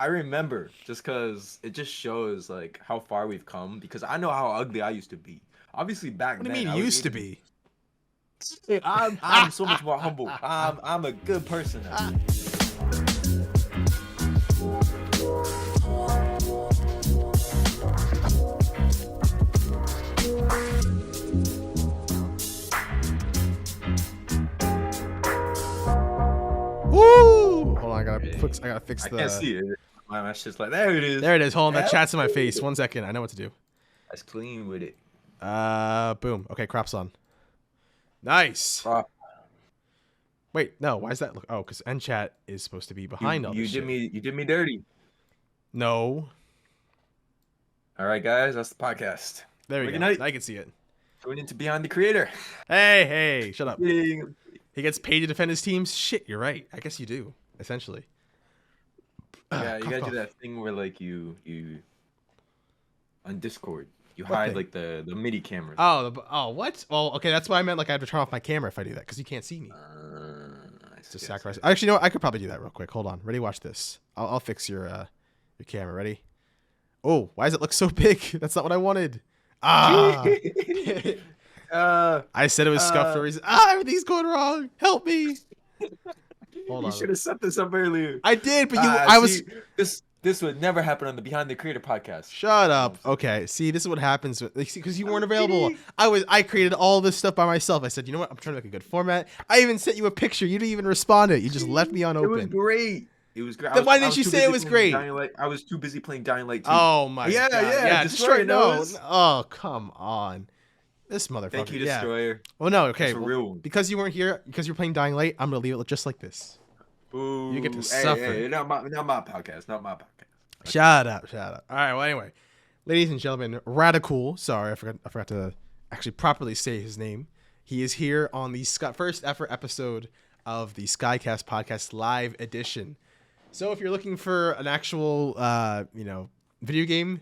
I remember just because it just shows like how far we've come. Because I know how ugly I used to be. Obviously, back What do you then mean I was used to even. be? I'm so much more humble. I'm a good person now. Woo! Hold on, I gotta fix I the. can't see it. My shit's like there it is. There it is. Hold on, that Yep. chat's in my face. 1 second. I know what to do. That's clean with it. Boom. Okay, crops on. Nice. Wait, no. Why is that? Look. Oh, because N chat is supposed to be behind all this shit. You did me dirty. No. All right, guys, that's the podcast. There we Good go. night. I can see it. Tune into Beyond the Creator. Hey, shut up. Yeah, He gets paid to defend his teams. Shit, you're right. I guess you do, essentially. you Cough, gotta cough. do that thing where like you on Discord you What hide thing? like the MIDI cameras. Oh, what? Well, okay, that's why I meant like I have to turn off my camera if I do that because you can't see me. I Just see. sacrifice. Actually, no, I could probably do that real quick. Hold on. Ready? Watch this. I'll fix your camera. Ready? Oh, why does it look so big? That's not what I wanted. Ah. I said it was scuffed for a reason. Everything's going wrong. Help me. Hold You on. should have set this up earlier. I did, but I was. This would never happen on the Behind the Creator podcast. Shut up. Okay. See, this is what happens because you weren't available. I created all this stuff by myself. I said, you know what? I'm trying to make a good format. I even sent you a picture. You didn't even respond to it. You just left me unopened. It was great. It was great. Then why didn't you say it was great? I was too busy playing Dying Light 2. Oh my god. Yeah. Destroyer knows. Oh, come on. This motherfucker. Thank you, Destroyer. Well, no, okay. That's a real one. Because you weren't here, because you're playing Dying Light, I'm gonna leave it just like this. Ooh, You get to suffer. Hey, not my podcast. Not my podcast. Shut up. All right. Well, anyway, ladies and gentlemen, RaDuhKewl. Sorry, I forgot to actually properly say his name. He is here on the first ever episode of the SkyCast podcast live edition. So if you're looking for an actual, video game,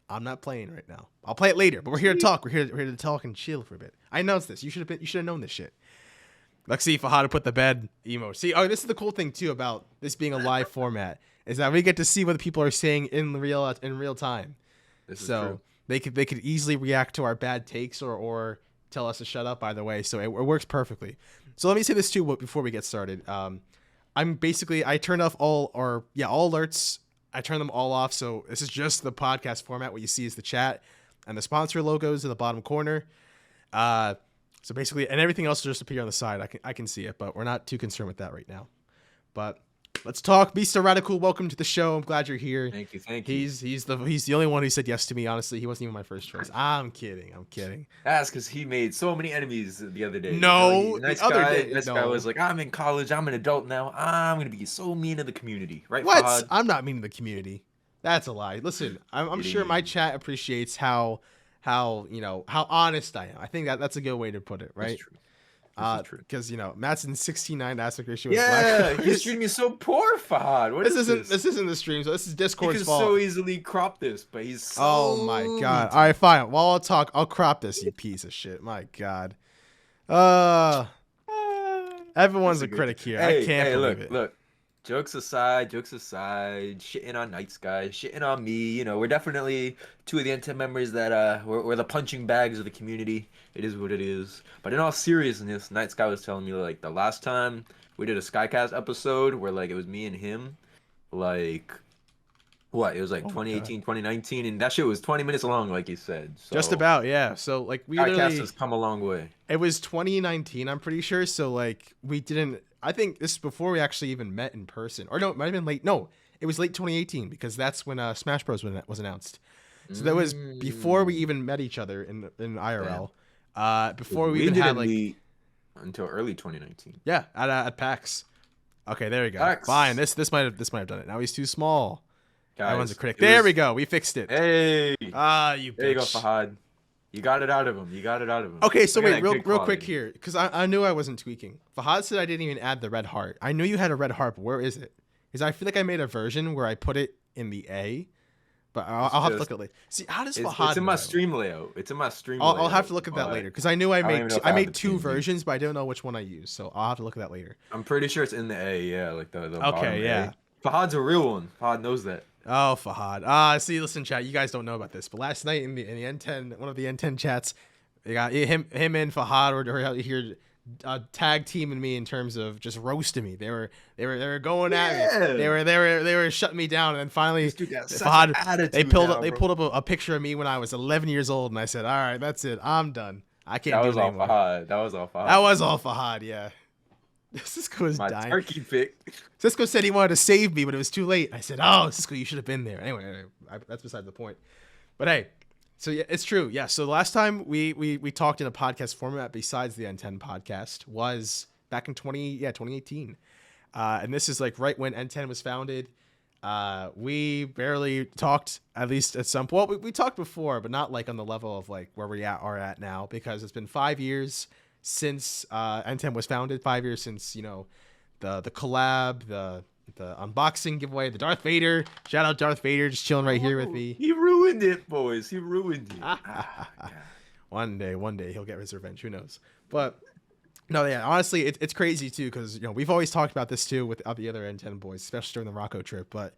I'm not playing right now. I'll play it later, but we're here to talk. We're here to talk and chill for a bit. I announced this. You should have known this shit. Let's see if Fahad put the bed emote. See, this is the cool thing too about this being a live format is that we get to see what the people are saying in real time. This is So true. they could easily react to our bad takes or tell us to shut up either way. So it works perfectly. So let me say this too before we get started. I turned off all alerts. I turned them all off. So this is just the podcast format. What you see is the chat and the sponsor logos in the bottom corner. So basically, and everything else will just appear on the side. I can see it, but we're not too concerned with that right now. But let's talk. Mr. RaDuhKewl, welcome to the show. I'm glad you're here. Thank you. He's the only one who said yes to me. Honestly, he wasn't even my first choice. I'm kidding. That's because he made so many enemies the other day. No, Nice the other guy. day, Nice no. guy was like, I'm in college. I'm an adult now. I'm gonna be so mean to the community, right? What? Fahad? I'm not mean to the community. That's a lie. Listen, I'm sure my chat appreciates how honest I am. I think that's a good way to put it, right? That's true. This is true. Because Matt's in 69 aspect ratio. Yeah, he's treating me so poor, Fahad. What This is isn't the stream, so this is He Discord's could fault. so easly crop this, but he's so Oh my god. mean. All right, fine. While I'll talk, I'll crop this, you piece of shit. My god. Everyone's a critic here. I can't believe it. Look. Jokes aside, shitting on NITE, shitting on me. We're definitely two of the N10 members that we're the punching bags of the community. It is what it is. But in all seriousness, NightSky was telling me like the last time we did a SkyCast episode where like it was me and him, like what? It was like 2018, 2019, and that shit was 20 minutes long, like you said. So Just about, yeah. So like we SkyCast has come a long way. It was 2019, I'm pretty sure. So like we didn't. I think this is before we actually even met in person. Or no, it might have been late. No, it was late 2018 because that's when Smash Bros was announced. So that was before we even met each other in IRL. Before we even had like meet until early 2019. Yeah, at PAX. Okay, there we go. PAX. Fine. This might have done it. Now he's too small. Guys, Everyone's a critic. There we go. We fixed it. Hey. You bitch. There you go, Fahad. You got it out of him. Okay, so Look wait, at that good real quick quality. here, because I knew I wasn't tweaking. Fahad said I didn't even add the red heart. I knew you had a red heart, but where is it? Because I feel like I made a version where I put it in the A, but I'll have to look at it later. See, how does Fahad? It's in my know? stream layout. I'll have to look at that later because I knew I don't even made know if I have made the two team. versions, but I don't know which one I used. So I'll have to look at that later. I'm pretty sure it's in the A. Yeah, like the Okay, bottom yeah. A. Fahad's a real one. Fahad knows that. Oh, Fahad. See, listen, chat. You guys don't know about this, but last night in the N10, one of the N10 chats, they got him and Fahad were out here tag teaming me in terms of just roasting me. They were going at me. Yeah. They were shutting me down, and then finally, This dude got such Fahad an attitude they bro. pulled up a picture of me when I was 11 years old, and I said, "All right, that's it. I'm done. I can't That do was it all anymore." Fahad. That was all Fahad. That was all Fahad. Yeah. Cisco was My dying. turkey pick. Cisco said he wanted to save me, but it was too late. I said, "Oh, Cisco, you should have been there." Anyway, that's beside the point. But hey, so yeah, it's true. Yeah. So the last time we talked in a podcast format besides the N10 podcast was back in 2018. And this is like right when N10 was founded. We barely talked, at least at some point. Well, we talked before, but not like on the level of like where are at now, because it's been 5 years since N10 was founded. 5 years since, you know, the collab, the unboxing giveaway, the Darth Vader. Shout out Darth Vader, just chilling right here with me. He ruined it, boys. He ruined it. One day he'll get his revenge. Who knows? But no, yeah, honestly, it's crazy too, because, you know, we've always talked about this too with the other N10 boys, especially during the Rocco trip. But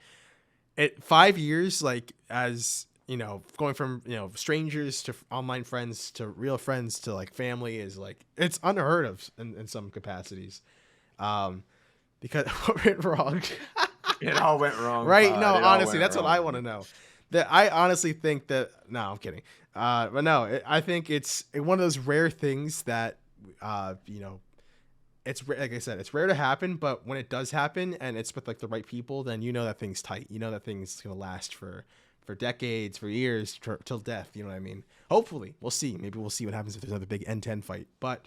5 years, like, as you know, going from, you know, strangers to online friends to real friends to like family is like, it's unheard of in some capacities. Because what went wrong? It all went wrong. Right? Pod. No, It all honestly, went that's what wrong. I want to know. That I honestly think that. No, I'm kidding. But no, I think it's one of those rare things that, you know, like I said, it's rare to happen. But when it does happen and it's with like the right people, then you know that thing's tight. You know that thing's gonna last for decades, for years, till death. You know what I mean? Hopefully, we'll see. Maybe we'll see what happens if there's another big N10 fight. But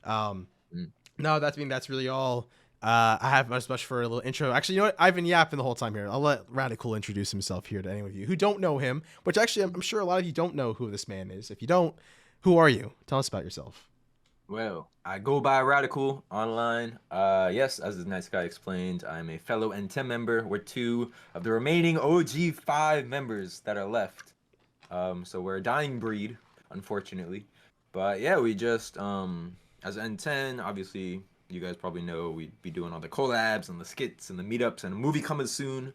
no, that's really all. I have much for a little intro. Actually, you know what? I've been yapping the whole time here. I'll let RaDuhKewl introduce himself here to any of you who don't know him, which actually I'm sure a lot of you don't know who this man is. If you don't, who are you? Tell us about yourself. Well, I go by RaDuhKewl online. Yes, as the NightSky explained, I'm a fellow N10 member. We're two of the remaining OG 5 members that are left. So we're a dying breed, unfortunately. But yeah, we just as N10, obviously, you guys probably know we'd be doing all the collabs and the skits and the meetups and a movie coming soon.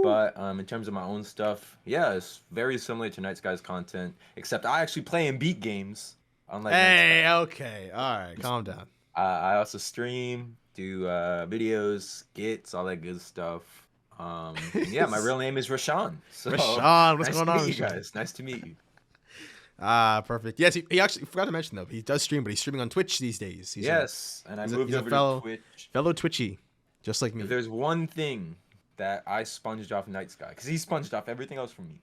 But in terms of my own stuff, yeah, it's very similar to NightSky's content, except I actually play and beat games. Unlike Hey, NightSky. okay, all right, calm down. I also stream, do videos, skits, all that good stuff. And yeah, my real name is Rashawn. So Rashawn, what's nice going to on, meet you Rashawn? guys. Nice to meet you. Perfect. Yes, he actually forgot to mention though. He does stream, but he's streaming on Twitch these days. Yes, and I moved he's a over fellow to Twitch. Twitchy, just like me. If there's one thing that I sponged off NightSky, because he sponged off everything else from me.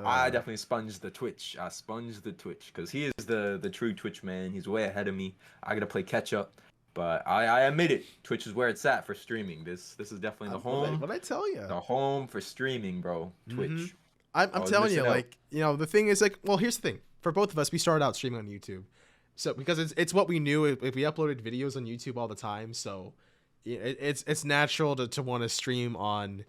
I definitely sponged the Twitch. I sponged the Twitch because he is the true Twitch man. He's way ahead of me. I gotta play catch up, but I admit it. Twitch is where it's at for streaming. This is definitely the home. What I tell you? The home for streaming, bro. Twitch. I'm Oh, telling you, listen up. like, you know, the thing is, like, well, here's the thing. For both of us, we started out streaming on YouTube, so because it's what we knew. If we uploaded videos on YouTube all the time, so it's natural to want to stream on,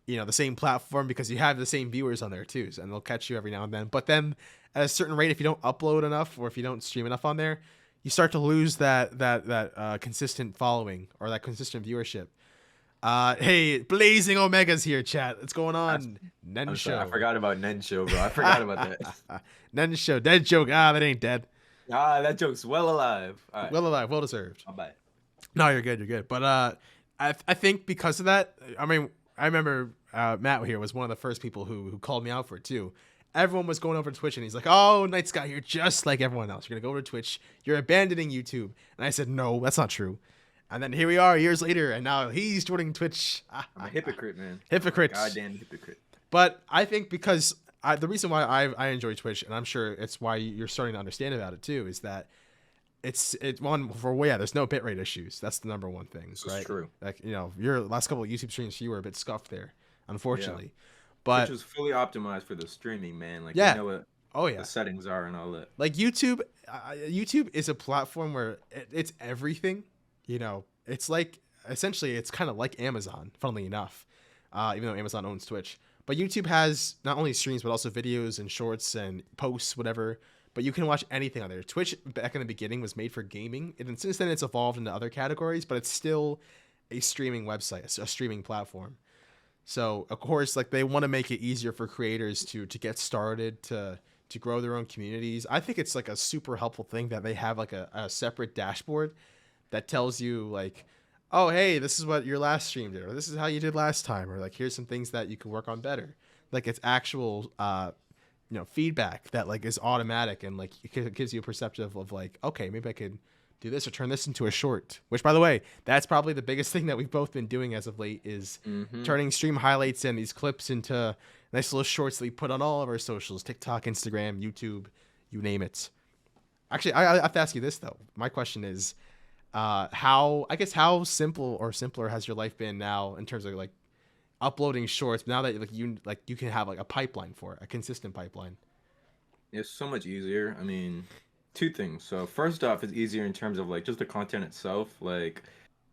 you know, the same platform because you have the same viewers on there too, and they'll catch you every now and then. But then at a certain rate, if you don't upload enough or if you don't stream enough on there, you start to lose that consistent following or that consistent viewership. Hey, Blazing Omega's here, chat. What's going on? I'm sorry, I Nensho. forgot about Nensho, bro. I forgot about that. Nensho. Dead joke. That ain't dead. That joke's well alive. All right. Well alive. Well deserved. My bad. No, you're good. You're good. But I think because of that, I mean, I remember Matt here was one of the first people who called me out for it too. Everyone was going over to Twitch and he's like, "Oh, NightSky, you're just like everyone else. You're gonna go over to Twitch. You're abandoning YouTube." And I said, "No, that's not true." And then here we are years later, and now he's joining Twitch. I'm a hypocrite, man. Hypocrite. Goddamn hypocrite. But I think because the reason why I enjoy Twitch, and I'm sure it's why you're starting to understand about it too, is that it's one for there's no bitrate issues. That's the number one thing, This right? is true. Like, you know, your last couple of YouTube streams, you were a bit scuffed there, unfortunately. But Which was fully optimized for the streaming, man. Like, Yeah. you know what oh yeah, the settings are and all that. like YouTube is a platform where it's everything. You know, it's like essentially it's kind of like Amazon, funnily enough, even though Amazon owns Twitch. But YouTube has not only streams but also videos and shorts and posts, whatever. But you can watch anything on there. Twitch back in the beginning was made for gaming, and since then it's evolved into other categories. But it's still a streaming website, a streaming platform. So of course, like they want to make it easier for creators to get started, to grow their own communities. I think it's like a super helpful thing that they have like a separate dashboard that tells you like, oh hey, this is what your last stream did, or this is how you did last time, or like here's some things that you can work on better. Like it's actual feedback that like is automatic, and like it gives you a perceptive of like, okay, maybe I could do this or turn this into a short. Which, by the way, that's probably the biggest thing that we've both been doing as of late is turning stream highlights and these clips into nice little shorts that we put on all of our socials: TikTok, Instagram, YouTube, you name it. Actually, I have to ask you this though. My question is, how simple or simpler has your life been now in terms of like uploading shorts now that you can have like a pipeline for it, a consistent pipeline? It's so much easier. I mean, two things. So first off, it's easier in terms of like just the content itself. Like,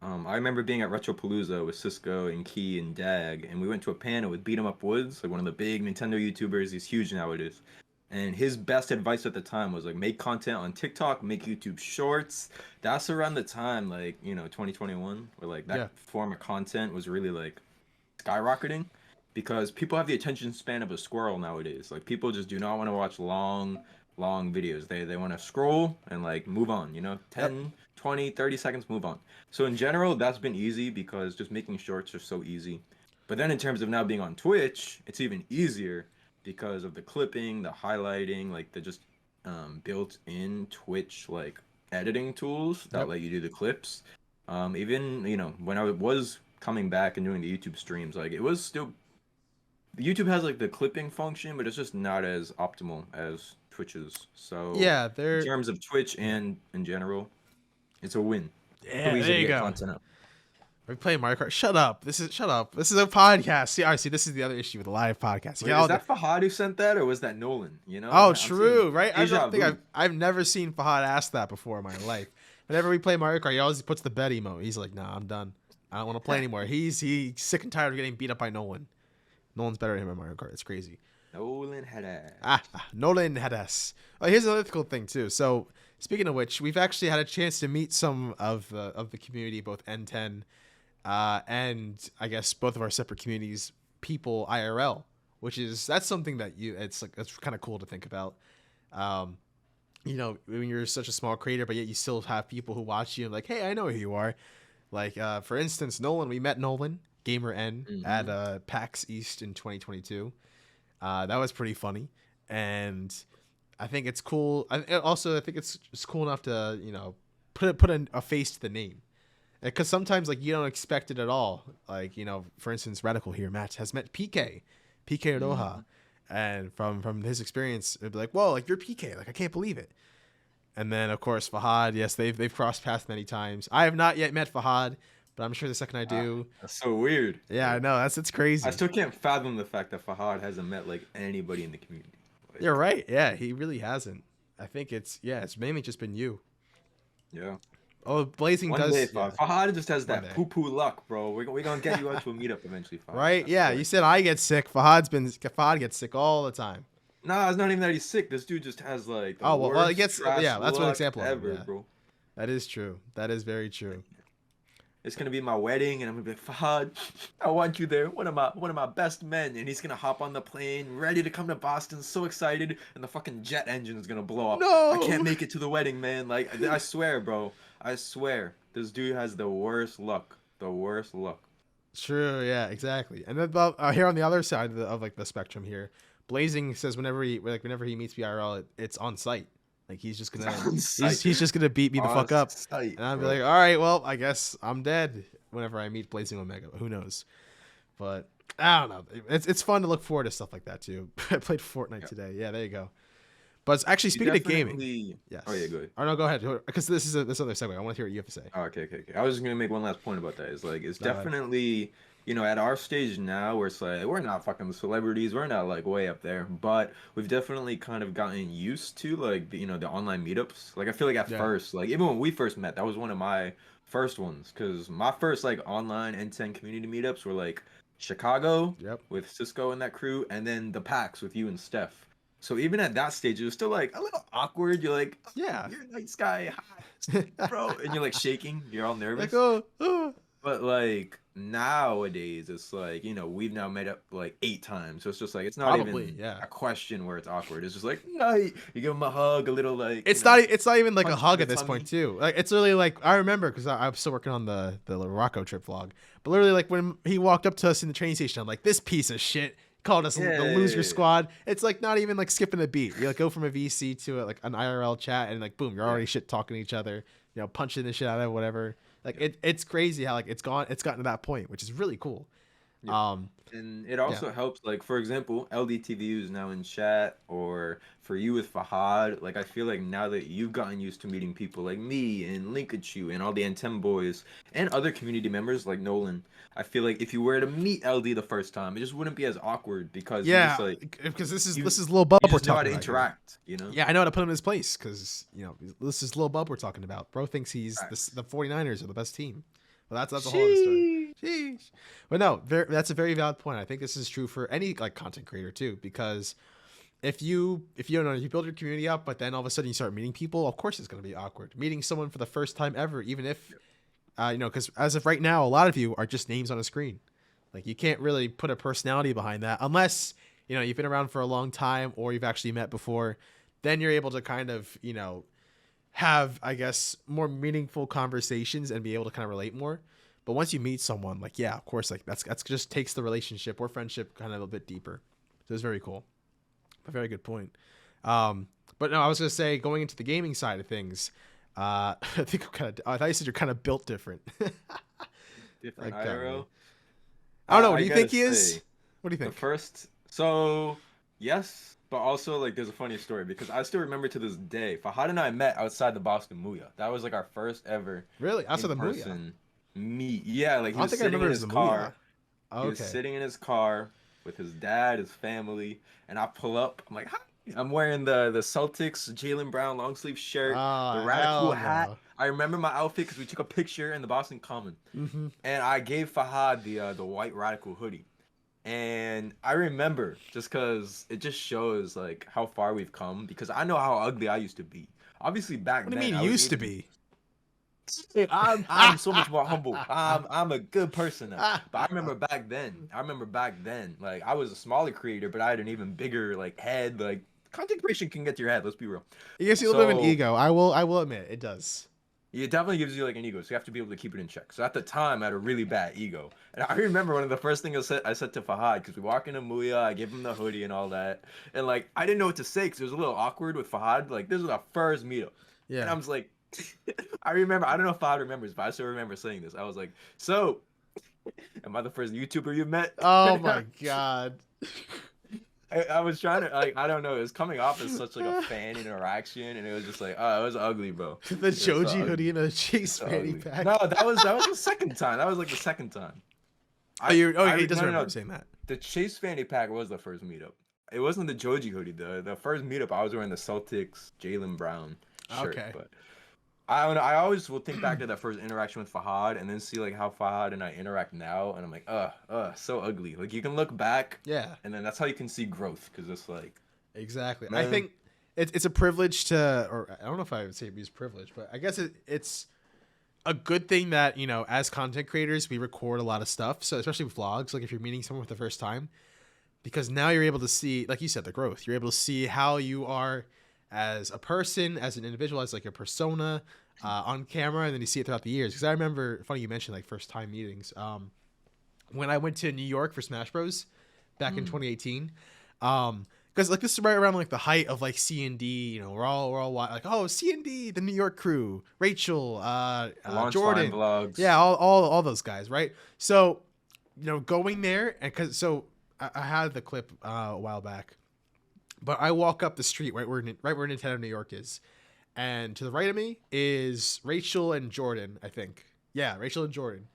I remember being at Retropalooza with Cisco and Key and Dag, and we went to a panel with Beat 'em Up Woods, like one of the big Nintendo YouTubers. He's huge nowadays. And his best advice at the time was like make content on TikTok, make YouTube shorts. That's around the time, like, 2021, where like that Yeah. form of content was really like skyrocketing because people have the attention span of a squirrel nowadays. Like people just do not want to watch long videos. They want to scroll and like move on, Yep. 10, 20, 30 seconds, move on. So in general, that's been easy because just making shorts are so easy. But then in terms of now being on Twitch, it's even easier because of the clipping, the highlighting, like the just built-in Twitch like editing tools that Yep. let you do the clips. Even when I was coming back and doing the YouTube streams, like it was still YouTube has like the clipping function, but it's just not as optimal as Twitch's. So Yeah, in they're terms of Twitch and in general, it's a win. So yeah, easy there to you get go. content up. We play Mario Kart. Shut up. Shut up. This is a podcast. See, all right, see, this is the other issue with the live podcast. You Wait, get is all the that Fahad who sent that, or was that Nolan? oh, I'm seeing true, right? I deja don't think vu. I've never seen Fahad ask that before in my life. Whenever we play Mario Kart, he always puts the bet emote. He's like, "Nah, I'm done. I don't want to play anymore." He's sick and tired of getting beat up by Nolan. Nolan's better than him in Mario Kart. It's crazy. Nolan had ass. Nolan had us. Oh, here's another cool thing too. So speaking of which, we've actually had a chance to meet some of the community, both N10 and I guess both of our separate communities, people IRL, that's something that it's kind of cool to think about. Um, when you're such a small creator, but yet you still have people who watch you and like, hey, I know who you are. Like, for instance, Nolan, we met Nolan, Gamer N, Mm-hmm. at PAX East in 2022. That was pretty funny. And I think it's cool. I think it's cool enough to, put a face to the name. Because sometimes, like, you don't expect it at all. Like, for instance, RaDuhKewl here, Matt, has met PK Mm-hmm. Aroha. And from his experience, it'd be like, whoa, like, you're PK. Like, I can't believe it. And then, of course, Fahad. Yes, they've crossed paths many times. I have not yet met Fahad, but I'm sure the second I do. That's so weird. Yeah, I know. It's I crazy. still can't fathom the fact that Fahad hasn't met like anybody in the community. You're Like, right. Yeah, he really hasn't. I think it's mainly just been you. yeah. Oh, Blazing One day, does. Yeah, Fahad just has one that day. poo-poo luck, bro. We're gonna get you out to a meetup eventually, Fahad. Right? I Yeah, swear. you said I get sick. Fahad gets sick all the time. Nah, it's not even that he's sick. This dude just has like the Oh well, it worst gets trash yeah. That's one luck example of ever, it. Yeah, bro. that is true. That is very true. It's gonna be my wedding, and I'm gonna be like, Fahad, I want you there. One of my best men, and he's gonna hop on the plane, ready to come to Boston, so excited, and the fucking jet engine is gonna blow up. I can't No. make it to the wedding, man. Like, I swear, bro. I swear, this dude has the worst luck. The worst luck. True. Yeah. Exactly. And then here on the other side of like the spectrum here, Blazing says whenever he meets BRL, it's on site. Like he's just It's gonna on site. he's just gonna beat me the On fuck up, site, and I'll be bro. like, all right, well, I guess I'm dead whenever I meet Blazing Omega. Who knows? But I don't know. It's fun to look forward to stuff like that too. I played Fortnite Yeah. today. Yeah, there you go. But actually, You speaking of gaming, definitely. yes. Oh yeah, go ahead. Oh no, go ahead. Because this other segue. I want to hear what you have to say. Oh, okay. I was just gonna make one last point about that. It's like it's Go ahead. definitely at our stage now where it's like we're not fucking celebrities, we're not like way up there, but we've definitely kind of gotten used to like the online meetups. Like I feel like at Yeah. first, like even when we first met, that was one of my first ones because my first like online N10 community meetups were like Chicago Yep. with Cisco and that crew, and then the PAX with you and Steph. So even at that stage, it was still like a little awkward. You're like, oh, Yeah. you're a nice guy, hi, bro, and you're like shaking. You're all nervous. Like oh. But like nowadays, it's like, we've now met up like 8 times. So it's just like it's not Probably, even yeah. a question where it's awkward. It's just like, no, you give them a hug, a little like, It's not even like a punch to hug the at this point tummy. too. Like it's really like I remember because I'm still working on the Morocco trip vlog. But literally like when he walked up to us in the train station, I'm like, this piece of shit called us the loser Yeah, squad. It's like not even like skipping a beat. You like go from a VC to like an IRL chat and like boom, you're yeah, already shit talking to each other. Punching the shit out of whatever. Like yeah. it's crazy how like it's gotten to that point, which is really cool. Yeah. Um, And it yeah. also helps, like, for example, LDTV is now in chat, or for you with Fahad, like, I feel like now that you've gotten used to meeting people like me and Linkachu and all the N10 boys and other community members like Nolan, I feel like if you were to meet LD the first time, it just wouldn't be as awkward because you just, Yeah, like, because you, this is Lil Bub you we're just know how talking to about here. interact? Yeah, I know how to put him in his place because this is Lil Bub we're talking about. Bro thinks he's Facts. the 49ers are the best team. Well, that's a whole other story. Sheesh. Sheesh. But no, that's a very valid point. I think this is true for any like content creator too, because if you don't know you build your community up, but then all of a sudden you start meeting people, of course it's going to be awkward. Meeting someone for the first time ever, even if because as of right now, a lot of you are just names on a screen. Like you can't really put a personality behind that unless you've been around for a long time or you've actually met before. Then you're able to kind of have I guess more meaningful conversations and be able to kind of relate more. But once you meet someone, like yeah, of course, like that's just takes the relationship or friendship kind of a bit deeper. So it's very cool. A very good point. But no, I was gonna say going into the gaming side of things. I think I thought you said you're kind of built different. Different Like that, man. IRL. I don't know. What I do you gotta think he is? say, What do you the think? first, so yes, but also like there's a funny story because I still remember to this day, Fahad and I met outside the Boston Muya. That was like our first ever Really? Outside in the Muya? person meet. Yeah, like I he don't was think I sitting remember in it was his the car. Muya. He was Okay. sitting in his car with his dad, his family, and I pull up. I'm like, hi. I'm wearing the Celtics Jalen Brown long sleeve shirt, the Ah, RaDuhKewl hell hat. no. I remember my outfit because we took a picture in the Boston Common, Mm-hmm. and I gave Fahad the white RaDuhKewl hoodie. And I remember just because it just shows like how far we've come because I know how ugly I used to be. Obviously What back do you then mean I was used to even be? I'm so much more humble. I'm a good person now. But I remember back then. I remember back then like I was a smaller creator but I had an even bigger like head like content creation can get to your head, let's be real. It gives you a little bit of an So ego. I will admit it does. it definitely gives you like an ego, so you have to be able to keep it in check. So at the time, I had a really bad ego, and I remember one of the first things I said to Fahad because we walk into Muya, I gave him the hoodie and all that, and like I didn't know what to say because it was a little awkward with Fahad. Like this was our first meetup, and I Yeah. was like, I remember I don't know if Fahad remembers, but I still remember saying this. I was like, so am I the first YouTuber you met? Oh my god. I was trying to like I don't know. It was coming off as such like a fan interaction, and it was just like oh, it was ugly, bro. The It was so Joji hoodie ugly. and a Chase So fanny ugly. pack. No, that was the second time. That was like the second time. He doesn't No, no, remember no. saying that. The Chase fanny pack was the first meetup. It wasn't the Joji hoodie. The first meetup I was wearing the Celtics Jalen Brown shirt, Okay. but I don't know. I always will think back to that first interaction with Fahad and then see like how Fahad and I interact now, and I'm like, so ugly. Like you can look back, Yeah. and then that's how you can see growth, because it's like, Exactly. I man, think it's a privilege to, or I don't know if I would say abuse privilege, but I guess it's a good thing that, as content creators, we record a lot of stuff. So especially with vlogs, like if you're meeting someone for the first time, because now you're able to see, like you said, the growth. You're able to see how you are as a person, as an individual, as like your persona on camera, and then you see it throughout the years. Because I remember, funny you mentioned like first time meetings. When I went to New York for Smash Bros. Back in 2018, because like this is right around like the height of like C&D. We're all like, oh, C&D, the New York crew, Rachel, launch line Jordan, vlogs. yeah, all those guys, right? So going there, and because I had the clip a while back, but I walk up the street right where Nintendo New York is, and to the right of me is Rachel and Jordan, I think. Yeah, Rachel and Jordan,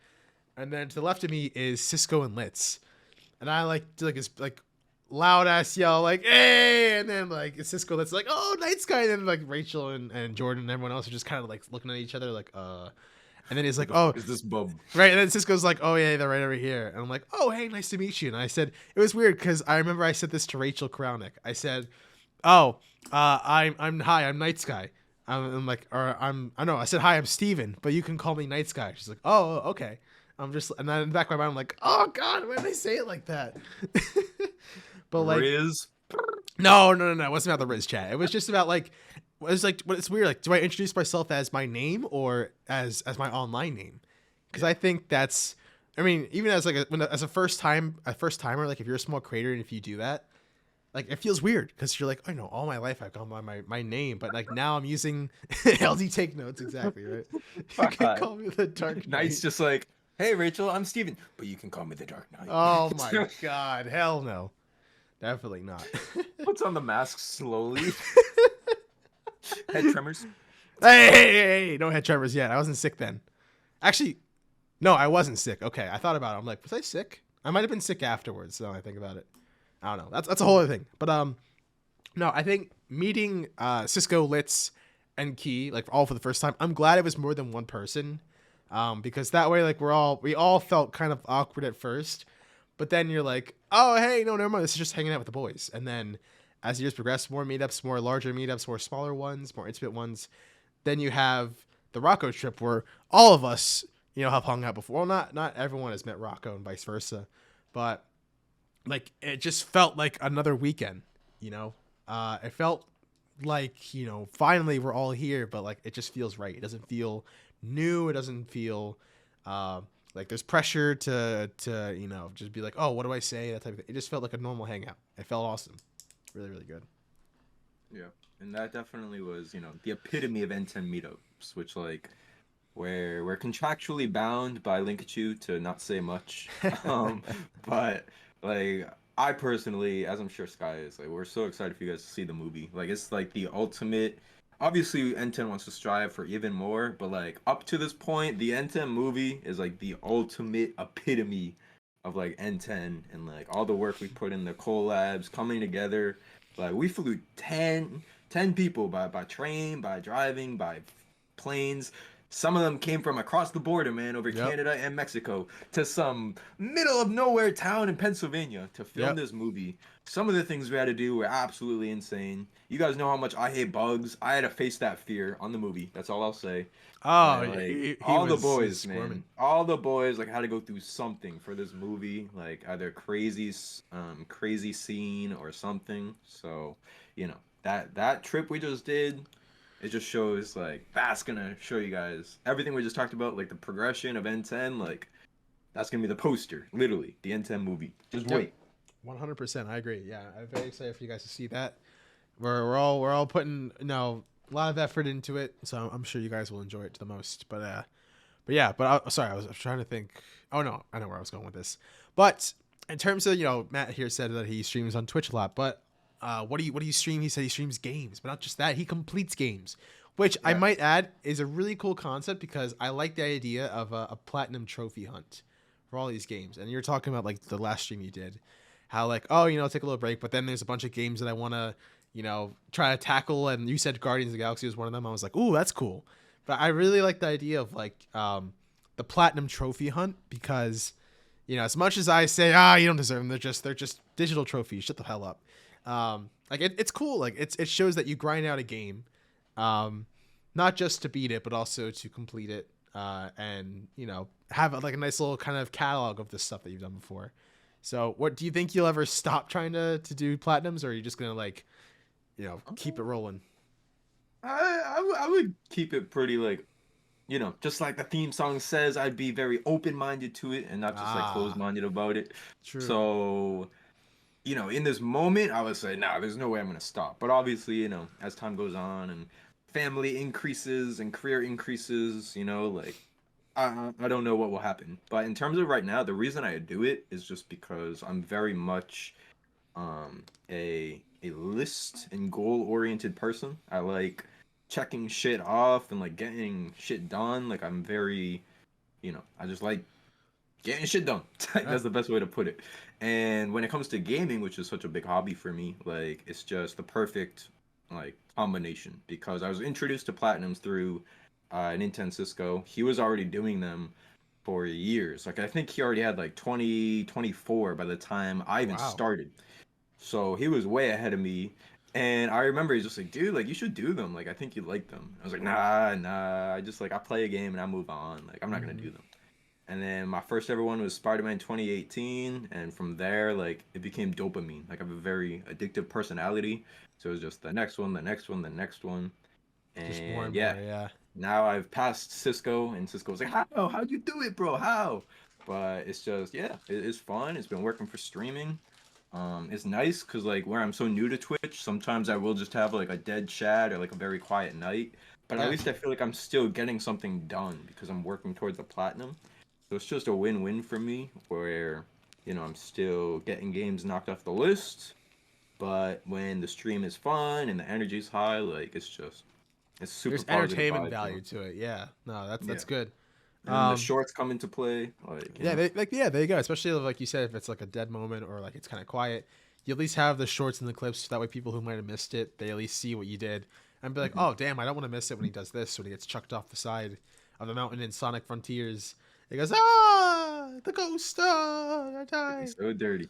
and then to the left of me is Cisco and Litz, and I like do like this like loud ass yell like hey, and then like Cisco that's like oh NightSky, and then like Rachel and Jordan and everyone else are just kind of like looking at each other like and then he's Who like the oh fuck is this bub? right, and then Cisco's like oh yeah they're right over here, and I'm like oh hey nice to meet you, and I said it was weird because I remember I said this to Rachel Kraunik. I said oh I'm NightSky. I'm like or I know I said hi I'm Steven, but you can call me NightSky. She's like oh okay. I'm just, and then in the back of my mind, I'm like, oh God, why did I say it like that? But like, Riz. no. It wasn't about the Riz chat. It was just about like, it's weird. Like, do I introduce myself as my name or as my online name? Because I think that's, I mean, even as like as a first timer, like if you're a small creator and if you do that, like it feels weird because you're like, I know all my life I've gone by my name, but like now I'm using LD take notes exactly right. You can call me the Dark Knight's Knight. just like, hey Rachel, I'm Steven, but you can call me the Dark Oh my Knight. God, hell no, definitely not. Puts on the mask slowly. Head tremors. Hey, no head tremors yet. I wasn't sick then. Actually, no, I wasn't sick. Okay, I thought about it. I'm like, was I sick? I might have been sick afterwards. So I think about it. I don't know. That's a whole other thing. But no, I think meeting Cisco, Litz, and Key like all for the first time. I'm glad it was more than one person, because that way like we all felt kind of awkward at first, but then you're like, oh hey, no, never mind. This is just hanging out with the boys. And then as years progress, more meetups, more larger meetups, more smaller ones, more intimate ones. Then you have the Rocco trip where all of us, have hung out before. Well, not everyone has met Rocco and vice versa, but like it just felt like another weekend. It felt like finally we're all here, but like it just feels right. It doesn't feel new. It doesn't feel like there's pressure to just be like, oh, what do I say, that type of thing. It just felt like a normal hangout. It felt awesome, really really good. Yeah, and that definitely was, the epitome of N10 meetups, which like we're contractually bound by Linkachu to not say much. Um, but like I personally, as I'm sure Sky is, like we're so excited for you guys to see the movie. Like it's like the ultimate. Obviously, N10 wants to strive for even more, but like up to this point, the N10 movie is like the ultimate epitome of like N10 and like all the work we put in the collabs coming together. Like we flew 10 people by train, by driving, by planes. Some of them came from across the border, man, over Yep. Canada and Mexico to some middle of nowhere town in Pennsylvania to film Yep. this movie. Some of the things we had to do were absolutely insane. You guys know how much I hate bugs. I had to face that fear on the movie. That's all I'll say. Oh, But like he all the was boys, squirming. man, all the boys like had to go through something for this movie, like either crazy scene or something. So, that trip we just did, it just shows like that's gonna show you guys everything we just talked about, like the progression of N10. Like that's gonna be the poster, literally the N10 movie. Just Yep. wait. 100%. I agree. Yeah, I'm very excited for you guys to see that. We're all putting a lot of effort into it, so I'm sure you guys will enjoy it to the most. But yeah, sorry, I was trying to think. Oh no, I know where I was going with this. But in terms of Matt here said that he streams on Twitch a lot, but what do you stream? He said he streams games, but not just that, he completes games, which I Yeah. might add is a really cool concept because I like the idea of a platinum trophy hunt for all these games. And you're talking about like the last stream you did, how like, oh, take a little break, but then there's a bunch of games that I want to try to tackle. And you said Guardians of the Galaxy was one of them. I was like, ooh, that's cool. But I really like the idea of like the platinum trophy hunt because as much as I say, you don't deserve them, they're just digital trophies. Shut the hell up. Like it's cool. Like it shows that you grind out a game, not just to beat it, but also to complete it, and have like a nice little kind of catalog of the stuff that you've done before. So, what do you think you'll ever stop trying to do platinums, or are you just gonna like, keep it rolling? I would keep it pretty like, just like the theme song says, I'd be very open-minded to it and not just like Ah, closed-minded about it. true. So, in this moment, I would say, nah, there's no way I'm gonna stop. But obviously, as time goes on and family increases and career increases, like I don't know what will happen. But in terms of right now, the reason I do it is just because I'm very much a list and goal oriented person. I like checking shit off and like getting shit done. Like I'm very, I just like getting shit done. Yeah. That's the best way to put it. And when it comes to gaming, which is such a big hobby for me, like it's just the perfect like combination because I was introduced to platinums through Nintendo Cisco. He was already doing them for years. Like I think he already had like 2024 by the time I even Wow. started. So he was way ahead of me. And I remember he's just like, dude, like you should do them. Like I think you'd like them. I was like, nah. I just like I play a game and I move on. Like I'm not gonna Hmm. do them. And then my first ever one was Spider-Man 2018, and from there, like it became dopamine. Like I have a very addictive personality, so it was just the next one, the next one, the next one, Just more and and more. yeah. Yeah. Now I've passed Cisco, and Cisco was like, "How? How'd you do it, bro? How?" But it's just, yeah, it's fun. It's been working for streaming. It's nice because like where I'm so new to Twitch, sometimes I will just have like a dead chat or like a very quiet night. But at Yeah. least I feel like I'm still getting something done because I'm working towards the platinum. So it's just a win-win for me where, I'm still getting games knocked off the list, but when the stream is fun and the energy's high, like it's super There's positive entertainment vibes, value to it. Yeah. No, that's Yeah. good. And then the Um, shorts come into play, yeah, there you go. Especially like you said, if it's like a dead moment or like it's kind of quiet, you at least have the shorts and the clips. So that way, people who might have missed it, they at least see what you did and be like, Mhm. "Oh, damn, I don't want to miss it when he does this when he gets chucked off the side of the mountain in Sonic Frontiers." He goes, "Ah, the ghost, I die." It's so dirty.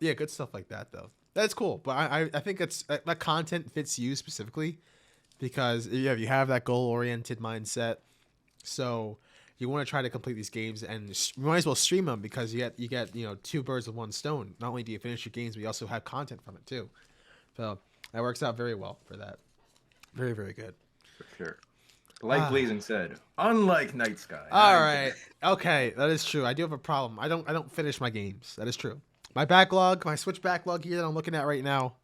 Yeah, good stuff like that though. That's cool, but I think it's that content fits you specifically because yeah, you have that goal oriented mindset. So you want to try to complete these games, and you might as well stream them because you get two birds with one stone. Not only do you finish your games, but you also have content from it too. So that works out very well for that. Very very good. For sure. Like Ah, Blazing said, unlike Night Sky. Nah, all I'm right. kidding. Okay, that is true. I do have a problem. I don't finish my games. That is true. My backlog, my Switch backlog here that I'm looking at right now,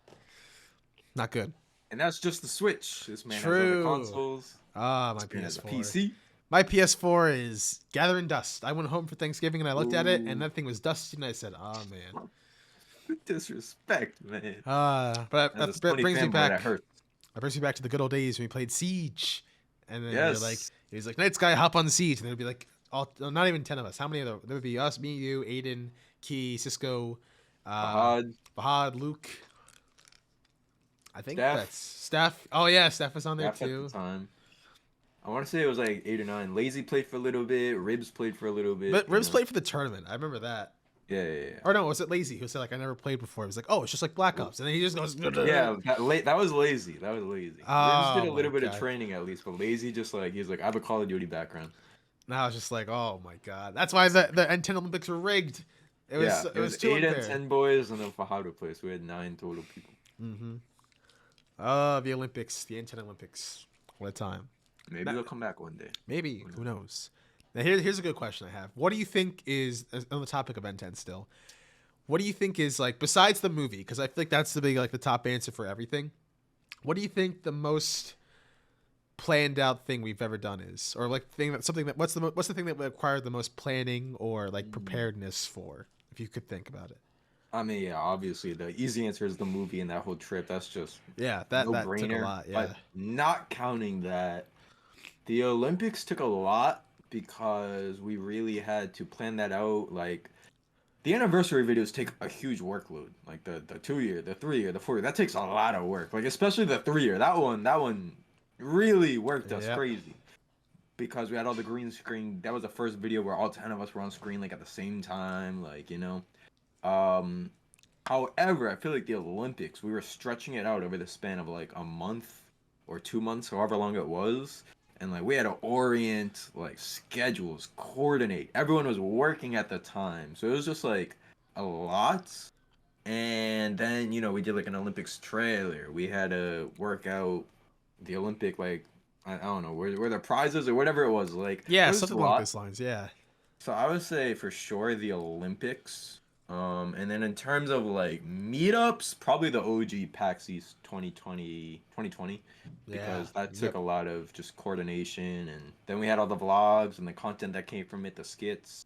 not good. And that's just the Switch. This man has other True. consoles. Ah, my This man has a PS4. PC. My PS4 is gathering dust. I went home for Thanksgiving and I looked at it, and Ooh, that thing was dusty, and I said, "Oh man." disrespect, man. But As a that Sony brings me fanboy, that back. hurts. That brings me back to the good old days when we played Siege, and then you're like, Yes. he's like, "NIGHTSky, hop on the Siege," and there'd be like, not even 10 of us. How many of there would be us, me, you, Aiden, Key, Cisco, uh, Fahad, Bahad, Luke. I think Steph, that's Steph. Oh yeah, Steph was on there Steph at the too. time. I want to say it was like 8 or 9. Lazy played for a little bit. Ribs played for a little bit. But Ribs played for the tournament. I remember that. Yeah, yeah, yeah. Or no, was it Lazy who said like I never played before? He was like, "Oh, it's just like Black Ops," and then he just goes, Yeah, that was lazy. That was lazy. Ribs did "Oh a my little bit of god!" training at least, but lazy just like he's like I have a Call of Duty background. Now I was just like, "Oh my god!" That's why the N10 Olympics were rigged. It Yeah, was it it was was too 8 and unfair. 10 boys, and then Fahad would play, so we had 9 total people. Mm-hmm. The Olympics, the N10 Olympics. What a time. Maybe That, they'll come back one day. maybe Who who knows? knows? Now here's a good question I have. What do you think is on the topic of N10 still? What do you think is like besides the movie? Because I feel like that's the big like the top answer for everything. What do you think the most planned out thing we've ever done is, or like thing that something that what's the thing that required the most planning or like Mm. preparedness for? If you could think about it. I mean, yeah, obviously the easy answer is the movie and that whole trip. That's just Yeah, no that took a brainer. lot. Yeah. But not counting that, the Olympics took a lot because we really had to plan that out. Like the anniversary videos take a huge workload. Like the 2 year, the 3 year, the 4 year. That takes a lot of work. Like especially the 3 year. That one really worked us Yeah. crazy because we had all the green screen. That was the first video where all 10 of us were on screen like at the same time. Um, However, I feel like the Olympics, we were stretching it out over the span of like a month or 2 months, however long it was. And like we had to orient like schedules, coordinate. Everyone was working at the time. So it was just like a lot. And then, we did like an Olympics trailer. We had to work out the Olympic like I don't know, where the prizes or whatever it was. Like it Yeah, was just a something along lot. those lines. Yeah. So I would say for sure the Olympics. And then in terms of like meetups, probably the OG PAX East 2020, Yeah. because that took Yep. a lot of just coordination, and then we had all the vlogs and the content that came from it, the skits.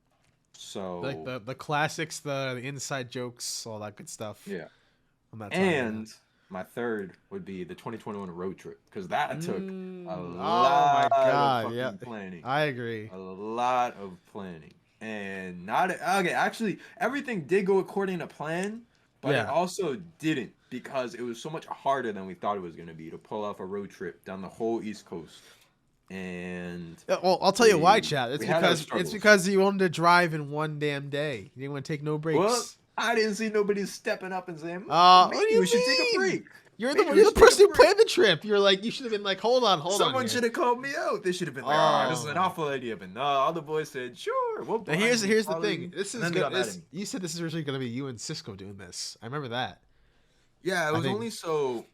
Like So the classics, the inside jokes, all that good stuff yeah. on that time. Yeah. And my third would be the 2021 road trip, because that took a Oh my lot of god. Yeah. fucking planning. I agree. A lot of planning. And not okay, actually everything did go according to plan, but it Yeah. also didn't because it was so much harder than we thought it was going to be to pull off a road trip down the whole East Coast. And Well, I'll tell you why, we chat. we had our It's struggles. because you wanted to drive in one damn day. You didn't want to take no Well, breaks. I didn't see nobody stepping up and saying, What do maybe you we should take a mean? break. You're Maybe we the should take person a who break. planned the trip. You're like, you should have been like, hold on Someone here. should have called me out. They should have been like, "Oh, this is an Oh. awful idea." But no, all the boys said, "Sure, we'll Now blind you, here's the follow thing. you," This and is then they good. got mad at me. You said this is originally gonna be you and Cisco doing this. I remember that. Yeah, it I was think. only so.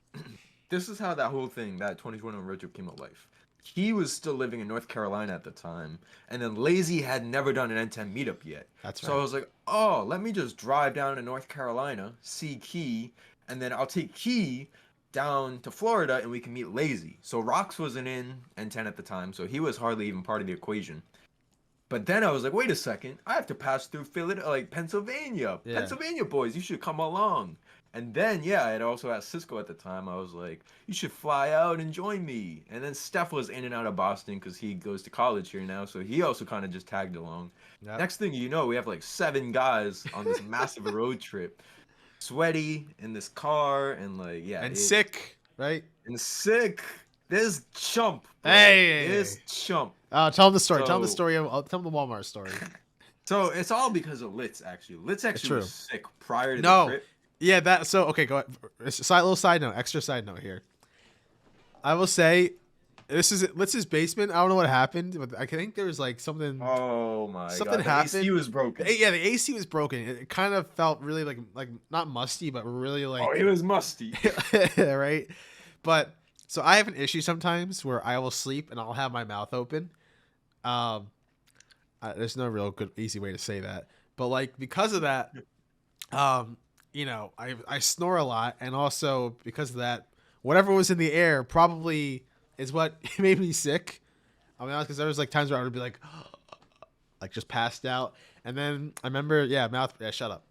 This is how that whole thing, that 2021 road trip came to life. He was still living in North Carolina at the time, and then Lazy had never done an N10 meetup yet. That's So right. I was like, oh, let me just drive down to North Carolina, see Key, and then I'll take Key down to Florida and we can meet Lazy. So Rox wasn't in N10 at the time, so he was hardly even part of the equation. But then I was like, wait a second, I have to pass through Philadelphia, like Pennsylvania. Yeah. Pennsylvania boys, you should come along. And then, yeah, I had also asked Cisco at the time, I was like, you should fly out and join me. And then Steph was in and out of Boston because he goes to college here now, so he also kind of just tagged along. Yep. Next thing you know, we have like 7 guys on this massive road trip. Sweaty in this car, and like, yeah. And sick, right? And sick. This chump. Bro. Hey. This chump. Tell him the story. So- Tell him the story. Tell him the Walmart story. So it's all because of Litz, actually. Litz actually was true. sick prior to No. the trip. Yeah, that. So okay, go ahead. Little side note, extra side note here. I will say, this is Litz's basement. I don't know what happened, but I think there was like something. Oh my Something god. happened. The AC was broken. Yeah, the AC was broken. It kind of felt really like not musty, but really like Oh, it was musty. right. But so I have an issue sometimes where I will sleep and I'll have my mouth open. There's no real good easy way to say that, but like because of that, you know, I snore a lot, and also because of that, whatever was in the air probably is what made me sick. I'll be honest, because there was like times where I would be like just passed out, and then I remember, shut up,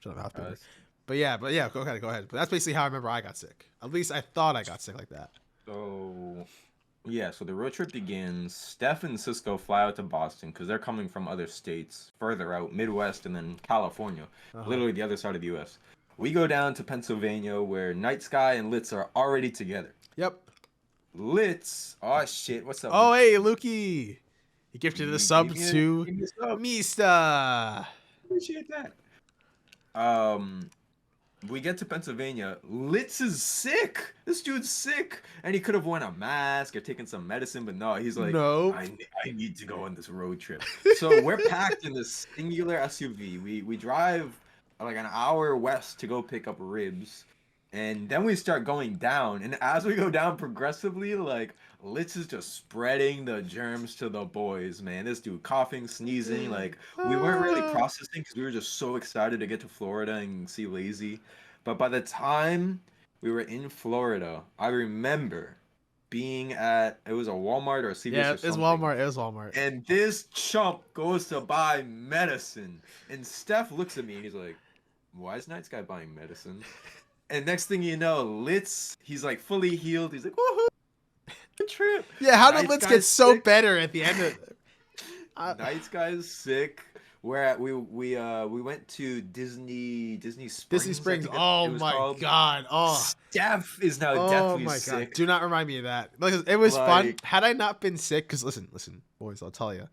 mouth breather. But yeah, go ahead. But that's basically how I remember I got sick. At least I thought I got sick like that. So, yeah, so the road trip begins. Steph and Cisco fly out to Boston because they're coming from other states, further out, Midwest, and then California, literally the other side of the U.S. We go down to Pennsylvania where NightSky and Litz are already together. Yep. Litz, oh shit, what's up? Oh, hey, Lukey. He gifted the sub Give me a- to give me a sub. Mista. Appreciate that. We get to Pennsylvania. Litz is sick. This dude's sick, and he could have worn a mask or taken some medicine, but no, he's like, Nope. I need to go on this road trip. So we're packed in this singular SUV. We drive like an hour west to go pick up ribs, and then we start going down. And as we go down progressively, like Litz is just spreading the germs to the boys, man. This dude coughing, sneezing, like we weren't really processing because we were just so excited to get to Florida and see Lazy. But by the time we were in Florida, I remember being at, it was a Walmart or a CVS Yeah, or it's something. Walmart. It was Walmart. And this chump goes to buy medicine. And Steph looks at me and he's like, why is NightSky buying medicine? And next thing you know, Litz, he's like fully healed. He's like, woohoo! Trip. Yeah, how did Litz get so sick. better at the end of NightSky is sick. We went to Disney Springs. Disney Springs? I think Oh it was my called. god. Oh. Steph is now Oh definitely my god. sick. Do not remind me of that. Like, it was fun. Like- Had I not been sick, because listen, boys, I'll tell you.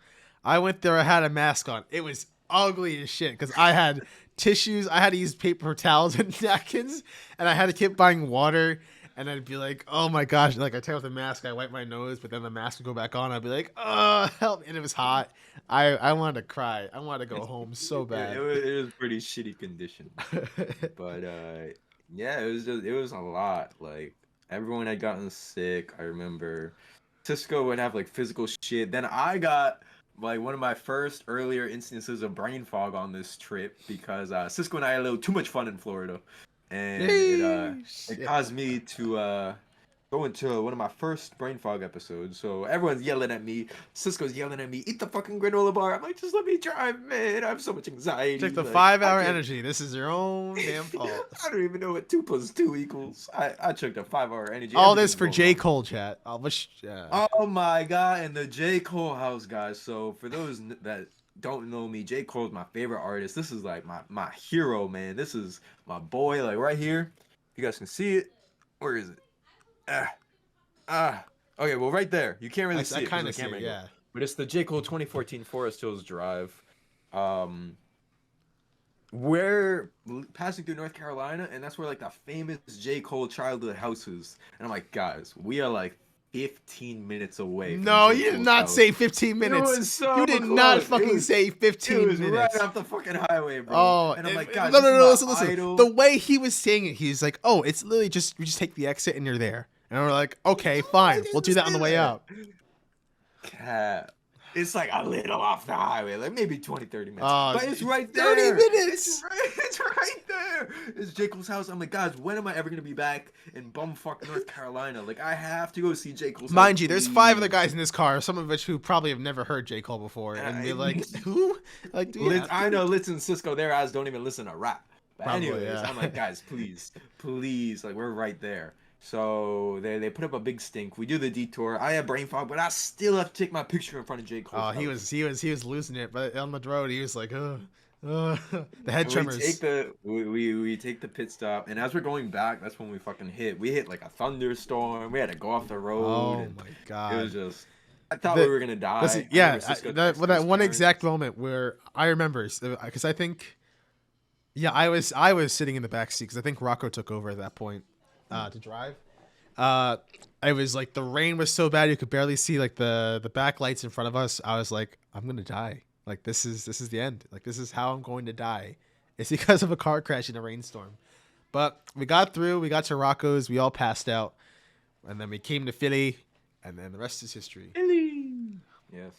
I went there, I had a mask on. It was ugly as shit because I had tissues, I had to use paper towels and napkins, and I had to keep buying water. And I'd be like, oh my gosh. Like, I take off the mask, I wipe my nose, but then the mask would go back on. I'd be like, oh, help. And it was hot. I wanted to cry. I wanted to go home so bad. It was pretty shitty condition. But yeah, it was a lot. Like everyone had gotten sick. I remember Cisco would have like physical shit. Then I got like one of my first earlier instances of brain fog on this trip because Cisco and I had a little too much fun in Florida. And it caused me to go into one of my first brain fog episodes. So everyone's yelling at me. Cisco's yelling at me, eat the fucking granola bar. I'm like, just let me drive, man. I have so much anxiety. Take the Like, 5-hour I can't- energy. This is your own damn fault. I don't even know what 2 + 2 equals. I took the 5-hour energy. All this Everything's for going J. wrong. Cole, chat. I wish. Oh my god, and the J. Cole house, guys. So for those that don't know me, J. Cole's my favorite artist. This is like my hero, man. This is my boy, like right here. You guys can see it. Where is it? Okay, well right there. You can't really see I it 'cause kind of of the see camera it, angle. yeah. But it's the J. Cole 2014 Forest Hills Drive. we're passing through North Carolina, and that's where like the famous J. Cole childhood house is. And I'm like, guys, we are like 15 minutes away from No, J. you did Cole's not house. say 15 It minutes. was You so did not close. fucking say It 15 was right minutes. off the fucking highway, bro. Oh, And I'm like, no, guys, no, this is no, my listen. idol. The way he was saying it, he's like, oh, it's literally just, we just take the exit and you're there. And we're like, okay, I fine. We'll didn't do that on say the way that. out. Cap. It's like a little off the highway, like maybe 20, 30 minutes. But it's right 30 there. minutes. It's right there. It's J. Cole's house. I'm like, guys, when am I ever gonna be back in bumfuck North Carolina? Like, I have to go see J. Cole's house. Mind you, there's 5 other Please. guys in this car, some of which who probably have never heard J. Cole before. And they're like, who? Like, do you have I to? know Litz and Cisco, their eyes don't even listen to rap. But Probably, anyways, yeah. I'm like, guys, please, like we're right there. So they put up a big stink. We do the detour. I have brain fog, but I still have to take my picture in front of J. Cole's Oh, house. he was losing it, but on the road he was like, the head And tremors. we take the pit stop, and as we're going back, that's when we fucking hit. We hit like a thunderstorm. We had to go off the road. Oh And my it was god. just. I thought we The, were gonna listen, die. I yeah, remember Cisco that texting that his one parents. exact moment where I remember, because I think, yeah, I was sitting in the back seat because I think Rocco took over at that point, to drive. I was like, the rain was so bad you could barely see like the back lights in front of us. I was like, I'm gonna die. Like this is the end. Like this is how I'm going to die. It's because of a car crash in a rainstorm. But we got through. We got to Rocco's. We all passed out, and then we came to Philly, and then the rest is history. Yes.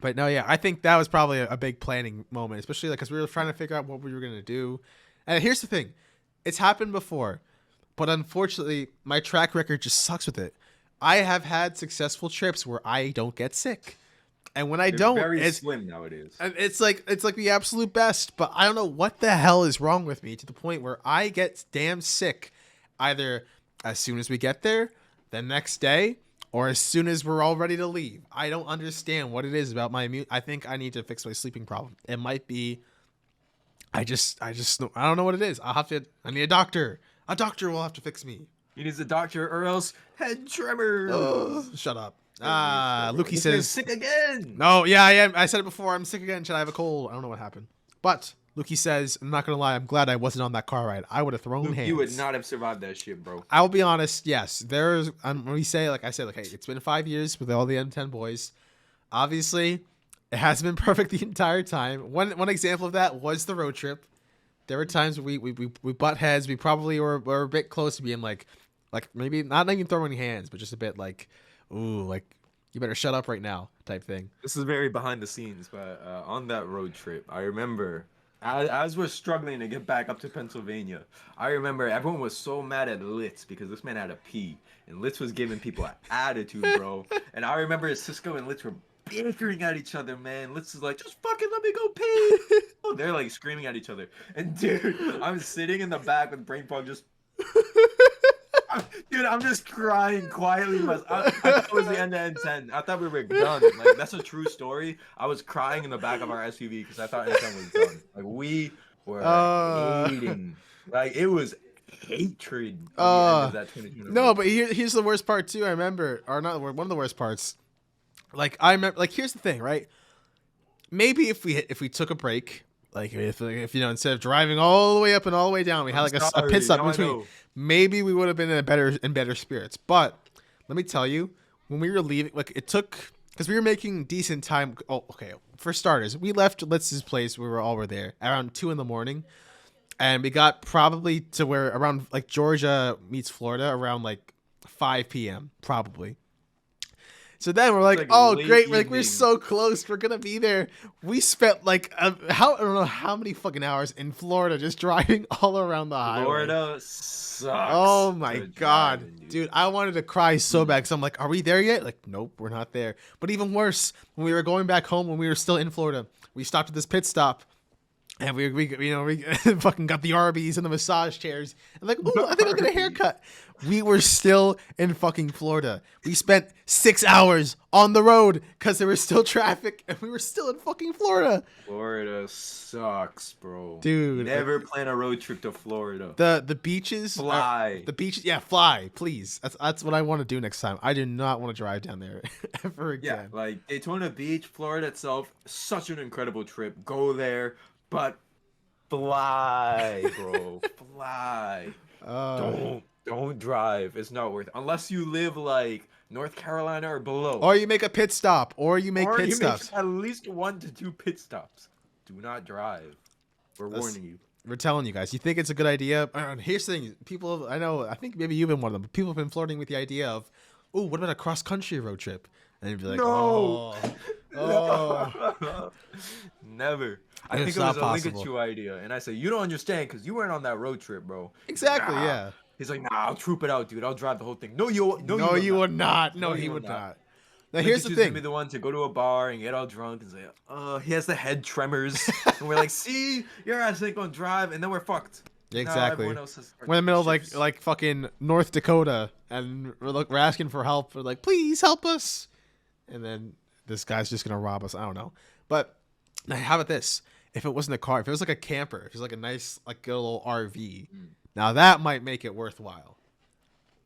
But no, yeah, I think that was probably a big planning moment, especially like because we were trying to figure out what we were gonna do. And here's the thing, it's happened before, but unfortunately, my track record just sucks with it. I have had successful trips where I don't get sick, and when I They're don't, very slim nowadays. it's like the absolute best. But I don't know what the hell is wrong with me to the point where I get damn sick, either as soon as we get there, the next day, or as soon as we're all ready to leave. I don't understand what it is about my immune. I think I need to fix my sleeping problem. It might be. I don't know what it is. I need a doctor. A doctor will have to fix me. He needs a doctor or else head tremors. Shut up. Lukey Luki says, sick again. no, yeah, I am. I said it before. I'm sick again. Should I have a cold? I don't know what happened. But Luki says, I'm not going to lie. I'm glad I wasn't on that car ride. I would have thrown Luke, hands. you would not have survived that shit, bro. I'll be honest. Yes, there's, when we say, like I said, like, hey, it's been 5 years with all the N10 boys. Obviously, it hasn't been perfect the entire time. One example of that was the road trip. There were times we butt heads. We probably were a bit close to being like maybe not even throwing hands, but just a bit like, ooh, like you better shut up right now type thing. This is very behind the scenes, but on that road trip, I remember as we're struggling to get back up to Pennsylvania, I remember everyone was so mad at Litz because this man had a pee, and Litz was giving people an attitude, bro. And I remember Cisco and Litz were bickering at each other, man. Litz is like, just fucking let me go pee. They're like screaming at each other, and dude, I'm sitting in the back with brain fog, just. Dude, I'm just crying quietly. I thought it was the end of N10. I thought we were done. Like, that's a true story. I was crying in the back of our SUV because I thought N10 was done. Like, we were hating. Like, it was hatred at the end of that 2020. No, but here's the worst part too. I remember, or not one of the worst parts. Like I remember, like here's the thing, right? Maybe if we took a break, like if you know, instead of driving all the way up and all the way down, we had like a pit stop in between. Maybe we would have been in better spirits. But let me tell you, when we were leaving, like it took, because we were making decent time. Oh, okay. For starters, we left Litz's place. We were there around 2 a.m, and we got probably to where around like Georgia meets Florida around like 5 p.m. probably. So then we're like, oh great, like we're so close, we're gonna be there. We spent like I don't know how many fucking hours in Florida just driving all around the highway. Florida sucks. Oh my god, dude, I wanted to cry so bad because I'm like, are we there yet? Like, nope, we're not there. But even worse, when we were going back home, when we were still in Florida, we stopped at this pit stop. And we fucking got the Arby's and the massage chairs. And like, ooh, I think I'll get a haircut. We were still in fucking Florida. We spent 6 hours on the road because there was still traffic, and we were still in fucking Florida. Florida sucks, bro. Dude, never plan a road trip to Florida. The beaches, fly. The beaches, yeah, fly, please. That's what I want to do next time. I do not want to drive down there ever again. Yeah, like Daytona Beach, Florida itself, such an incredible trip. Go there. But Fly, bro. Fly. Uh, Don't drive. It's not worth it. Unless you live like North Carolina or below. or you make a pit stop, or you make Or pit you make stops. at least 1 to 2 pit stops. Do not drive. We're That's, warning you. we're telling you guys. You think it's a good idea? Here's the thing: people, I know, I think maybe you've been one of them. But people have been flirting with the idea of, oh, what about a cross country road trip? And you'd be like, No. oh, oh, No. Never. I think it's it was not a possible. Linkachu idea. And I said, you don't understand because you weren't on that road trip, bro. He's like, Exactly. nah. Yeah. He's like, nah, I'll troop it out, dude. I'll drive the whole thing. No, you No, will you not. would not. No, No, he you will would not. not. Now here's the Linkachu's gonna be thing. the one to go to a bar and get all drunk and say, he has the head tremors. And we're like, see, your ass ain't gonna drive. And then we're fucked. Now Exactly. everyone else has We're in the middle of shifts. like fucking North Dakota, and we're asking for help. We're like, please help us. And then this guy's just gonna rob us. I don't know. But now how about this? If it wasn't a car, if it was like a camper, if it was like a nice like good little RV, Mm. now that might make it worthwhile.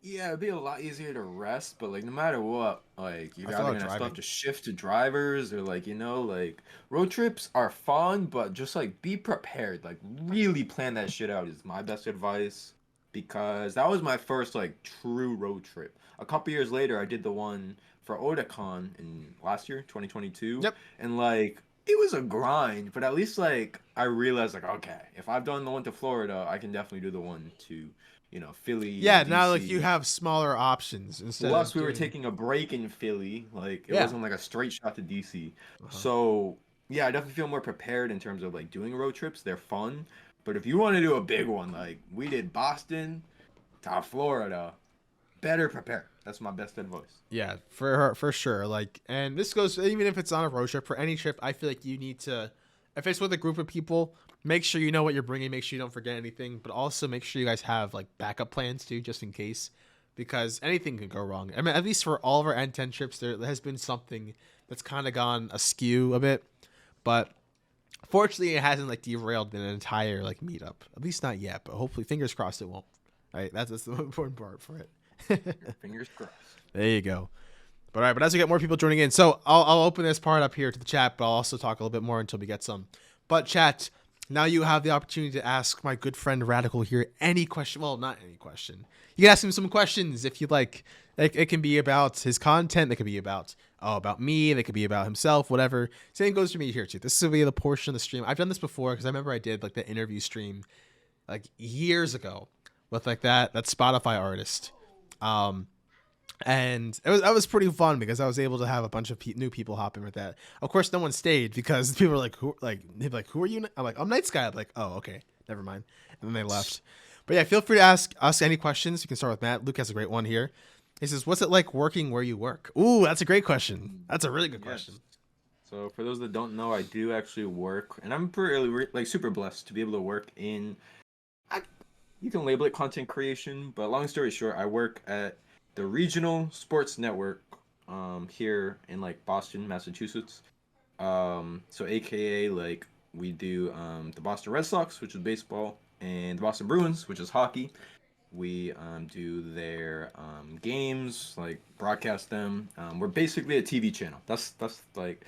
Yeah, it'd be a lot easier to rest, but like no matter what, like you're I feel either like gonna still have driving. to shift to drivers or like like road trips are fun, but just like be prepared. Like really plan that shit out is my best advice because that was my first like true road trip. A couple years later, I did the one for Otakon in last year, 2022, Yep. and like it was a grind, but at least like I realized like okay, if I've done the one to Florida, I can definitely do the one to Philly Yeah. and Now like you DC. have smaller options instead Plus, of we were doing. taking a break in Philly. Like, it Yeah. wasn't like a straight shot to DC. Uh-huh. So, yeah, I definitely feel more prepared in terms of like doing road trips. They're fun. But if you want to do a big one, like we did Boston to Florida, better prepare. That's my best advice. Yeah, for sure. Like, and this goes even if it's on a road trip for any trip. I feel like you need to, if it's with a group of people, make sure you know what you're bringing. Make sure you don't forget anything, but also make sure you guys have like backup plans too, just in case, because anything can go wrong. I mean, at least for all of our N10 trips, there has been something that's kind of gone askew a bit, but fortunately, it hasn't like derailed an entire like meetup. At least not yet, but hopefully, fingers crossed, it won't. Right, that's the important part for it. Yeah, fingers crossed. There you go. But all right, but as we get more people joining in, so I'll open this part up here to the chat, but I'll also talk a little bit more until we get some. But chat, now you have the opportunity to ask my good friend RaDuhKewl here any question. Well, not any question. You can ask him some questions if you like. It can be about his content. It could be about me. It could be about himself. Whatever. Same goes for me here too. This will be the portion of the stream. I've done this before because I remember I did like the interview stream like years ago with like that Spotify artist. Um, and that was pretty fun because I was able to have a bunch of new people hop in with that. Of course, no one stayed because people were like, they'd be like, who are you? I'm like, I'm NightSky. I'm like, oh, okay, never mind. And then they left. But yeah, feel free to ask us any questions. You can start with Matt. Luke has a great one here. He says, "What's it like working where you work?" Ooh, that's a great question. That's a really good question. Yes. So for those that don't know, I do actually work, and I'm pretty like super blessed to be able to work in. I, you can label it content creation, but long story short, I work at the regional sports network here in like Boston, Massachusetts. So AKA like we do the Boston Red Sox, which is baseball, and the Boston Bruins, which is hockey. We do their games, like broadcast them. We're basically a TV channel. That's like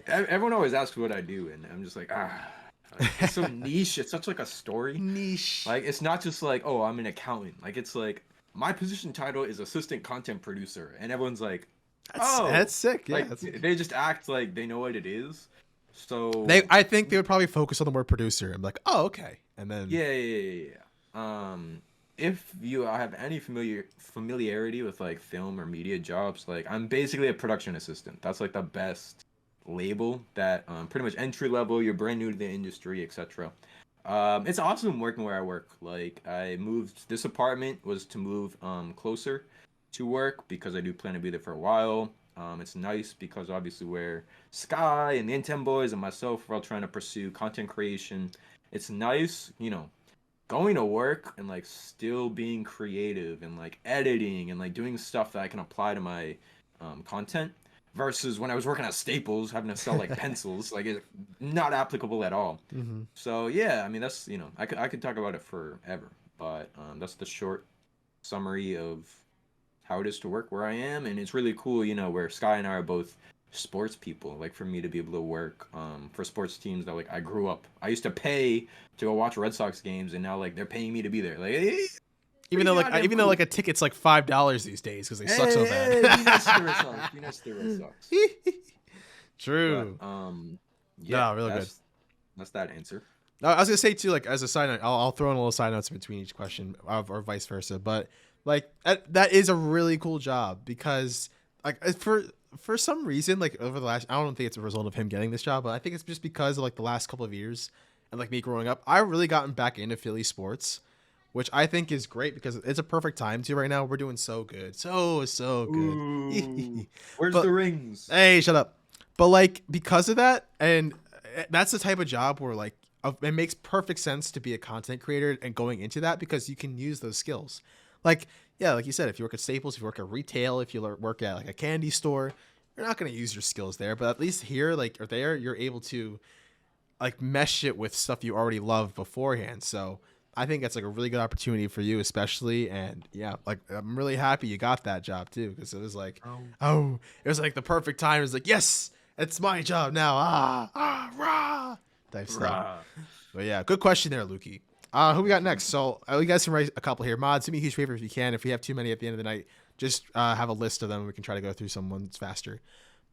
everyone always asks what I do, and I'm just like like, it's so niche. It's such like a story. Niche. Like it's not just like oh I'm an accountant. Like it's like my position title is assistant content producer, and everyone's like That's oh sick. Yeah. like they just act like they know what it is. They, So I think they would probably focus on the word producer and be like, oh, okay, and then yeah. If you have any familiarity with like film or media jobs, like I'm basically a production assistant. That's like the best label that pretty much entry level, you're brand new to the industry, etc. It's awesome working where I work. Like I moved this apartment was to move closer to work because I do plan to be there for a while. It's nice because obviously where Sky and the N10 boys and myself we're all trying to pursue content creation. It's nice, going to work and like still being creative and like editing and like doing stuff that I can apply to my content versus when I was working at Staples having to sell like pencils like it's not applicable at all. mm-hmm. So yeah, I mean that's I could talk about it forever, but that's the short summary of how it is to work where I am, and it's really cool, where Sky and I are both sports people, like for me to be able to work for sports teams that like I grew up. I used to pay to go watch Red Sox games, and now like they're paying me to be there. Like, Even pretty though like goddamn even though cool. like a ticket's like $5 these days because they suck so bad. Hey, be nice to the Red Sox. Be nice to the Red Sox. But True. yeah, No, really good. that's that answer. I was gonna say too, like as a side note, I'll throw in a little side notes in between each question, or vice versa. But like that is a really cool job because like for some reason, like over the last, I don't think it's a result of him getting this job, but I think it's just because of like the last couple of years and like me growing up, I really gotten back into Philly sports, which I think is great because it's a perfect time to right now. We're doing so good, so good. Ooh, where's the But rings? hey, shut up. But like because of that, and that's the type of job where like it makes perfect sense to be a content creator and going into that because you can use those skills. Like yeah, like you said, if you work at Staples, if you work at retail, if you work at like a candy store, you're not going to use your skills there. But at least here, like or there, you're able to like mesh it with stuff you already love beforehand. So I think that's like a really good opportunity for you, especially. And yeah, like I'm really happy you got that job too, because it was like, Oh, oh, it was like the perfect time. It was like, yes, it's my job now. Rah, type stuff. rah. But yeah, good question there, Lukey. Who we got next? So we got some a couple here. Mods, do me a huge favor if you can. If we have too many at the end of the night, just have a list of them. We can try to go through some ones faster.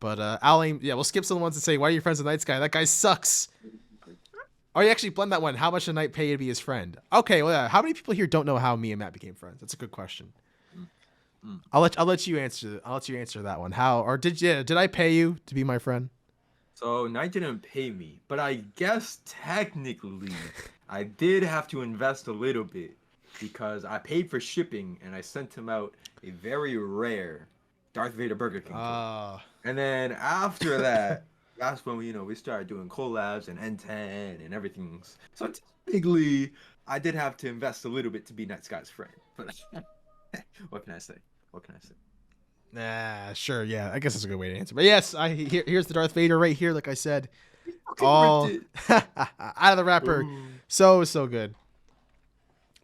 But I'll aim. Yeah, we'll skip some of the ones that say, "Why are you friends with NightSky? That guy sucks." Oh, you actually blend that one. How much did Knight pay to be his friend? Okay, well, yeah. How many people here don't know how me and Matt became friends? That's a good question. Mm. I'll let you answer. I'll let you answer that one. How or did I pay you to be my friend? So Knight didn't pay me, but I guess technically I did have to invest a little bit because I paid for shipping and I sent him out a very rare Darth Vader Burger King toy. Uh, And then after that, that's when we started doing collabs and N10 and everything. So technically, I did have to invest a little bit to be NightSky's friend. But what can I say? What can I say? nah, sure, yeah. I guess that's a good way to answer. But yes, here's the Darth Vader right here. Like I said, Fucking all ripped out of the wrapper. it. So good.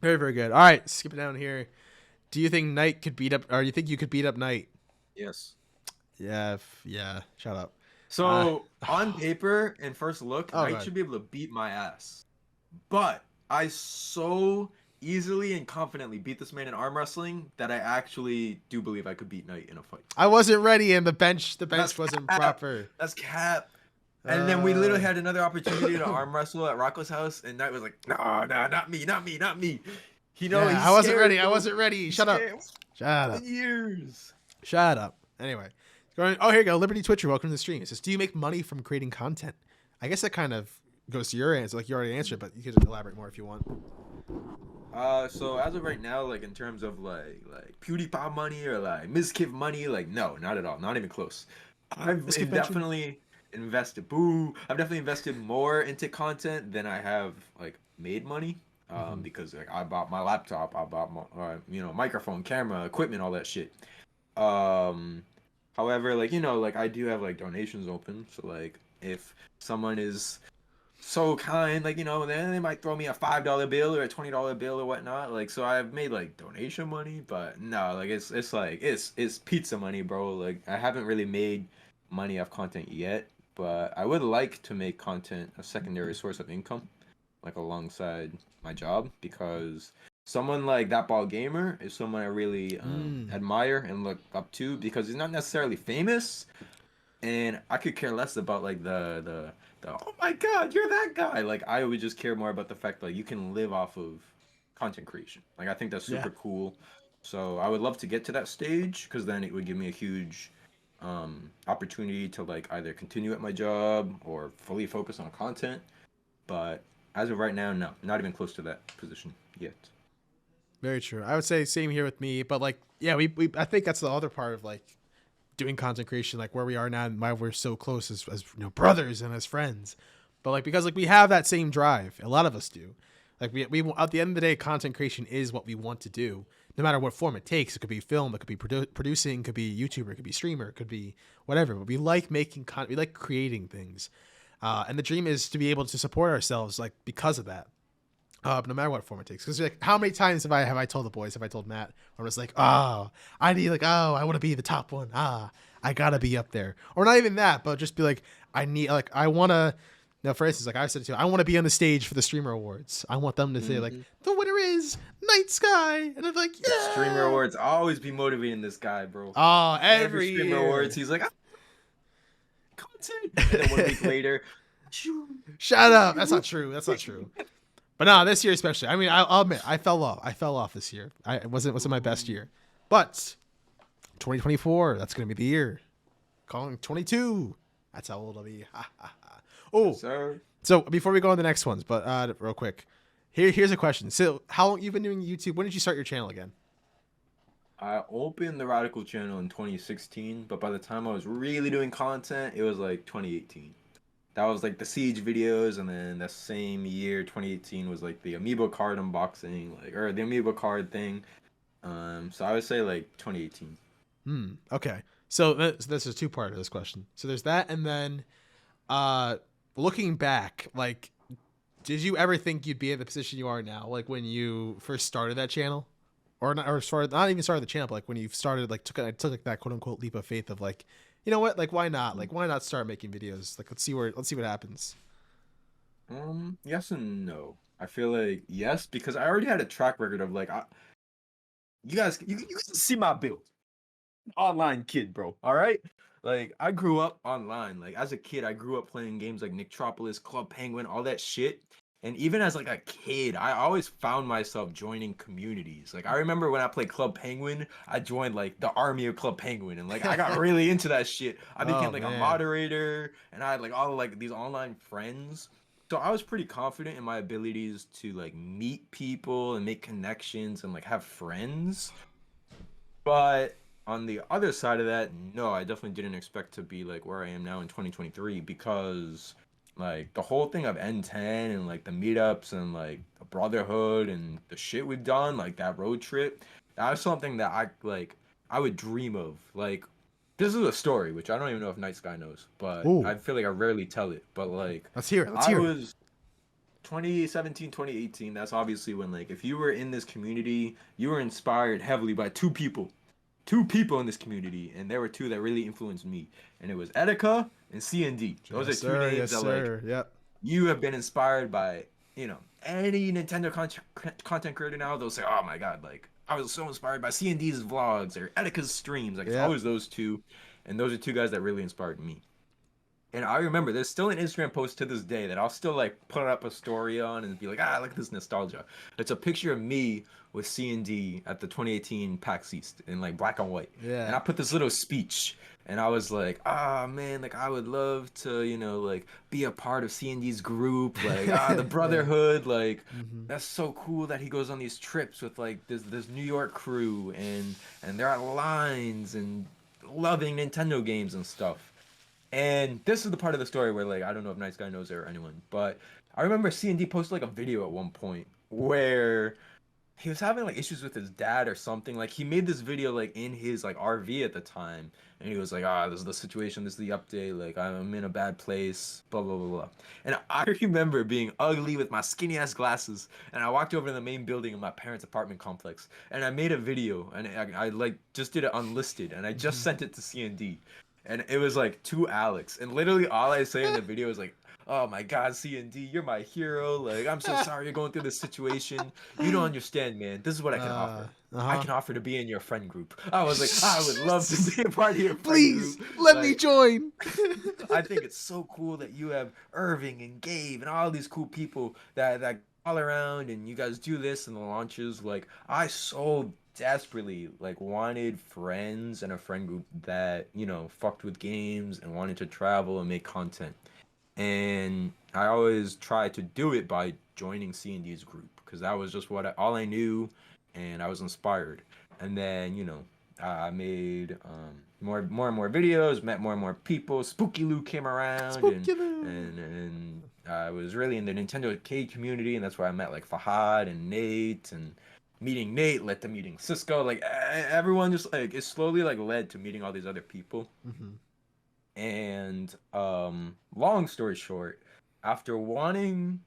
Very very good. All right, skip it down here. Do you think Knight could beat up, or do you think you could beat up Knight? Yes. Yeah, yeah. Shut up. So on paper and first look, Oh, Knight God. should be able to beat my ass. But I so easily and confidently beat this man in arm wrestling that I actually do believe I could beat Knight in a fight. I wasn't ready, and the bench That's wasn't cap. proper. That's cap. And then we literally Uh, had another opportunity to arm wrestle at Rocco's house, and Knight was like, "No, no, not me, not me, not me." yeah, He's I wasn't scared, ready. I bro. wasn't ready. He's Shut up. scared. Shut up. 7 years. Shut up. Anyway, oh, here you go. Liberty Twitcher, welcome to the stream. It says, "Do you make money from creating content?" I guess that kind of goes to your answer. Like you already answered, but you could elaborate more if you want. So as of right now, like in terms of like PewDiePie money or like Mizkif money, like no, not at all, not even close. I've Let's get definitely invested. Boo! I've definitely invested more into content than I have like made money. Mhm. Because like I bought my laptop, I bought my microphone, camera, equipment, all that shit. Um, However, like like I do have like donations open, so like if someone is so kind, like then they might throw me a $5 bill or a $20 bill or whatnot. Like so I've made like donation money, but no, like it's like it's pizza money, bro. Like I haven't really made money off content yet, but I would like to make content a secondary source of income, like alongside my job, because someone like that ball gamer is someone I really admire and look up to because he's not necessarily famous, and I could care less about like the oh my god, you're that guy. Like I would just care more about the fact that you can live off of content creation. Like I think that's Yeah. super cool. So I would love to get to that stage because then it would give me a huge opportunity to like either continue at my job or fully focus on content. But as of right now, no, not even close to that position yet. Very true. I would say same here with me, but like, yeah, we I think that's the other part of like doing content creation, like where we are now and why we're so close as brothers and as friends. But like because like we have that same drive, a lot of us do. Like we at the end of the day, content creation is what we want to do, no matter what form it takes. It could be film, it could be producing, it could be YouTuber, it could be streamer, it could be whatever. But we like making content, we like creating things, and the dream is to be able to support ourselves, like because of that. No matter what form it takes, because like, how many times have I told the boys, have I told Matt, where I was like, oh, I need like, oh, I want to be the top one. I gotta be up there, or not even that, but just be like, I need, like, I wanna. Now, for instance, like I said too, I want to be on the stage for the streamer awards. I want them to say like, Hmm. the winner is NightSky, and I'm like, Streamer yeah. awards always be motivating this guy, bro. Oh, Every every streamer awards, year. he's like, content, and then 1 week later, shoo, Shut shoo, up. That's shoo. not true. That's not true. But no, this year especially. I mean, I'll admit I fell off. I fell off this year. It wasn't my best year. But 2024, that's gonna be the year. Calling 22. That's how old I'll be. Oh, Sir, so before we go on the next ones, but real quick, here's a question. So, how long you've been doing YouTube? When did you start your channel again? I opened the RaDuhKewl channel in 2016, but by the time I was really doing content, it was like 2018. That was like the Siege videos, and then that same year, 2018, was like the Amiibo card unboxing, like, or the Amiibo card thing. So I would say like 2018. Okay. So this is two part of this question. So there's that, and then, uh, looking back, like, did you ever think you'd be in the position you are now, like when you first started that channel, or not, or started not even started the channel, but like when you started, like took like that quote unquote leap of faith of like, you know what, like why not, like why not start making videos, like let's see what happens. Yes and no. I feel like yes, because I already had a track record of like, you guys see my build. Online kid, bro. All right. Like I grew up online. Like as a kid, I grew up playing games like Nicktropolis, Club Penguin, all that shit. And even as like a kid, I always found myself joining communities. Like I remember when I played Club Penguin, I joined like the army of Club Penguin, and like I got really into that shit. I became Oh like a man. moderator, and I had like all like these online friends. So I was pretty confident in my abilities to like meet people and make connections and like have friends. But on the other side of that, no, I definitely didn't expect to be like where I am now in 2023 because like the whole thing of N10 and like the meetups and like the brotherhood and the shit we've done, like that road trip, that was something that I would dream of. Like this is a story which I don't even know if NightSky knows, but Ooh, I feel like I rarely tell it. But like let's hear it. Let's I hear it. was 2017, 2018, that's obviously when like if you were in this community, you were inspired heavily by two people in this community, and there were two that really influenced me, and it was Etika and CND. Those are Yes two sir. names Yes that like sir. Yep. you have been inspired by. Any Nintendo content creator now, they'll say, "Oh my god, like I was so inspired by CND's vlogs or Etika's streams." Like it's Yep. always those two, and those are two guys that really inspired me. And I remember there's still an Instagram post to this day that I'll still like put up a story on and be like, look at this nostalgia. It's a picture of me with C&D at the 2018 PAX East in like black and white. And Yeah. I put this little speech and I was like, man, like I would love to, like be a part of C&D's group, like the Yeah. brotherhood, like Hmm. that's so cool that he goes on these trips with like this New York crew and they're at lines and loving Nintendo games and stuff. And this is the part of the story where like I don't know if Nice Guy knows it or anyone, but I remember C&D posted like a video at one point where he was having like issues with his dad or something. Like he made this video like in his like RV at the time, and he was like, this is the situation, this is the update, like I'm in a bad place, blah blah blah blah. And I remember being ugly with my skinny ass glasses, and I walked over to the main building of my parents' apartment complex, and I made a video, and I like just did it unlisted, and I just Hmm. sent it to C&D. And it was like to Alex, and literally all I say in the video is like, "Oh my God, C&D, you're my hero. Like, I'm so sorry you're going through this situation. You don't understand, man. This is what I can offer. I Uh-huh. can offer to be in your friend group." I was like, I would love to be a part of your friend Please group. let me Like, join. I think it's so cool that you have Irving and Gabe and all these cool people that all around, and you guys do this and the launches. Like, I so desperately like wanted friends and a friend group that fucked with games and wanted to travel and make content. And I always tried to do it by joining C&D's group because that was just all I knew, and I was inspired. And then I made more and more videos, met more and more people. Spooky Lou came around, and Spookulu. and and I was really in the Nintendo arcade community, and that's where I met like Fahad and Nate, and meeting Nate led to meeting Cisco. Like everyone just like it slowly like led to meeting all these other people. Hmm. And long story short, after wanting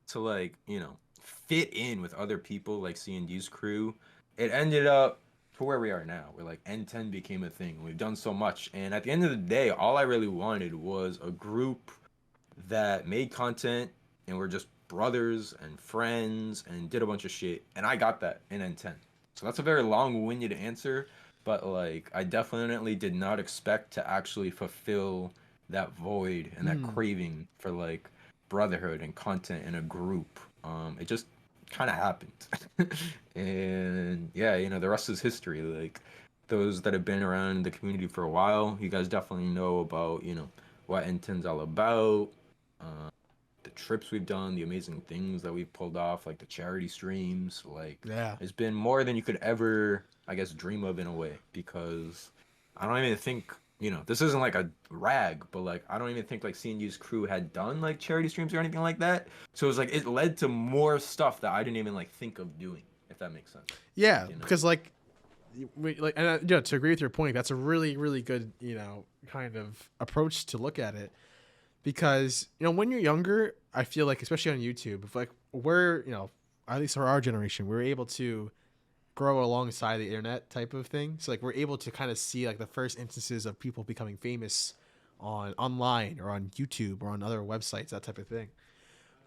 to like, fit in with other people like C&D's crew, it ended up to where we are now, where like N10 became a thing. We've done so much, and at the end of the day, all I really wanted was a group that made content and were just brothers and friends and did a bunch of shit. And I got that in N10. So that's a very long-winded answer, but like I definitely did not expect to actually fulfill that void and that Mm. craving for like brotherhood and content in a group. It just kind of happened. And yeah, the rest is history. Like those that have been around the community for a while, you guys definitely know about, what N10's all about, uh, the trips we've done, the amazing things that we've pulled off, like the charity streams. Like Yeah. it's been more than you could ever, I guess, dream of in a way. Because I don't even think, this isn't like a rag, but like I don't even think like CNU's crew had done like charity streams or anything like that. So it was like it led to more stuff that I didn't even like think of doing, if that makes sense. Yeah, You know? because like and to agree with your point, that's a really really good kind of approach to look at it. Because when you're younger, I feel like especially on YouTube, if like we're at least for our generation, we're able to grow alongside the internet type of thing. So like we're able to kind of see like the first instances of people becoming famous on online or on YouTube or on other websites, that type of thing.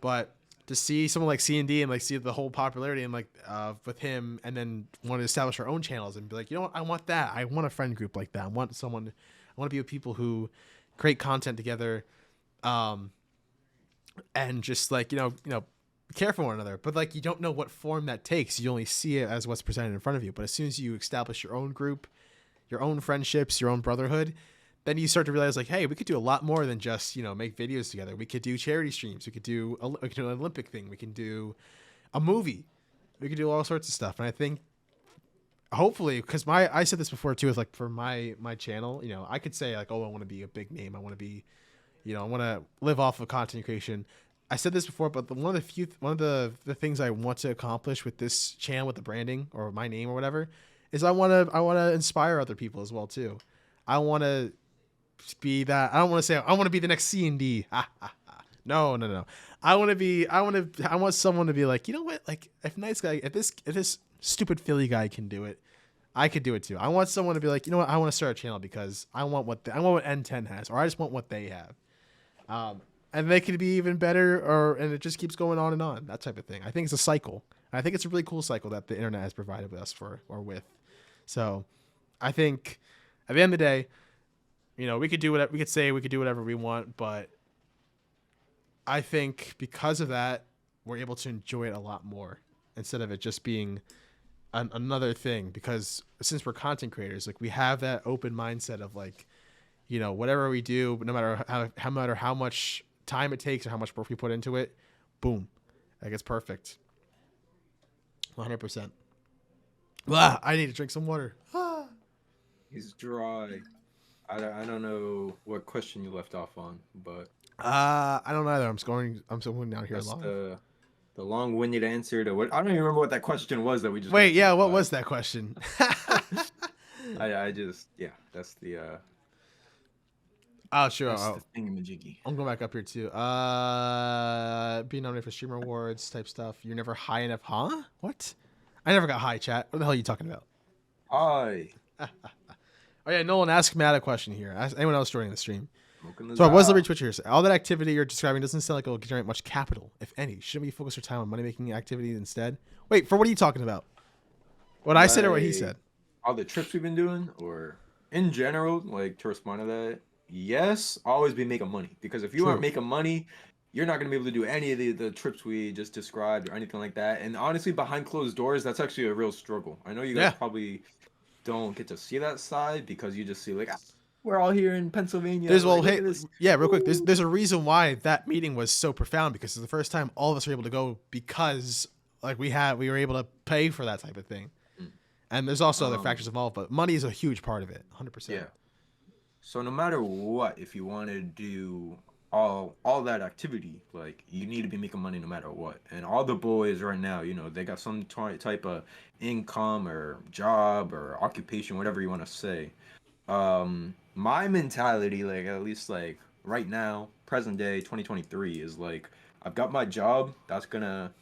But to see someone like C and D and like see the whole popularity and like with him, and then want to establish our own channels and be like, what, I want that. I want a friend group like that. I want someone. I want to be with people who create content together, um, and just like care for one another. But like you don't know what form that takes. You only see it as what's presented in front of you. But as soon as you establish your own group, your own friendships, your own brotherhood, then you start to realize like, hey, we could do a lot more than just make videos together. We could do charity streams. We could do an Olympic thing. We can do a movie. We could do all sorts of stuff. And I think hopefully, because I said this before too, is like for my channel, I could say like, oh, I want to be a big name. I want to be, I want to live off of content creation. I said this before, but one of the things I want to accomplish with this channel, with the branding or my name or whatever, is I want to inspire other people as well too. I want to be that. I don't want to say I want to be the next C and D. No, no, no. I want someone to be like, you know what? Like if NightSky, if this stupid Philly guy can do it, I could do it too. I want someone to be like, you know what? I want to start a channel because I want what N10 has, or I just want what they have. And they could be even better, and it just keeps going on and on. That type of thing. I think it's a cycle. I think it's a really cool cycle that the internet has provided us with. So, I think at the end of the day, we could do whatever we could do whatever we want, but I think because of that, we're able to enjoy it a lot more instead of it just being another thing. Because since we're content creators, like we have that open mindset of like, whatever we do, no matter how much time it takes or how much work we put into it, boom, like it's perfect. 100%. I need to drink some water. He's dry. I don't know what question you left off on, but I don't know either. I'm going down here that's long. the long-winded answer to what I don't even remember what that question was that we just Wait, went yeah, through, what but was that question? I just that's the Oh, sure. that's the thingamajiggy. I'm going back up here too. Being nominated for streamer awards type stuff. You're never high enough, huh? What? I never got high, chat. What the hell are you talking about? Hi. Oh yeah, Nolan, ask Matt a question here. Ask anyone else joining the stream. Smoking the So I was za. Liberty Twitch here. So all that activity you're describing doesn't sound like it will generate much capital, if any. Shouldn't we focus our time on money making activities instead? Wait, for what are you talking about? What I said or what he said? All the trips we've been doing, or in general, like to respond to that, yes, always be making money. Because if you True. aren't making money, you're not gonna be able to do any of the trips we just described or anything like that. And honestly, behind closed doors, that's actually a real struggle. I know you guys Yeah. probably don't get to see that side because you just see like, "Ah, we're all here in Pennsylvania. There's Like, look hey, at this." yeah, real quick. There's a reason why that meeting was so profound, because it's the first time all of us were able to go because like we were able to pay for that type of thing. Mm. And there's also other factors involved, but money is a huge part of it. 100%. Yeah. So no matter what, if you want to do all that activity, like you need to be making money no matter what. And all the boys right now, they got some type of income or job or occupation, whatever you want to say. My mentality, like at least like right now, present day, 2023, is like I've got my job that's gonna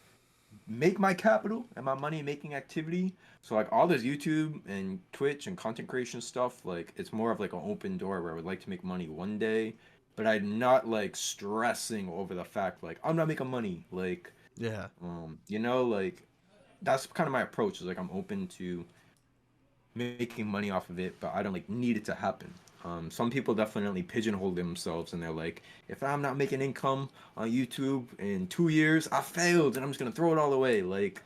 make my capital and my money making activity. So like all this YouTube and Twitch and content creation stuff, like it's more of like an open door where I would like to make money one day, but I'm not like stressing over the fact like I'm not making money. Like, Yeah. like that's kind of my approach. Is like I'm open to making money off of it, but I don't like need it to happen. Some people definitely pigeonhole themselves and they're like, if I'm not making income on YouTube in 2 years, I failed and I'm just gonna throw it all away. Like,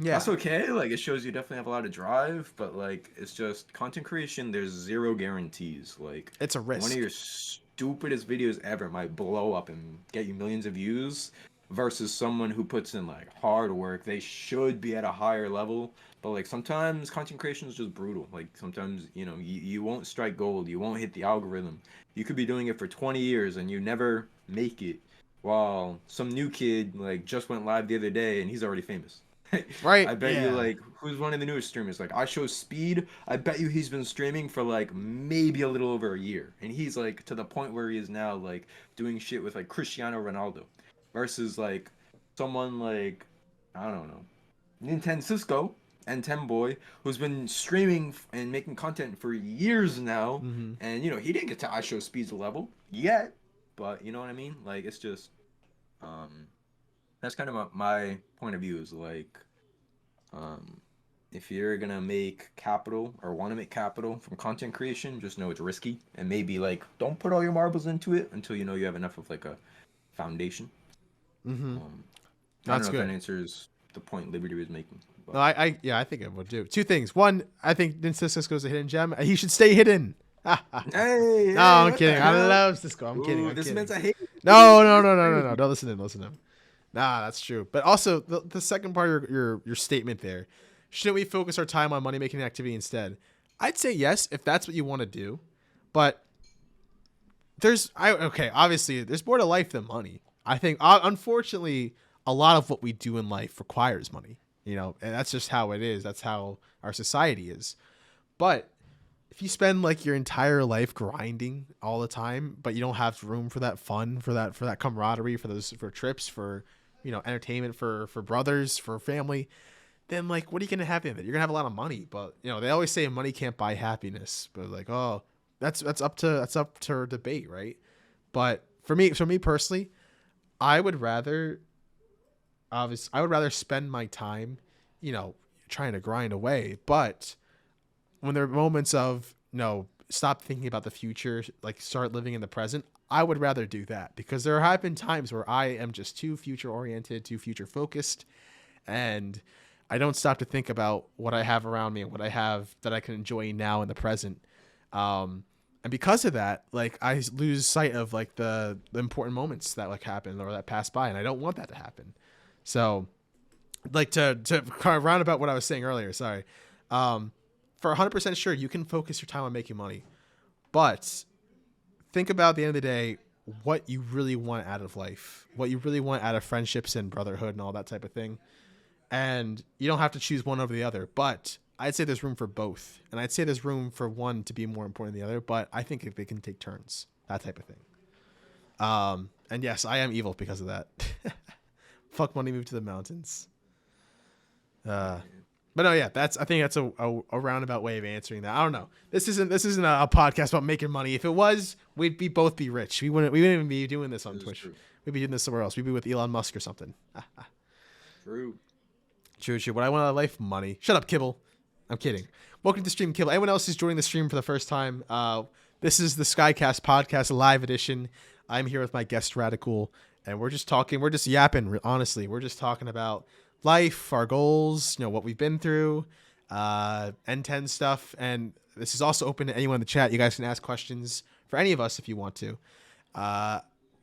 Yeah. that's okay. Like, it shows you definitely have a lot of drive, but like, it's just content creation. There's zero guarantees. Like, It's a one of risk. your stupidest videos ever might blow up and get you millions of views, versus someone who puts in like hard work. They should be at a higher level, but like sometimes content creation is just brutal. Like sometimes you won't strike gold. You won't hit the algorithm. You could be doing it for 20 years and you never make it. While some new kid like just went live the other day and he's already famous. Right. I bet you Yeah. like who's one of the newest streamers? Like I show Speed. I bet you he's been streaming for like maybe a little over a year, and he's like to the point where he is now like doing shit with like Cristiano Ronaldo, versus like someone like I don't know, Nintendo Cisco N10 boy who's been streaming and making content for years now, Mm-hmm. and he didn't get to I show Speed's level yet, but you know what I mean? Like it's just um that's kind of my point of view is like um, if you're gonna make capital or want to make capital from content creation, just know it's risky and maybe like don't put all your marbles into it until you know you have enough of like a foundation. Mm-hmm. Um, I don't That's know if that good. answers the point Liberty was making, No, but I think it would do. Two things. One, I think Cisco's a hidden gem. He should stay hidden. No, hey, hey, I'm what the kidding. I hell? love Cisco. I'm kidding. Ooh, I'm this kidding. man's a hate. No, no, That's no, no, no, no. crazy. Don't listen to him. Listen to him. Nah, that's true. But also the second part of your statement there, shouldn't we focus our time on money making activity instead? I'd say yes if that's what you want to do, but obviously there's more to life than money. I think unfortunately a lot of what we do in life requires money, and that's just how it is. That's how our society is. But if you spend like your entire life grinding all the time, but you don't have room for that fun, for that camaraderie, for trips, for entertainment, for brothers, for family, then like what are you gonna have in it? You're gonna have a lot of money, but they always say money can't buy happiness. But like, oh, that's up to debate, right? But for me personally, I would rather spend my time, you know, trying to grind away, but when there are moments of stop thinking about the future, like start living in the present, I would rather do that because there have been times where I am just too future oriented, too future focused, and I don't stop to think about what I have around me and what I have that I can enjoy now in the present. And because of that, like I lose sight of like the important moments that like happen or that pass by, and I don't want that to happen. So, like to kind of round about what I was saying earlier. Sorry. For 100% sure, you can focus your time on making money, but think about at the end of the day what you really want out of life, what you really want out of friendships and brotherhood and all that type of thing. And you don't have to choose one over the other, but I'd say there's room for both, and I'd say there's room for one to be more important than the other. But I think if they can take turns, that type of thing. And yes, I am evil because of that. Fuck money, move to the mountains. But no, yeah, I think that's a roundabout way of answering that. I don't know. This isn't a podcast about making money. If it was, we'd both be rich. We wouldn't even be doing this on This is Twitch. true. We'd be doing this somewhere else. We'd be with Elon Musk or something. True. True. What I want out of life, money. Shut up, Kibble. I'm kidding. Welcome to stream, Kibble. Anyone else who's joining the stream for the first time? This is the SkyCast podcast live edition. I'm here with my guest RaDuhKewl, and we're just talking. We're just yapping. Honestly, we're just talking about life, our goals, what we've been through, N10 stuff, and this is also open to anyone in the chat. You guys can ask questions for any of us if you want to,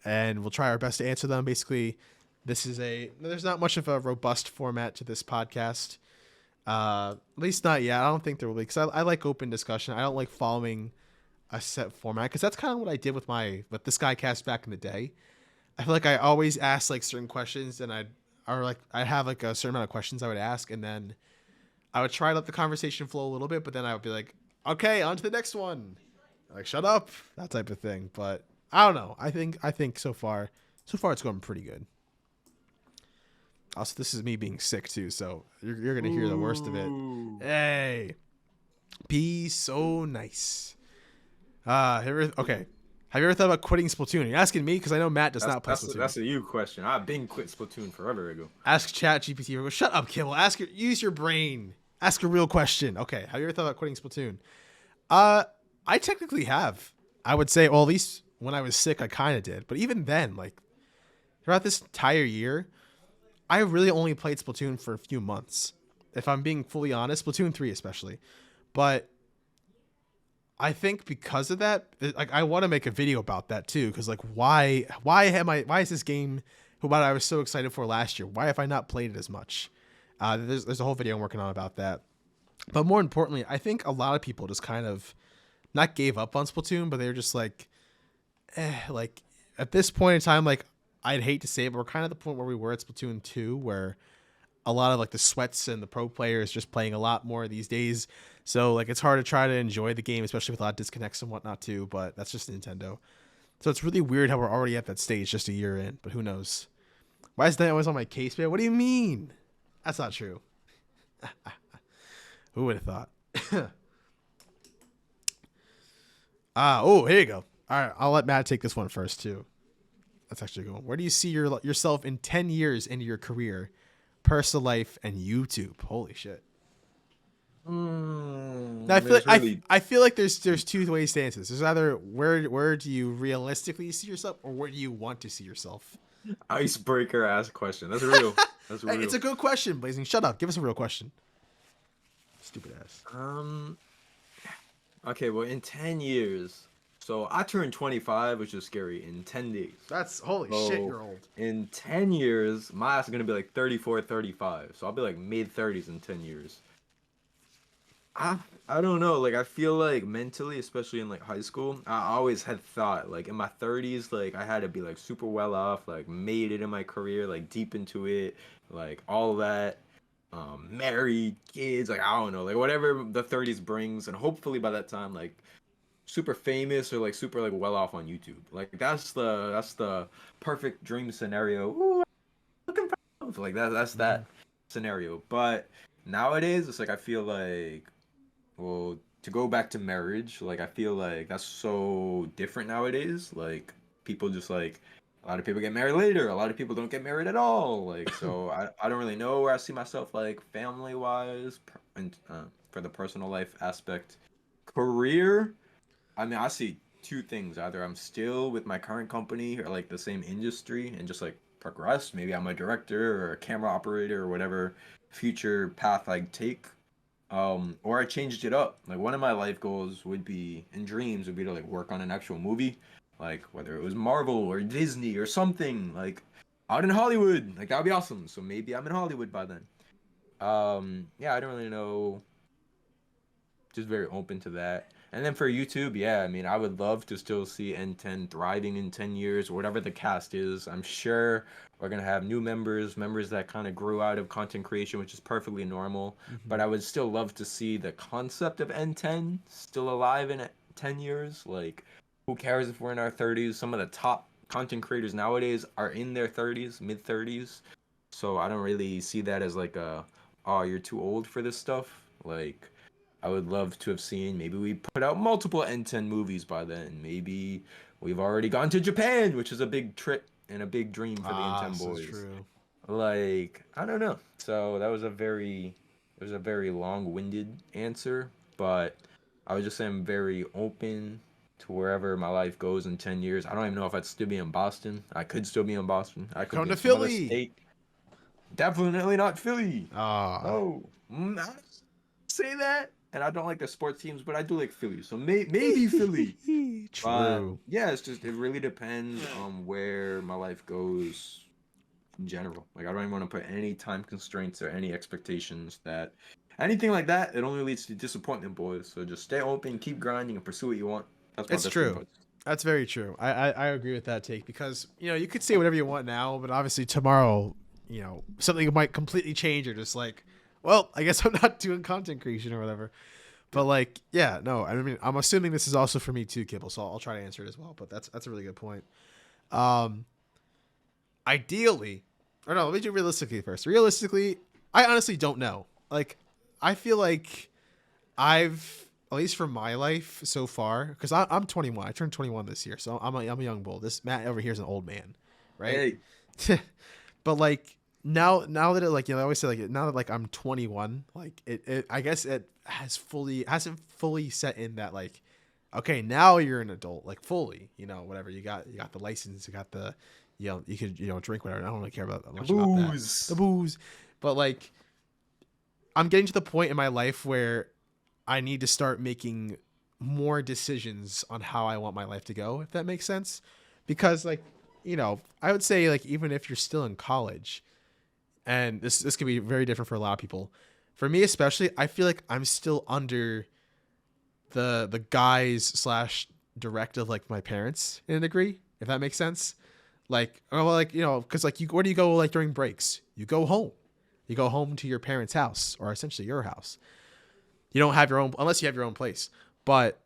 and we'll try our best to answer them. Basically, there's not much of a robust format to this podcast. At least not yet. I don't think there will be, because I like open discussion. I don't like following a set format, because that's kind of what I did with the SkyCast back in the day. I feel like I always asked like certain questions, and I have like a certain amount of questions I would ask, and then I would try to let the conversation flow a little bit, but then I would be like, okay, on to the next one. Like, shut up, that type of thing. But I don't know. I think so far it's going pretty good. Also, this is me being sick too, so you're gonna hear the worst of it. Ooh. Hey, be so nice. Okay. Have you ever thought about quitting Splatoon? You're asking me because I know Matt does not play Splatoon. That's a you question. I've been quit Splatoon forever ago. Ask Chat GPT. Shut up, Kill. Use your brain. Ask a real question. Okay. Have you ever thought about quitting Splatoon? I technically have. I would say, well, at least when I was sick, I kind of did. But even then, like throughout this entire year, I really only played Splatoon for a few months. If I'm being fully honest, Splatoon 3 especially. But I think because of that, like I want to make a video about that too, because like why is this game what I was so excited for last year? Why have I not played it as much? There's a whole video I'm working on about that. But more importantly, I think a lot of people just kind of not gave up on Splatoon, but they were just like, like at this point in time, like I'd hate to say it, but we're kind of at the point where we were at Splatoon 2, where a lot of like the sweats and the pro players just playing a lot more these days. So like it's hard to try to enjoy the game, especially with a lot of disconnects and whatnot too. But that's just Nintendo. So it's really weird how we're already at that stage just a year in. But who knows? Why is that always on my case, man? What do you mean? That's not true. Who would have thought? Oh, here you go. All right, I'll let Matt take this one first too. That's actually a good one. Where do you see yourself in 10 years into your career, personal life, and YouTube? Holy shit. Now, I feel like there's two ways to answer this. There's either where do you realistically see yourself, or where do you want to see yourself? Icebreaker ass question. That's real. That's real. It's a good question, Blazing. Shut up. Give us a real question. Stupid ass. Okay, well, in 10 years, so I turned 25, which is scary, in 10 days. That's holy shit, you're old. In 10 years, my ass is gonna be like 34, 35. So I'll be like mid-30s in 10 years. I don't know, like I feel like mentally, especially in like high school, I always had thought like in my 30s, like I had to be like super well off, like made it in my career, like deep into it, like all that, married, kids, like I don't know, like whatever the 30s brings, and hopefully by that time like super famous or like super like well off on YouTube. Like that's the perfect dream scenario. Ooh, looking proud. Like that's that scenario. But nowadays it's like I feel like, well, to go back to marriage, like I feel like that's so different nowadays. Like people just like a lot of people get married later, a lot of people don't get married at all. Like so I don't really know where I see myself like family wise and for the personal life aspect. Career, I mean I see two things. Either I'm still with my current company or like the same industry and just like progress. Maybe I'm a director or a camera operator or whatever future path I take. Or I changed it up. Like one of my life goals would be, and dreams would be to like work on an actual movie, like whether it was Marvel or Disney or something like out in Hollywood. Like that'd be awesome. So maybe I'm in Hollywood by then. Yeah, I don't really know. Just very open to that. And then for YouTube, yeah, I mean, I would love to still see N10 thriving in 10 years, or whatever the cast is. I'm sure we're going to have new members that kind of grew out of content creation, which is perfectly normal. But I would still love to see the concept of N10 still alive in 10 years. Like, who cares if we're in our 30s? Some of the top content creators nowadays are in their 30s, mid 30s. So I don't really see that as like oh, you're too old for this stuff. Like, I would love to have seen, maybe we put out multiple N10 movies by then. Maybe we've already gone to Japan, which is a big trip and a big dream for the N10 boys. True. Like, I don't know. So that was a very long-winded answer, but I would just say I'm very open to wherever my life goes in 10 years. I don't even know if I'd still be in Boston. I could still be in Boston. I could Come be to in some other Philly. state. Definitely not Philly. Oh. No. I say that. And I don't like the sports teams, but I do like Philly. So maybe Philly. True. Yeah, it's just, it really depends on where my life goes in general. Like, I don't even want to put any time constraints or any expectations that anything like that, it only leads to disappointment, boys. So just stay open, keep grinding, and pursue what you want. That's my It's best true. advice. That's very true. I agree with that take, because, you know, you could say whatever you want now, but obviously tomorrow, you know, something might completely change, or just like, well, I guess I'm not doing content creation or whatever. But like, yeah, no, I mean, I'm assuming this is also for me too, Kibble. So I'll try to answer it as well. But that's a really good point. Ideally, or no, let me do realistically first. Realistically, I honestly don't know. Like, I feel like I've, at least for my life so far, because I'm 21. I turned 21 this year, so I'm a young bull. This Matt over here is an old man, right? Hey, But like now that it, like, you know, I always say, like, now that like I'm 21, like it I guess it hasn't fully set in that, like, okay, now you're an adult, like, fully, you know, whatever, you got the license, you got the, you know, you could, you know, drink whatever. I don't really care about much about that, the booze. booze, but like I'm getting to the point in my life where I need to start making more decisions on how I want my life to go, if that makes sense. Because, like, you know, I would say, like, even if you're still in college, and this can be very different for a lot of people. For me especially, I feel like I'm still under the guise slash directive, like, my parents in a degree, if that makes sense. Like, oh, well, like, you know, because, like, where do you go, like, during breaks? You go home. You go home to your parents' house, or essentially your house. You don't have your own, unless you have your own place. But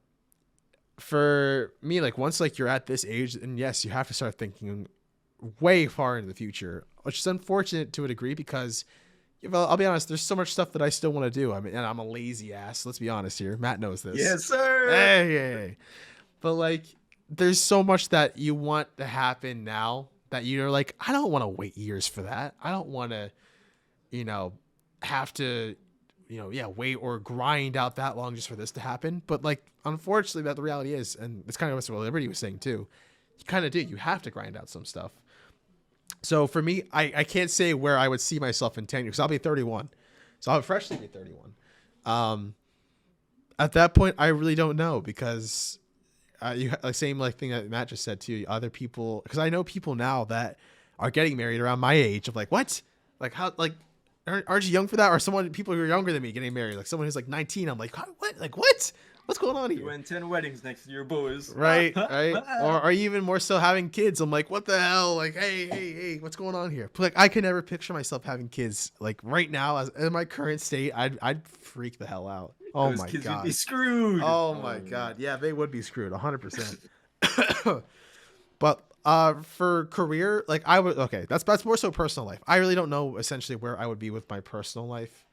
for me, like, once, like, you're at this age, and yes, you have to start thinking way far into the future, which is unfortunate to a degree because, well, I'll be honest, there's so much stuff that I still want to do. I mean, and I'm a lazy ass. Let's be honest here. Matt knows this. Yes, sir. Hey. But like, there's so much that you want to happen now that you're like, I don't want to wait years for that. I don't want to, you know, have to, you know, yeah, wait or grind out that long just for this to happen. But like, unfortunately, that the reality is, and it's kind of what Liberty was saying too, you kind of do. You have to grind out some stuff. So for me, I can't say where I would see myself in 10 years. I'll be 31. So I'll freshly be 31. At that point, I really don't know because you like same like thing that Matt just said too. Other people, because I know people now that are getting married around my age. Of like, what? Like, how? Like, aren't you young for that? Or people who are younger than me getting married, like someone who's like 19. I'm like, what? Like, what? What's going on here? You went 10 weddings next to your boys. Right. Or even more so having kids. I'm like, what the hell? Like, hey, what's going on here? But like, I could never picture myself having kids. Like right now, as in my current state, I'd freak the hell out. Oh Those my kids god. would be screwed. Oh my god. Yeah, they would be screwed 100%. But for career, like I would, okay, that's more so personal life. I really don't know essentially where I would be with my personal life.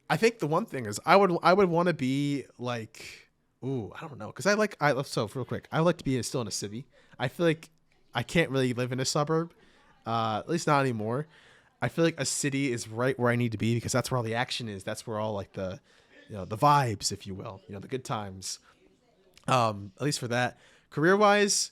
I think the one thing is I would want to be like, ooh, I don't know, because so real quick, I would like to be still in a city. I feel like I can't really live in a suburb, at least not anymore. I feel like a city is right where I need to be because that's where all the action is. That's where all like the, you know, the vibes, if you will, you know, the good times. At least for that. Career wise,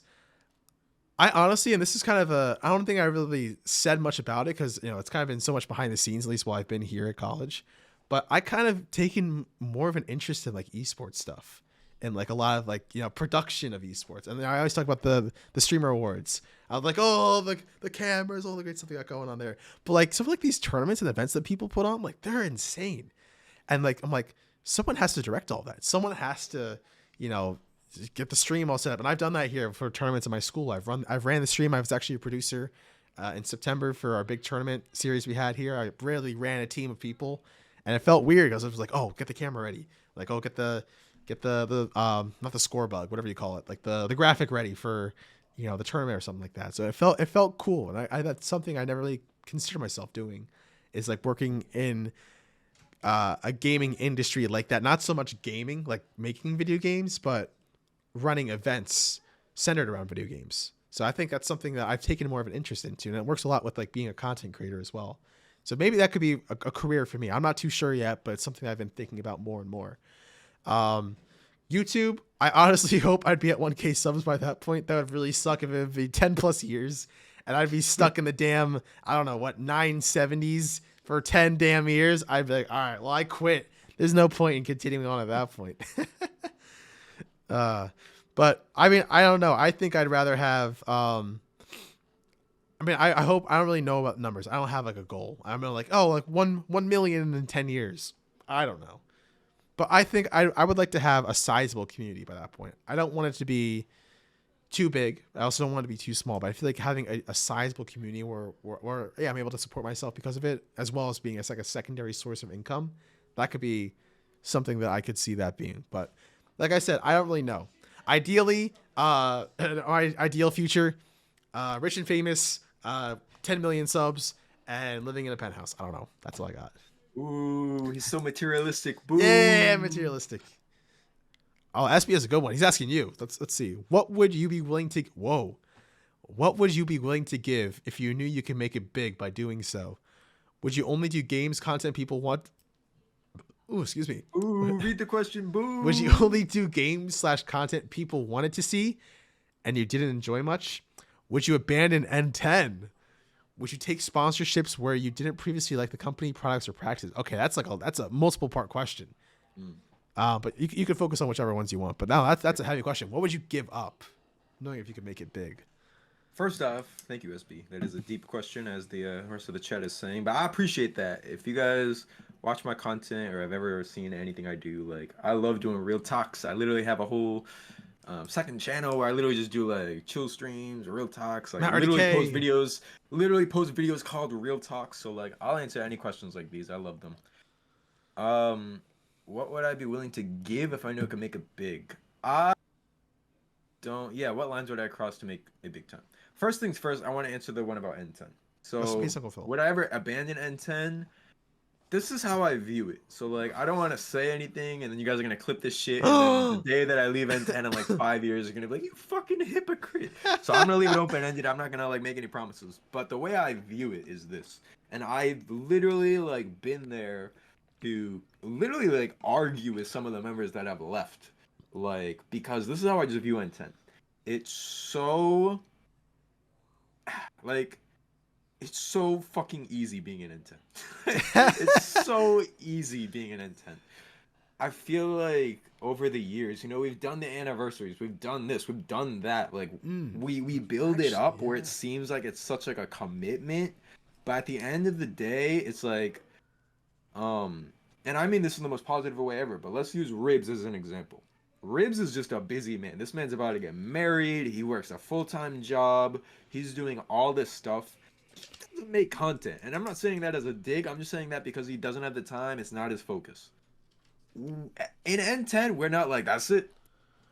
I honestly, and this is kind of I don't think I really said much about it because, you know, it's kind of been so much behind the scenes, at least while I've been here at college. But I kind of taken more of an interest in like esports stuff and like a lot of like, you know, production of esports. And I always talk about the streamer awards. I was like, oh, the cameras, all the great stuff they got going on there. But like some of like these tournaments and events that people put on, like they're insane. And like, I'm like, someone has to direct all that. Someone has to, you know, get the stream all set up. And I've done that here for tournaments in my school. I've ran the stream. I was actually a producer in September for our big tournament series we had here. I rarely ran a team of people. And it felt weird because I was like, oh, get the camera ready. Like, oh, get the not the score bug, whatever you call it, like the graphic ready for, you know, the tournament or something like that. So it felt cool. And I that's something I never really considered myself doing, is like working in a gaming industry like that. Not so much gaming, like making video games, but running events centered around video games. So I think that's something that I've taken more of an interest into, and it works a lot with like being a content creator as well. So maybe that could be a career for me. I'm not too sure yet, but it's something I've been thinking about more and more. YouTube, I honestly hope I'd be at 1K subs by that point. That would really suck if it would be 10 plus years and I'd be stuck in the damn, I don't know what, 970s for 10 damn years. I'd be like, all right, well, I quit. There's no point in continuing on at that point. But I mean, I don't know. I think I'd rather have, I mean, I hope, I don't really know about numbers. I don't have like a goal. I'm like, oh, like 1 million in 10 years. I don't know. But I think I would like to have a sizable community by that point. I don't want it to be too big. I also don't want it to be too small, but I feel like having a sizable community where yeah, I'm able to support myself because of it, as well as being like a secondary source of income, that could be something that I could see that being. But like I said, I don't really know. Ideally, my ideal future, rich and famous, 10 million subs, and living in a penthouse. I don't know. That's all I got. Ooh, he's so materialistic. Yeah, Boo. materialistic. Oh, SB is a good one. He's asking you. Let's see. What would you be willing to? Whoa. What would you be willing to give if you knew you could make it big by doing so? Would you only do games content people want? Ooh, excuse me. Ooh, read the question. Would you Boo. only do games slash content people wanted to see and you didn't enjoy much? Would you abandon N10? Would you take sponsorships where you didn't previously like the company, products, or practices? Okay, that's a multiple part question. Mm. But you can focus on whichever ones you want. But no, that's a heavy question. What would you give up, knowing if you could make it big? First off, thank you, SB. That is a deep question, as the rest of the chat is saying. But I appreciate that. If you guys watch my content or have ever seen anything I do, like I love doing real talks. I literally have a whole second channel where I literally just do like chill streams, real talks. Like Matt literally RDK. post videos called real talks. So like I'll answer any questions like these. I love them. What would I be willing to give if I knew I could make it big? I don't. Yeah, what lines would I cross to make a big time? First things first, I want to answer the one about N10. That's So, based on Phil. would I ever abandon N10? This is how I view it. So, like, I don't want to say anything, and then you guys are gonna clip this shit, and then the day that I leave N10 in like 5 years, you're gonna be like, "You fucking hypocrite." So I'm gonna leave it open ended. I'm not gonna like make any promises. But the way I view it is this, and I've literally like been there to literally like argue with some of the members that have left, like because this is how I just view N10. It's so like it's so fucking easy being an N10. It's so easy being an N10. I feel like over the years, we've done the anniversaries, we've done this, we've done that. Like we build it Actually, up where it seems like it's such like a commitment, but at the end of the day, it's like and I mean this in the most positive way ever, but let's use Ribs as an example. Ribs is just a busy man. This man's about to get married. He works a full-time job. He's doing all this stuff. He doesn't make content. And I'm not saying that as a dig. I'm just saying that because he doesn't have the time. It's not his focus. In N10, we're not like, that's it.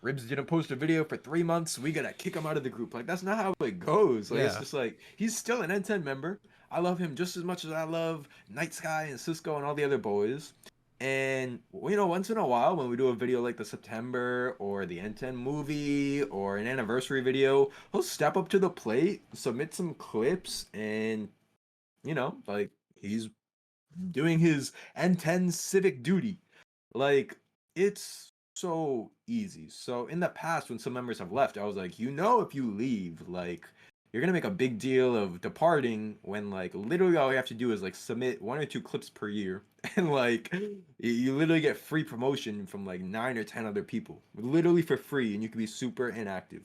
Ribs didn't post a video for 3 months. We gotta kick him out of the group. Like, that's not how it goes. Like, it's yeah. just like, he's still an N10 member. I love him just as much as I love NightSky and Cisco and all the other boys. And once in a while when we do a video like the September or the N10 movie or an anniversary video, he'll step up to the plate, submit some clips, and like he's doing his N10 civic duty. Like it's so easy. So in the past when some members have left, I was like, if you leave, like you're gonna make a big deal of departing when like literally all you have to do is like submit 1 or 2 clips per year and like you literally get free promotion from like 9 or 10 other people literally for free and you can be super inactive.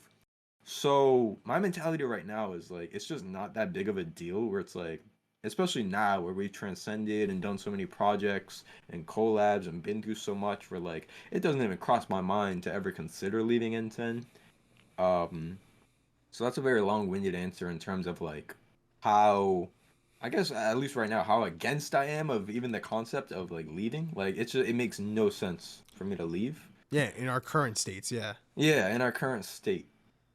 So my mentality right now is like it's just not that big of a deal where it's like especially now where we've transcended and done so many projects and collabs and been through so much where like it doesn't even cross my mind to ever consider leaving N10. um so that's a very long-winded answer in terms of like how, I guess at least right now, how against I am of even the concept of like leaving. Like it makes no sense for me to leave. Yeah, in our current states, yeah. Yeah, in our current state.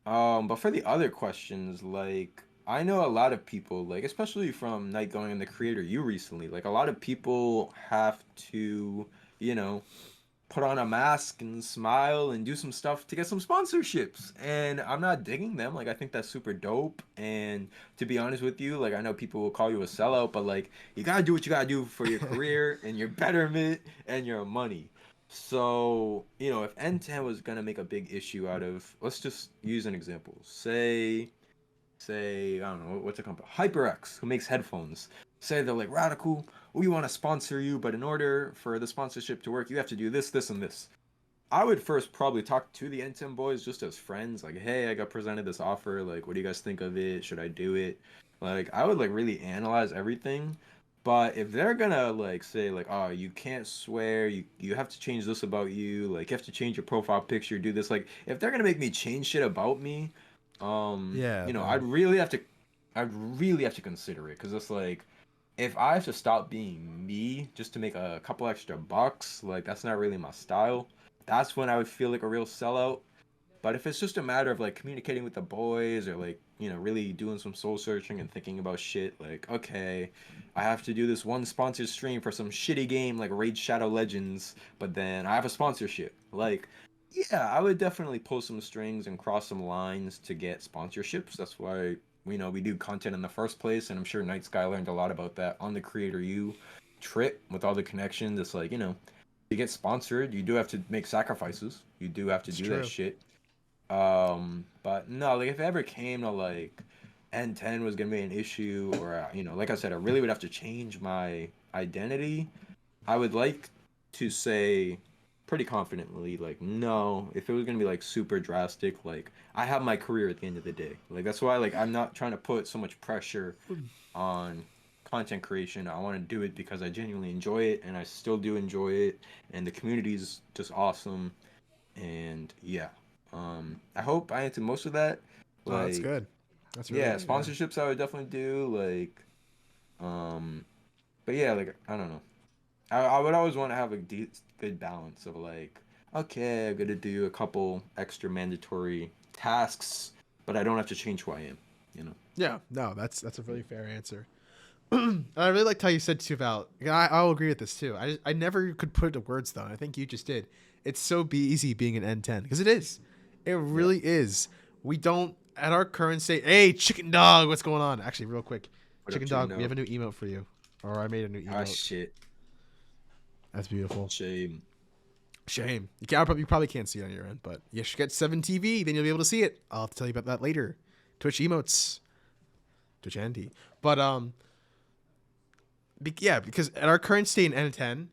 But for the other questions, like I know a lot of people, like especially from Night going in the creator you recently, like a lot of people have to, you know, put on a mask and smile and do some stuff to get some sponsorships. And I'm not digging them. Like I think that's super dope. And to be honest with you, like I know people will call you a sellout, but like you gotta do what you gotta do for your career and your betterment and your money. So, if N10 was gonna make a big issue out of, let's just use an example. Say, I don't know, what's a company? HyperX, who makes headphones. Say they're like, Radical, we want to sponsor you, but in order for the sponsorship to work, you have to do this, this, and this. I would first probably talk to the N10 boys just as friends, like, hey, I got presented this offer, like, what do you guys think of it? Should I do it? Like, I would like really analyze everything. But if they're gonna like say like, oh, you can't swear, you have to change this about you, like you have to change your profile picture, do this, like if they're gonna make me change shit about me, Yeah, I'd then really have to consider it because it's like if I have to stop being me just to make a couple extra bucks, like that's not really my style. That's when I would feel like a real sellout. But if it's just a matter of like communicating with the boys or like, really doing some soul searching and thinking about shit, like, okay, I have to do this one sponsored stream for some shitty game like Raid Shadow Legends, but then I have a sponsorship. Like, yeah, I would definitely pull some strings and cross some lines to get sponsorships. That's why we do content in the first place, and I'm sure NightSky learned a lot about that on the Creator U trip with all the connections. It's like, to get sponsored, you do have to make sacrifices. You do have to It's do that true. shit. But no, like if it ever came to like N10 was gonna be an issue, or like I said, I really would have to change my identity. I would like to say pretty confidently, like, no, if it was gonna be like super drastic, like I have my career at the end of the day. Like that's why like I'm not trying to put so much pressure on content creation. I want to do it because I genuinely enjoy it, and I still do enjoy it, and the community is just awesome. And yeah, I hope I answered most of that. Oh, that's Like, good. That's really yeah, good. Yeah. sponsorships I would definitely do. Like, um, but yeah, like I don't know. I would always want to have a good balance of like, okay, I'm gonna do a couple extra mandatory tasks, but I don't have to change who I am. You know. Yeah. No, that's a really fair answer. And I really liked how you said too about. I'll agree with this too. I never could put it to words though. And I think you just did. It's so easy being an N10 because it is. It Yeah. really is. We don't at our current state. Hey, chicken dog, what's going on? Actually, real quick, What up, chicken chicken dog. We dog? have a new emote for you, or I made a new Ah, emote. shit. That's beautiful. Shame. Shame. You probably can't see it on your end, but you should get 7TV. Then you'll be able to see it. I'll have to tell you about that later. Twitch emotes, Twitch Andy. But yeah, because at our current state in N10,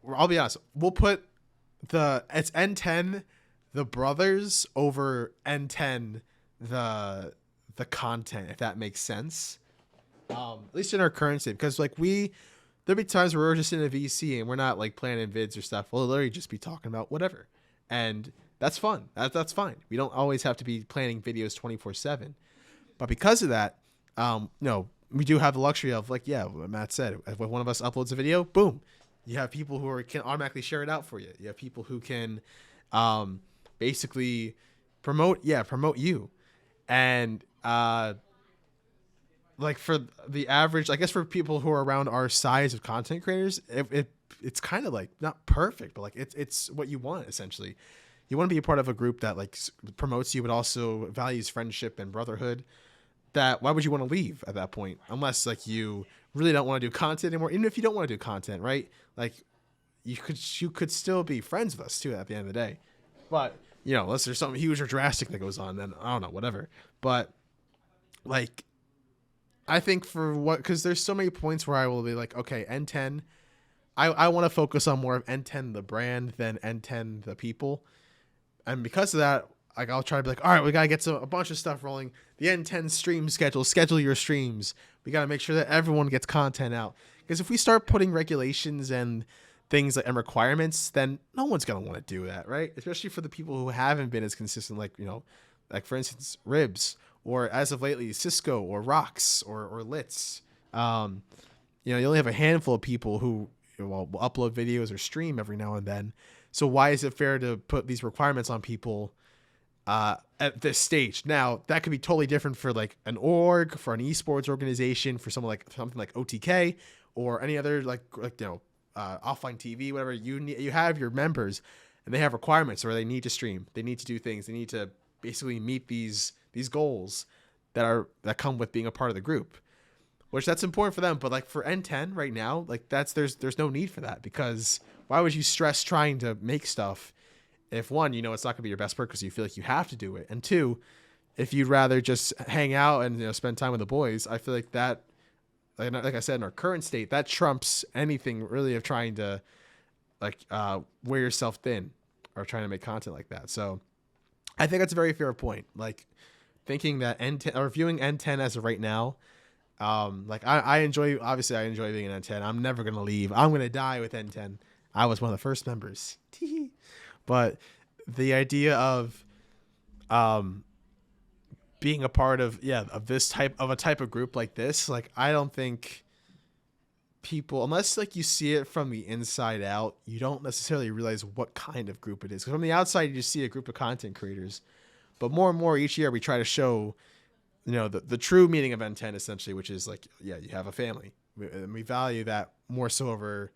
I'll be honest, we'll put it's N10 the brothers over N10 the content, if that makes sense. At least in our current state, because like there'll be times where we're just in a VC and we're not like planning vids or stuff. We'll literally just be talking about whatever, and that's fun. That's fine. We don't always have to be planning videos 24/7. But because of that, no, we do have the luxury of like, yeah, what Matt said. If one of us uploads a video, boom, you have people can automatically share it out for you. You have people who can, basically promote you, and like for the average, I guess for people who are around our size of content creators, it's kind of like not perfect, but like it's what you want essentially. You want to be a part of a group that like promotes you, but also values friendship and brotherhood. That why would you want to leave at that point unless like you really don't want to do content anymore? Even if you don't want to do content, right? Like you could still be friends with us too at the end of the day. But unless there's something huge or drastic that goes on, then I don't know, whatever. But like I think because there's so many points where I will be like, okay, N10. I want to focus on more of N10 the brand than N10 the people, and because of that, like I'll try to be like, all right, we gotta get a bunch of stuff rolling. The N10 stream schedule your streams. We gotta make sure that everyone gets content out. Because if we start putting regulations and things and requirements, then no one's gonna want to do that, right? Especially for the people who haven't been as consistent, like like for instance, Ribs, or as of lately, Cisco or Rocks or Litz. You only have a handful of people who will upload videos or stream every now and then. So why is it fair to put these requirements on people at this stage? Now that could be totally different for like an org, for an esports organization, for something like OTK or any other like offline TV, whatever. You have your members, and they have requirements where they need to stream, they need to do things, they need to basically meet these goals that come with being a part of the group, which that's important for them. But like for N10 right now, like there's no need for that, because why would you stress trying to make stuff if one, it's not gonna be your best work because you feel like you have to do it, and two, if you'd rather just hang out and spend time with the boys, I feel like that, like I said, in our current state, that trumps anything really of trying to like wear yourself thin or trying to make content like that. So I think that's a very fair point. Like thinking that N10 or viewing N10 as of right now, like I enjoy being an N10. I'm never gonna leave. I'm gonna die with N10. I was one of the first members. But the idea of being a part of a type of group like this, like I don't think people, unless like you see it from the inside out, you don't necessarily realize what kind of group it is. 'Cause from the outside, you just see a group of content creators. But more and more each year, we try to show, the true meaning of N10 essentially, which is like, yeah, you have a family. And we value that more so over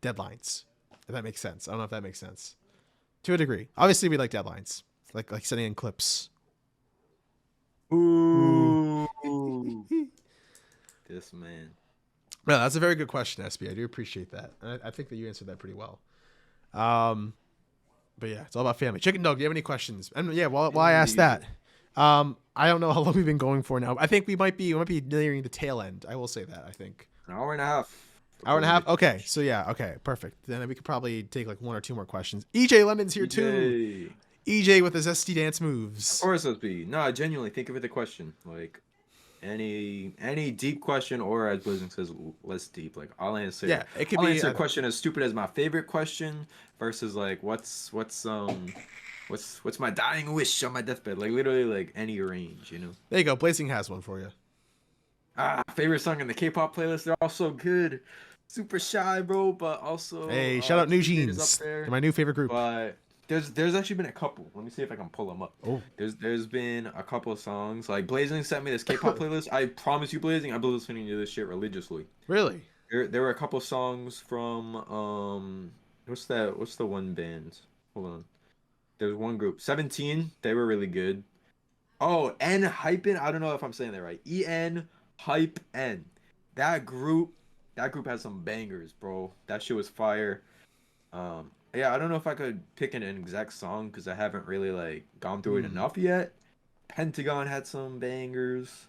deadlines. If that makes sense. I don't know if that makes sense. To a degree. Obviously, we like deadlines, like sending in clips. Ooh. This man. No, that's a very good question, SB. I do appreciate that. And I think that you answered that pretty well. But yeah, it's all about family. Chicken Dog, do you have any questions? And yeah, while I asked that, I don't know how long we've been going for now. I think we might be nearing the tail end. I will say that, I think. An hour and a half. Hour and a half? Okay. So yeah, okay, perfect. Then we could probably take like one or two more questions. EJ London's here too. EJ with his SD dance moves. Of course, SB. No, genuinely, think of it the question. Like any deep question, or as Blizzard says, less deep. Like I'll answer. Yeah, it could I'll be answer a question as stupid as my favorite question versus like what's my dying wish on my deathbed. Like literally like any range, you know. There you go. Blazing has one for you. Favorite song in the K-pop playlist. They're all so good. Super shy, bro, but also. Hey, shout out New Jeans. They're my new favorite group. But there's actually been a couple. Let me see if I can pull them up. Oh. There's been a couple of songs. Like Blazing sent me this K-pop playlist. I promise you, Blazing, I've been listening to this shit religiously. Really? There were a couple of songs from what's the one band? Hold on. There's one group. 17. They were really good. Oh, NITE. I don't know if I'm saying that right. EN-HYPE-N. That group has some bangers, bro. That shit was fire. Yeah, I don't know if I could pick an exact song because I haven't really like gone through it enough yet. Pentagon had some bangers.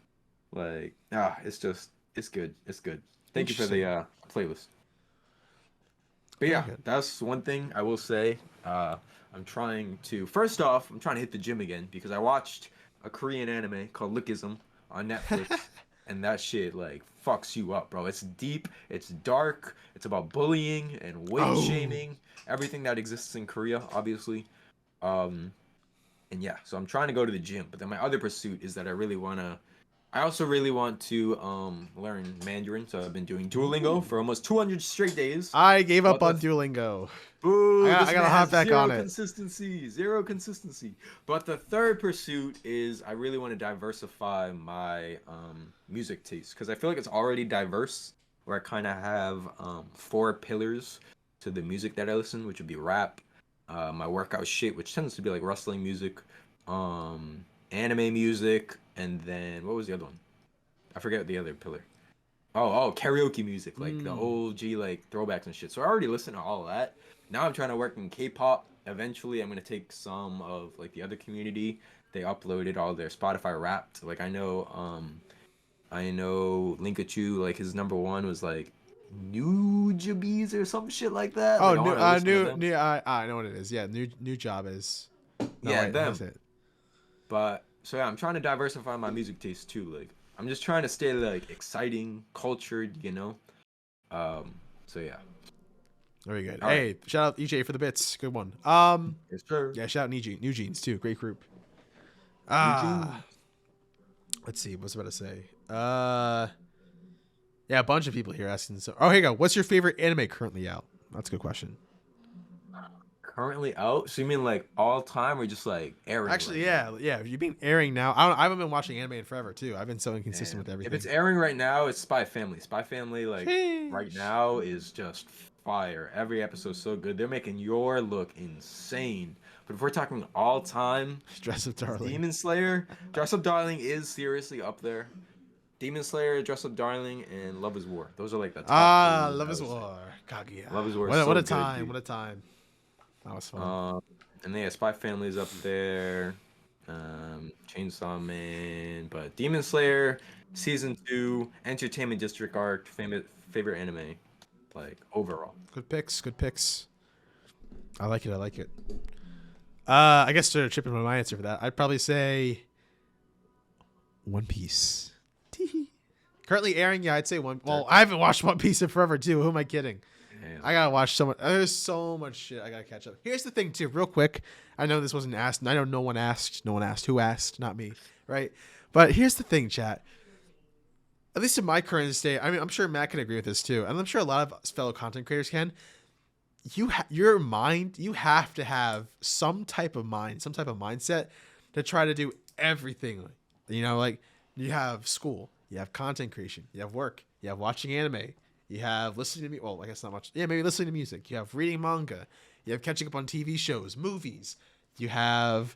Like, it's good. It's good. Thank you for the playlist. But yeah, that's one thing I will say. First off, I'm trying to hit the gym again because I watched a Korean anime called Lookism on Netflix. And that shit like fucks you up, bro. It's deep, it's dark, it's about bullying and weight shaming, everything that exists in Korea, obviously. And yeah, so I'm trying to go to the gym, but then my other pursuit is that I also really want to learn Mandarin, so I've been doing Duolingo for almost 200 straight days. I gave up on Duolingo. Boo, I gotta hop back on it. Zero consistency. But the third pursuit is I really want to diversify my music taste because I feel like it's already diverse. Where I kind of have 4 pillars to the music that I listen, which would be rap, my workout shit, which tends to be like wrestling music, anime music, and then what was the other one? I forget the other pillar. Oh, karaoke music, like the OG like throwbacks and shit. So I already listen to all of that. Now I'm trying to work in K-pop. Eventually, I'm gonna take some of like the other community. They uploaded all their Spotify Wrapped. Like I know Linkachu, like his number 1 was like New Jabies or some shit like that. Oh, like, I know what it is. Yeah, new job is. No, yeah, wait, them. It. But so yeah, I'm trying to diversify my music taste too. Like I'm just trying to stay like exciting, cultured, you know. So yeah. Very good. All right. Shout out EJ for the bits. Good one. Yes, sir. Yeah, shout out New Jeans too. Great group. Let's see. What's I about to say? Yeah, a bunch of people here asking. So, here you go. What's your favorite anime currently out? That's a good question. Currently out? So you mean like all time or just like airing? Actually, yeah. You've been airing now. I haven't been watching anime in forever too. I've been so inconsistent with everything. If it's airing right now, it's Spy Family. Spy Family, like right now, is just fire. Every episode's so good. They're making your look insane. But if we're talking all time, Dress Up Darling, Demon Slayer, Dress Up Darling is seriously up there. Demon Slayer, Dress Up Darling, and Love is War. Those are like the top. Love is War. Kaguya. Love is War. What a time! What a time! That was fun. And then Spy Family's up there. Chainsaw Man, but Demon Slayer, Season 2, Entertainment District arc, favorite anime, like overall. Good picks. I like it. I guess to chip in with my answer for that, I'd probably say One Piece. Currently airing, yeah, I'd say one. Well, I haven't watched One Piece in forever too. Who am I kidding? Damn. I gotta watch so much. There's so much shit I gotta catch up. Here's the thing too, real quick. I know this wasn't asked, and I know no one asked. No one asked. Who asked? Not me, right? But here's the thing, chat. at least in my current state, I mean, I'm sure Matt can agree with this too, and I'm sure a lot of fellow content creators can. Your mind, you have to have some type of mind, some type of mindset to try to do everything. You know, like you have school, you have content creation, you have work, you have watching anime, you have listening to me. Well, I guess not much. Yeah, maybe listening to music. You have reading manga. You have catching up on TV shows, movies. You have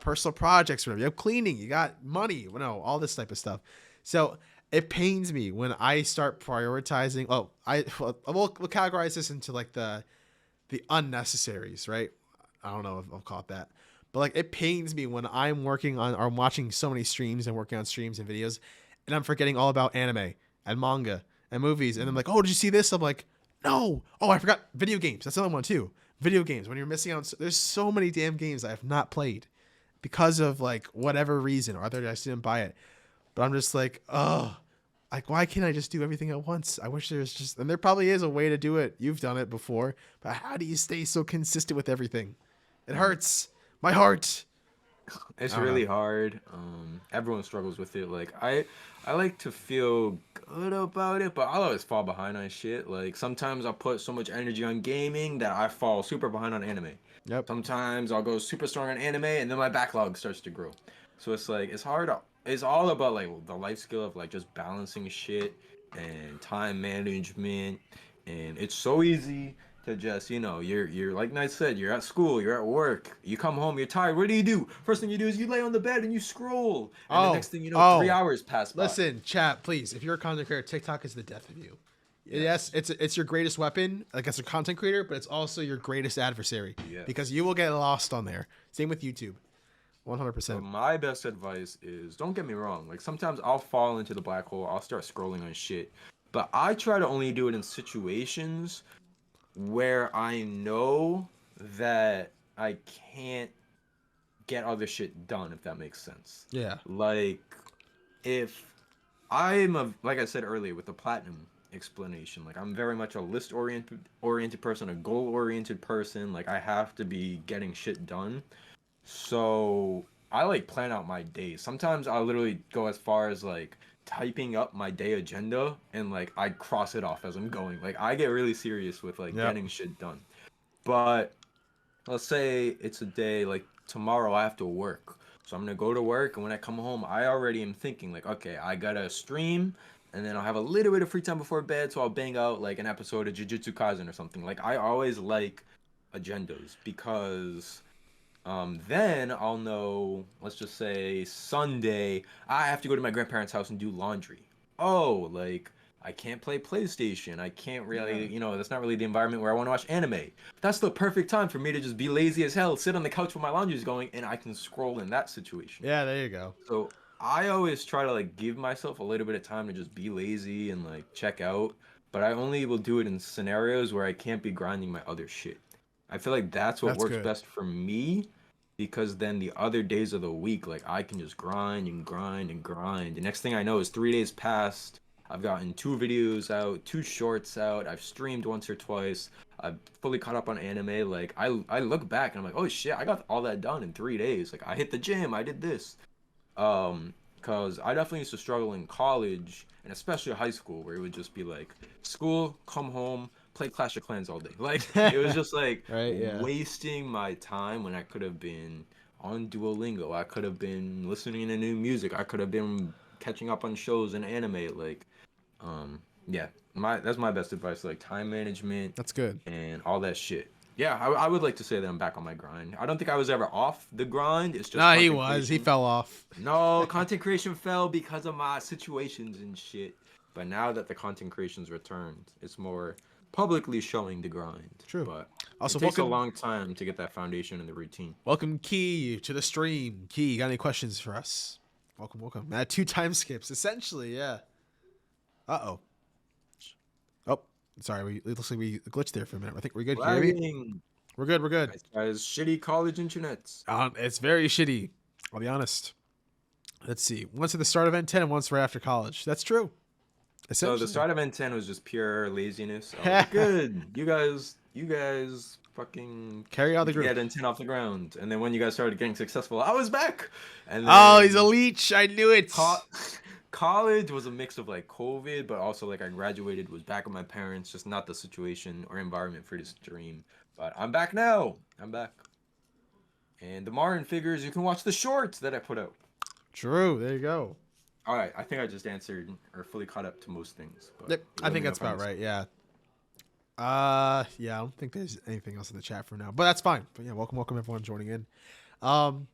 personal projects. Whatever. You have cleaning. You got money. You know, all this type of stuff. So it pains me when I start prioritizing. Oh, we'll categorize this into like the unnecessaries, right? I don't know if I'll call it that. But like it pains me when I'm working on or I'm watching so many streams and working on streams and videos and I'm forgetting all about anime and manga and movies. And I'm like, oh, did you see this? I'm like, no. Oh, I forgot video games. That's another one too. Video games. When you're missing out, there's so many damn games I have not played because of like whatever reason or other I just didn't buy it. But I'm just like, oh, like why can't I just do everything at once? I wish there's just, and there probably is a way to do it. You've done it before, but how do you stay so consistent with everything? It hurts my heart. It's I don't know. really hard. Everyone struggles with it. Like I like to feel good about it, but I'll always fall behind on shit. Like sometimes I'll put so much energy on gaming that I fall super behind on anime. Yep. Sometimes I'll go super strong on anime and then my backlog starts to grow. So it's like it's hard. It's all about like the life skill of like just balancing shit and time management. And it's so easy to just, you're like Knight said, you're at school, you're at work, you come home, you're tired. What do? First thing you do is you lay on the bed and you scroll. And the Oh, next thing you know, 3 oh, hours pass by. listen, chat, please. If you're a content creator, TikTok is the death of you. Yes, it's your greatest weapon, like as a content creator, but it's also your greatest adversary Yes. because you will get lost on there. Same with YouTube, So 100%. my best advice is don't get me wrong. Like sometimes I'll fall into the black hole. I'll start scrolling on shit. But I try to only do it in situations where I know that I can't get other shit done, if that makes sense. Yeah. Like if like I said earlier with the platinum explanation, like I'm very much a list oriented person, a goal oriented person. Like I have to be getting shit done. So I like plan out my days. Sometimes I'll literally go as far as like typing up my day agenda and like I cross it off as I'm going. Like I get really serious with like Yep. getting shit done. But let's say it's a day like tomorrow I have to work. So I'm gonna go to work and when I come home I already am thinking like, okay, I gotta stream and then I'll have a little bit of free time before bed, so I'll bang out like an episode of Jujutsu Kaisen or something. Like I always like agendas because then I'll know, let's just say Sunday, I have to go to my grandparents' house and do laundry. Oh, like I can't play PlayStation. I can't really, that's not really the environment where I want to watch anime. That's the perfect time for me to just be lazy as hell, sit on the couch while my laundry's going, and I can scroll in that situation. Yeah, there you go. So I always try to like give myself a little bit of time to just be lazy and like check out, but I only will do it in scenarios where I can't be grinding my other shit. I feel like that's what That's works good. best for me because then the other days of the week, like I can just grind and grind and grind. The next thing I know is 3 days passed. I've gotten 2 videos out, 2 shorts out. I've streamed once or twice. I've fully caught up on anime. Like I look back and I'm like, oh shit, I got all that done in 3 days. Like I hit the gym, I did this. Cause I definitely used to struggle in college and especially high school where it would just be like school, come home, play Clash of Clans all day. Like it was just like Right, yeah. wasting my time when I could have been on Duolingo. I could have been listening to new music. I could have been catching up on shows and anime. Like, yeah, that's my best advice. Like time management That's good. and all that shit. Yeah, I would like to say that I'm back on my grind. I don't think I was ever off the grind. It's just Nah, he content was. He creation. fell off. No, content creation fell because of my situations and shit. But now that the content creation's returned, it's more publicly showing the grind. True. But Also, it takes a welcome, long time to get that foundation and the routine. welcome, Key, to the stream. Key, you got any questions for us? Welcome, welcome. 2 time skips, essentially, yeah. Uh-oh. Oh, sorry. It looks like we glitched there for a minute. I think we're good. Can you hear me? Lagging. We're good. We're good. Guys, shitty college internets. It's very shitty. I'll be honest. Let's see. Once at the start of N10 and once right after college. That's true. So Essentially. the start of N10 was just pure laziness. I was like, good. You guys fucking Carry out the group. get N10 off the ground. And then when you guys started getting successful, I was back. And then Oh, he's a leech. I knew it. College was a mix of like COVID, but also like I graduated, was back with my parents, just not the situation or environment for this dream. But I'm back now. I'm back. And the Martin figures, you can watch the shorts that I put out. True. There you go. All right, I think I just answered or fully caught up to most things. But Yep. I let me think know that's if I about missed. right. Yeah. Yeah. I don't think there's anything else in the chat for now, but that's fine. But yeah, welcome everyone joining in. Um,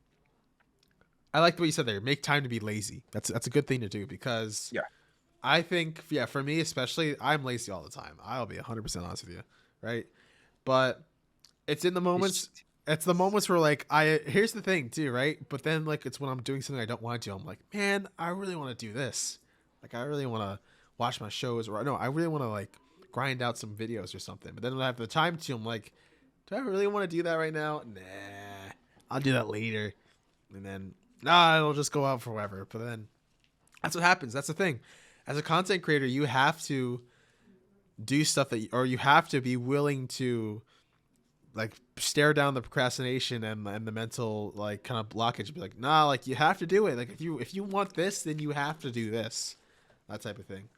I like the way you said there. Make time to be lazy. That's a good thing to do because Yeah. I think for me especially, I'm lazy all the time. I'll be 100% honest with you, right? But it's in the moments. It's the moments where like here's the thing too, right? But then like it's when I'm doing something I don't want to do. I'm like, man, I really want to do this. Like I really want to watch my shows, or no, I really want to like grind out some videos or something. But then when I have the time to, I'm like, do I really want to do that right now? Nah, I'll do that later. And then it'll just go out forever. But then that's what happens. That's the thing. As a content creator, you have to do stuff or you have to be willing to like stare down the procrastination and the mental like kind of blockage. Be like, nah, like you have to do it. Like if you want this, then you have to do this. That type of thing.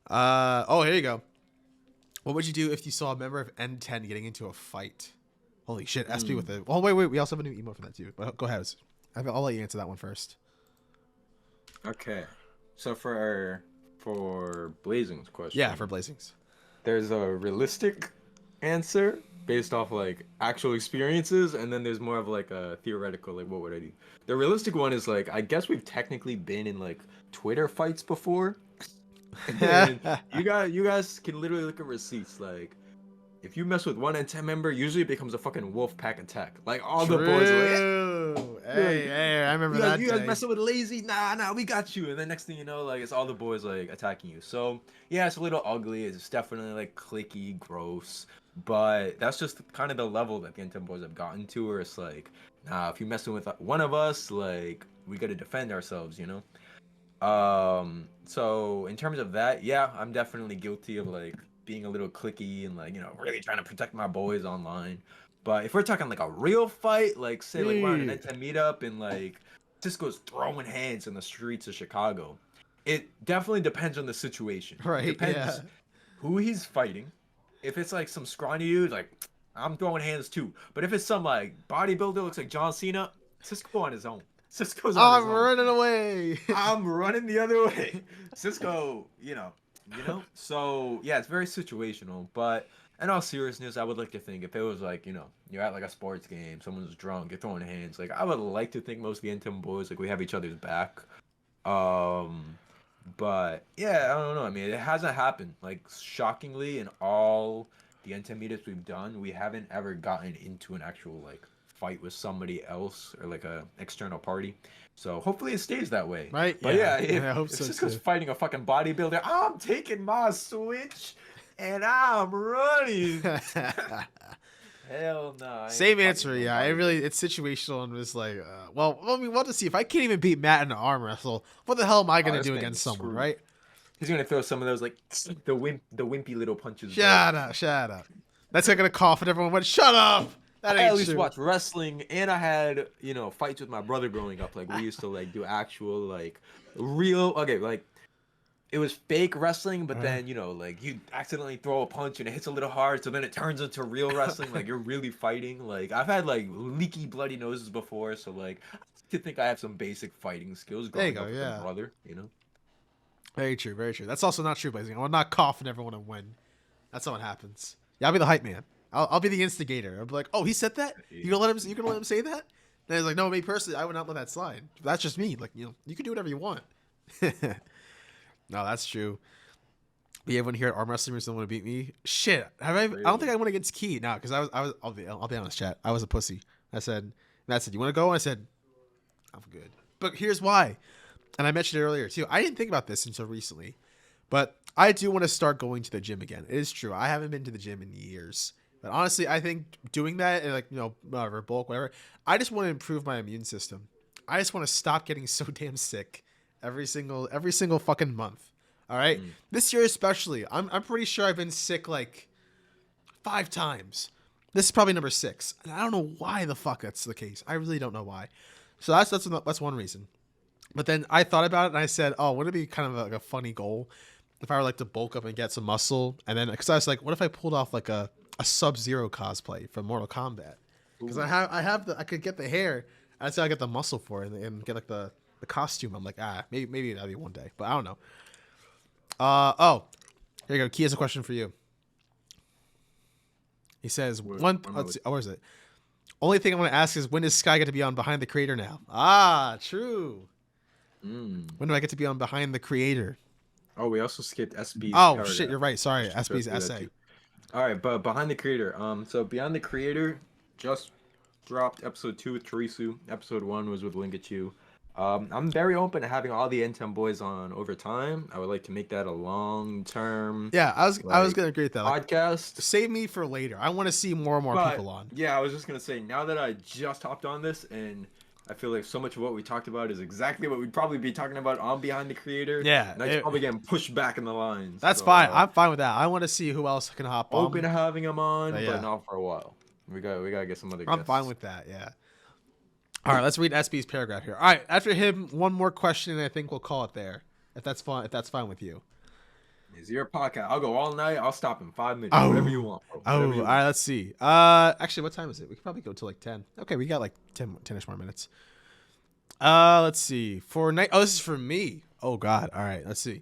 Oh, here you go. What would you do if you saw a member of N10 getting into a fight? Holy shit, SP with it. Oh, wait. We also have a new emote for that too. But go ahead. I'll let you answer that one first. Okay. So for Blazing's question. Yeah, for Blazings. There's a realistic answer based off like actual experiences, and then there's more of like a theoretical, like what would I do? The realistic one is like I guess we've technically been in like Twitter fights before. And you guys can literally look at receipts. Like if you mess with one N10 member, usually it becomes a fucking wolf pack attack. Like all the boys are like, hey, I remember that. You guys messing with lazy? Nah, we got you. And then next thing you know, like it's all the boys like attacking you. So yeah, it's a little ugly. It's definitely like clicky, gross. But that's just kind of the level that the N10 boys have gotten to, where it's like, nah, if you're messing with one of us, like we gotta defend ourselves, you know? So in terms of that, yeah, I'm definitely guilty of like being a little clicky and like, you know, really trying to protect my boys online. But if we're talking like a real fight, like say like we're on an N10 meetup and like Cisco's throwing hands in the streets of Chicago, it definitely depends on the situation. Right, It depends yeah. who he's fighting. If it's like some scrawny dude, like I'm throwing hands too. But if it's some like bodybuilder looks like John Cena, Cisco on his own. Cisco's on his I'm own. running away. I'm running the other way. Cisco, So yeah, it's very situational. But in all seriousness, I would like to think if it was like, you're at like a sports game, someone's drunk, you're throwing hands. Like I would like to think most of the N10 boys like we have each other's back. But yeah, I don't know. I mean, it hasn't happened. Like shockingly, in all the N10 meetups we've done, we haven't ever gotten into an actual like fight with somebody else or like a external party. So hopefully it stays that way. Right? But Yeah. yeah, I hope if so Cisco's too. fighting a fucking bodybuilder, I'm taking my switch and I'm running. Hell no. Same answer, yeah. It's situational and was like, well, I mean, we'll just see. If I can't even beat Matt in an arm wrestle, what the hell am I gonna This do man against is someone, screwed. right? He's gonna throw some of those like the wimpy little punches. Shut up. That's not gonna cough and everyone went, shut up. That I ain't at least true. watched wrestling, and I had fights with my brother growing up. Like we used to like do actual like real like it was fake wrestling, but then like you accidentally throw a punch and it hits a little hard, so then it turns into real wrestling. Like you're really fighting. Like I've had like leaky, bloody noses before, so like I like to think I have some basic fighting skills There you growing go, up with yeah. a brother. Very true, very true. That's also not true, Blazing. I will not cough and everyone will win. That's not what happens. Yeah, I'll be the hype man. I'll be the instigator. I'll be like, oh, he said that? You gonna let him say that? And he's like, no, me personally, I would not let that slide. That's just me. Like, you can do whatever you want. No, that's true. But everyone here at arm wrestling or someone to beat me. Shit, I don't think I went against Key. No, because I'll be honest, chat. I was a pussy. Matt said, you want to go? And I said, I'm good. But here's why. And I mentioned it earlier too. I didn't think about this until recently, but I do want to start going to the gym again. It is true. I haven't been to the gym in years. But honestly, I think doing that and whatever, bulk, whatever, I just want to improve my immune system. I just want to stop getting so damn sick every single fucking month. All right. This year especially, I'm pretty sure I've been sick like 5 times. This is probably number 6. And I don't know why the fuck that's the case. I really don't know why. So that's one reason. But then I thought about it and I said, oh, wouldn't it be kind of like a funny goal if I were like to bulk up and get some muscle? And then, because I was like, what if I pulled off like a Sub-Zero cosplay from Mortal Kombat? Because Ooh. I could get the hair. I'd say I get the muscle for it and get like the costume. I'm like, maybe that'll be one day, but I don't know. Oh, here you go. Key has a question for you. He says, let's see, where is it? Only thing I want to ask is, when does Sky get to be on Behind the Creator now? Ah, true. When do I get to be on Behind the Creator? Oh, we also skipped SB's Oh paragraph. shit, you're right. Sorry, SB's essay. All right, but Behind the Creator. So Beyond the Creator just dropped episode 2 with Terisu. Episode 1 was with Linkachu. I'm very open to having all the N10 boys on over time. I would like to make that a long-term. Yeah, I was gonna agree with that. Podcast. Save me for later. I want to see more and more people on. Yeah, I was just gonna say, now that I just hopped on this, and I feel like so much of what we talked about is exactly what we'd probably be talking about on Behind the Creator. Yeah, and it's probably getting pushed back in the lines. That's fine. I'm fine with that. I want to see who else can hop on. Open to having them on, but not for a while. We gotta get some other guests. I'm fine with that. Yeah. All right, let's read SB's paragraph here. All right, after him, one more question, and I think we'll call it there. If that's fine with you. It's your podcast. I'll go all night. I'll stop in 5 minutes. Whatever you want. All right. Let's see. Actually, what time is it? We could probably go till like 10. Okay, we got like 10-ish more minutes. Let's see. For night. Oh, this is for me. Oh God. All right. Let's see.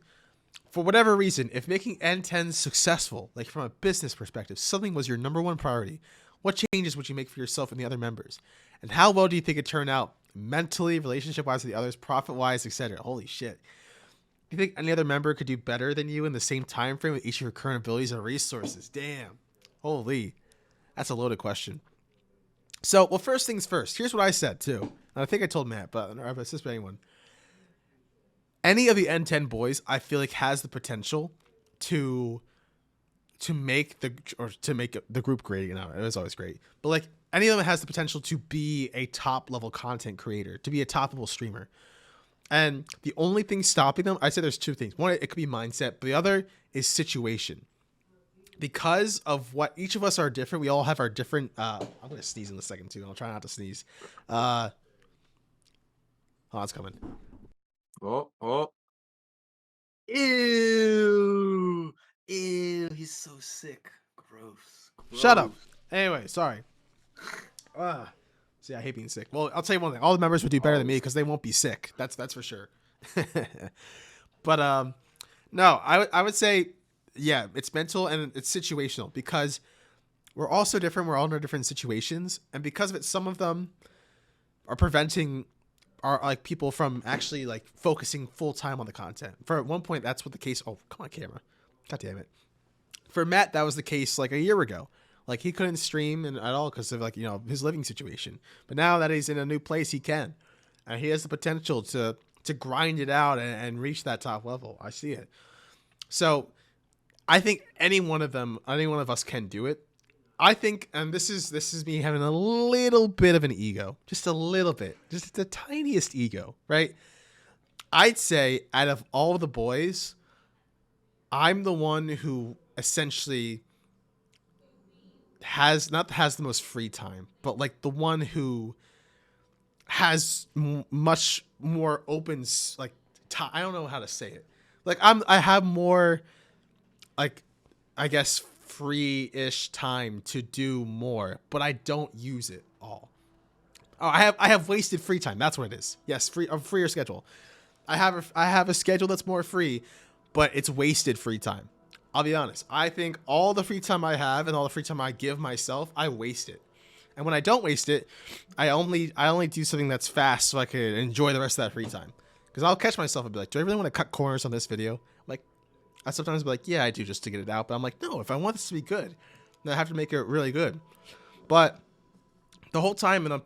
For whatever reason, if making N10 successful, like from a business perspective, something was your number one priority, what changes would you make for yourself and the other members? And how well do you think it turned out mentally, relationship-wise with the others, profit-wise, etc.? Holy shit. Do you think any other member could do better than you in the same time frame with each of your current abilities and resources? Damn. Holy. That's a loaded question. So, well, first things first. Here's what I said, too. And I think I told Matt, but I don't know if I assist anyone. Any of the N10 boys, I feel like, has the potential to make the group great. You know, it was always great. But, like, any of them has the potential to be a top-level content creator, to be a top-level streamer. And the only thing stopping them, I'd say there's two things. One, it could be mindset, but the other is situation. Because of what each of us are different, we all have our different. I'm gonna sneeze in a second too. I'll try not to sneeze. Oh, it's coming. Oh. Ew. He's so sick. Gross. Shut up. Anyway, sorry. See, I hate being sick. Well, I'll tell you one thing. All the members would do better than me because they won't be sick. That's for sure. But no, I would say, yeah, it's mental and it's situational because we're all so different. We're all in our different situations, and because of it, some of them are preventing our like people from actually like focusing full time on the content. For at one point, that's what the case. Oh, come on, camera! God damn it! For Matt, that was the case like a year ago. Like he couldn't stream at all because of like, you know, his living situation. But now that he's in a new place, he can, and he has the potential to grind it out and reach that top level. I see it. So I think any one of us can do it. I think, and this is me having a little bit of an ego, just a little bit, just the tiniest ego, right? I'd say out of all the boys, I'm the one who essentially has the most free time, but like the one who has much more open, like I don't know how to say it. Like I have more, like, I guess free-ish time to do more, but I don't use it all. Oh, I have wasted free time. That's what it is. Yes, a freer schedule. I have a schedule that's more free, but it's wasted free time. I'll be honest. I think all the free time I have and all the free time I give myself, I waste it. And when I don't waste it, I only do something that's fast so I can enjoy the rest of that free time. Because I'll catch myself and be like, do I really want to cut corners on this video? Like, I sometimes be like, yeah, I do, just to get it out. But I'm like, no, if I want this to be good, then I have to make it really good. But the whole time, and I'm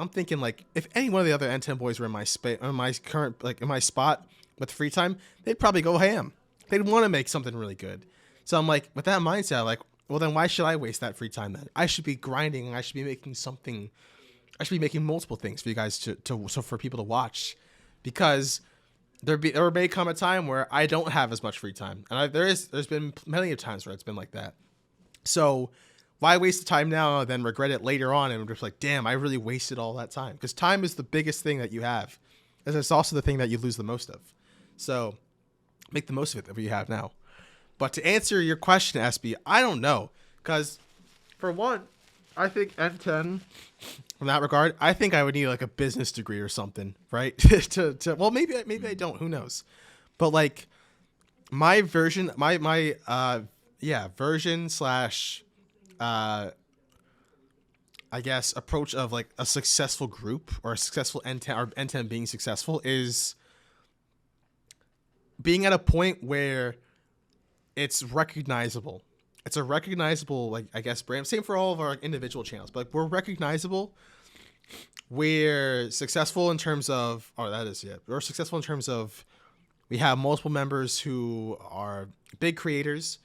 thinking like, if any one of the other N10 boys were in my in my spot with free time, they'd probably go ham. They'd want to make something really good. So I'm like, with that mindset, I'm like, well, then why should I waste that free time then? I should be grinding. I should be making something. I should be making multiple things for you guys so for people to watch, because there may come a time where I don't have as much free time, and there's been many of times where it's been like that. So why waste the time now and then regret it later on and just like, damn, I really wasted all that time? Because time is the biggest thing that you have as it's also the thing that you lose the most of. So make the most of it that we have now. But to answer your question, SB, I don't know. Because, for one, I think N10, in that regard, I think I would need like a business degree or something, right? Well, maybe I don't. Who knows? But like my version, version slash, I guess, approach of like a successful group or a successful N10 or N10 being successful is being at a point where it's recognizable. It's a recognizable, like, I guess, brand. Same for all of our like, individual channels, but like, we're recognizable. We're successful in terms of, we're successful in terms of we have multiple members who are big creators,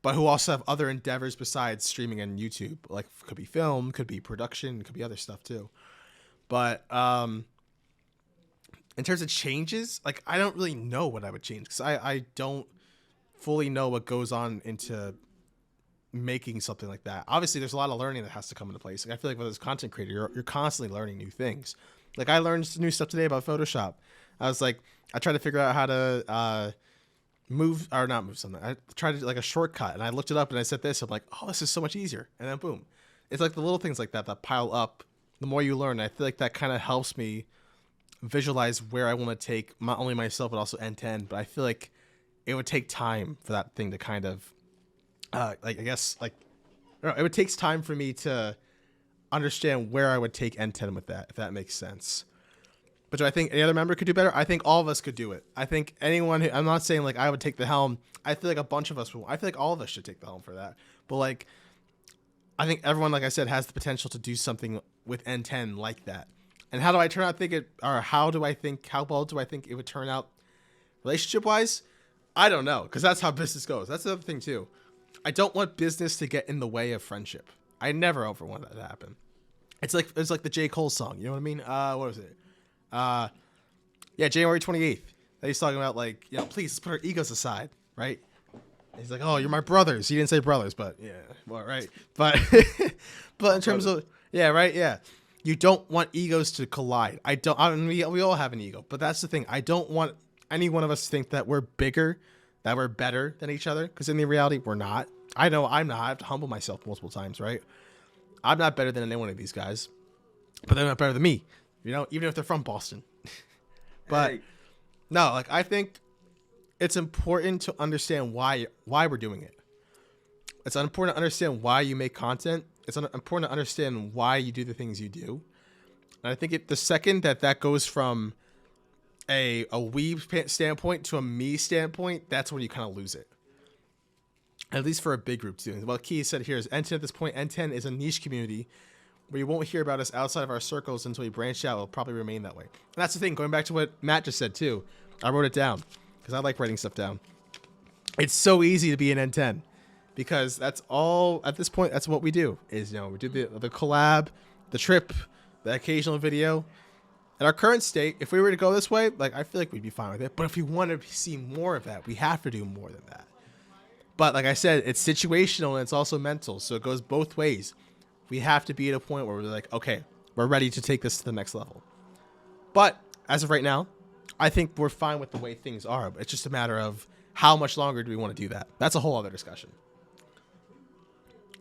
but who also have other endeavors besides streaming and YouTube. Like, could be film, could be production, could be other stuff too. But in terms of changes, like, I don't really know what I would change because I don't fully know what goes on into making something like that. Obviously, there's a lot of learning that has to come into place. Like, I feel like with as a content creator, you're constantly learning new things. Like, I learned new stuff today about Photoshop. I was like, I tried to figure out how to not move something. I tried to like a shortcut, and I looked it up, and I said this. I'm like, oh, this is so much easier. And then boom, it's like the little things like that that pile up. The more you learn, I feel like that kind of helps me visualize where I want to take not only myself but also N10. But I feel like it would take time for that thing to kind of like, I guess, like, I don't know, it takes time for me to understand where I would take N10 with that, if that makes sense. But do I think any other member could do better? I think all of us could do it. I think anyone who, I'm not saying like I would take the helm. I feel like a bunch of us will. I feel like all of us should take the helm for that. But like, I think everyone, like I said, has the potential to do something with N10 like that. And how do I turn out how well do I think it would turn out relationship wise? I don't know, because that's how business goes. That's the other thing too. I don't want business to get in the way of friendship. I never ever want that to happen. It's like the J. Cole song. You know what I mean? What was it? January 28th. That he's talking about, like, you know, please put our egos aside, right? And he's like, oh, you're my brothers. He didn't say brothers, but yeah, well, right. But but in terms of you don't want egos to collide. We all have an ego, but that's the thing. I don't want any one of us to think that we're bigger, that we're better than each other, because in the reality, we're not. I know I'm not. I have to humble myself multiple times, right? I'm not better than any one of these guys, but they're not better than me, you know, even if they're from Boston. But Hey. no, like, I think it's important to understand why we're doing it. It's important to understand why you make content. It's important to understand why you do the things you do. And I think the second that goes from a we standpoint to a me standpoint, that's when you kind of lose it. At least for a big group too. What Key said here is N10 at this point. N10 is a niche community where you won't hear about us outside of our circles until we branch out. It'll probably remain that way. And that's the thing. Going back to what Matt just said too. I wrote it down because I like writing stuff down. It's so easy to be an N10 because that's all at this point. That's what we do. Is, you know, we do the collab, the trip, the occasional video. At our current state, if we were to go this way, like, I feel like we'd be fine with it. But if we want to see more of that, we have to do more than that. But like I said, it's situational and it's also mental. So it goes both ways. We have to be at a point where we're like, okay, we're ready to take this to the next level. But as of right now, I think we're fine with the way things are. But it's just a matter of how much longer do we want to do that? That's a whole other discussion.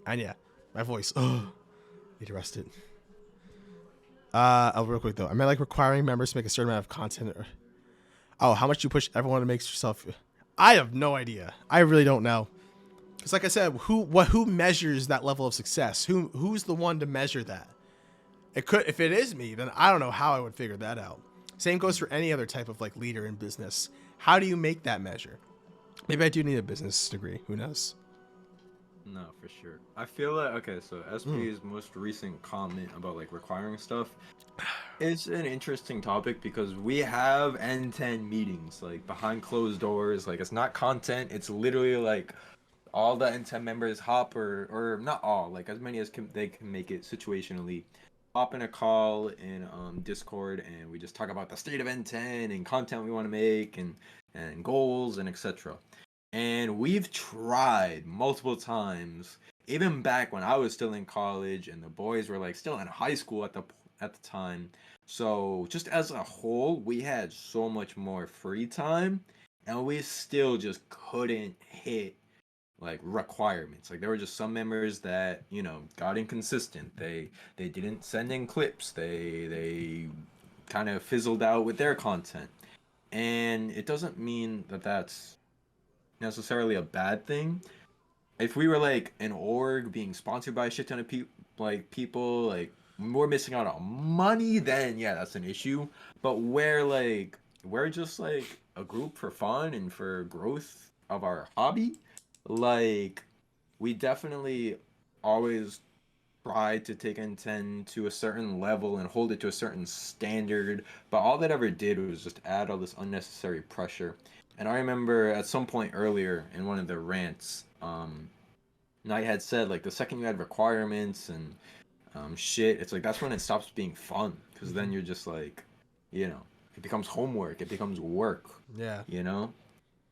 And yeah, my voice. Oh, need to rest it. Real quick though, I meant like requiring members to make a certain amount of content. How much you push everyone to make yourself? I have no idea. I really don't know. Because like I said, who measures that level of success? Who's the one to measure that? If it is me, then I don't know how I would figure that out. Same goes for any other type of like leader in business. How do you make that measure? Maybe I do need a business degree. Who knows? No, for sure. I feel like, okay, so SP's most recent comment about like requiring stuff, it's an interesting topic because we have N10 meetings like behind closed doors. Like, it's not content, it's literally like all the N10 members hop or not all, like as many as they can make it situationally, hop in a call in Discord, and we just talk about the state of N10 and content we want to make and goals and etc. And we've tried multiple times, even back when I was still in college and the boys were like still in high school at the at the time. So just as a whole, we had so much more free time, and we still just couldn't hit like requirements. Like there were just some members that got inconsistent. They didn't send in clips. They kind of fizzled out with their content, and it doesn't mean that that's necessarily a bad thing. If we were like an org being sponsored by a shit ton of people, like we're missing out on money, then yeah, that's an issue. But we're just like a group for fun and for growth of our hobby, like we definitely always try to take N10 to a certain level and hold it to a certain standard, but all that ever did was just add all this unnecessary pressure. And I remember at some point earlier in one of the rants, Knight had said like the second you add requirements and shit, it's like that's when it stops being fun because then you're just like, it becomes homework, it becomes work, Yeah. you know.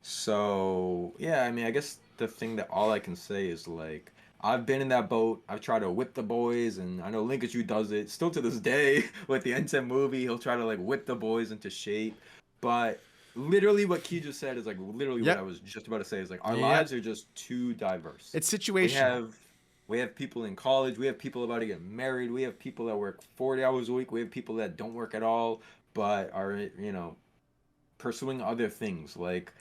So yeah, I mean, I guess the thing that all I can say is like I've been in that boat. I've tried to whip the boys, and I know Linkachu does it still to this day with the N10 movie. He'll try to like whip the boys into shape, but literally what Key just said is like literally what I Yep. was just about to say is like our Yep. lives are just too diverse. It's We situational. have we have people in college. We have people about to get married. We have people that work 40 hours a week. We have people that don't work at all, but are pursuing other things like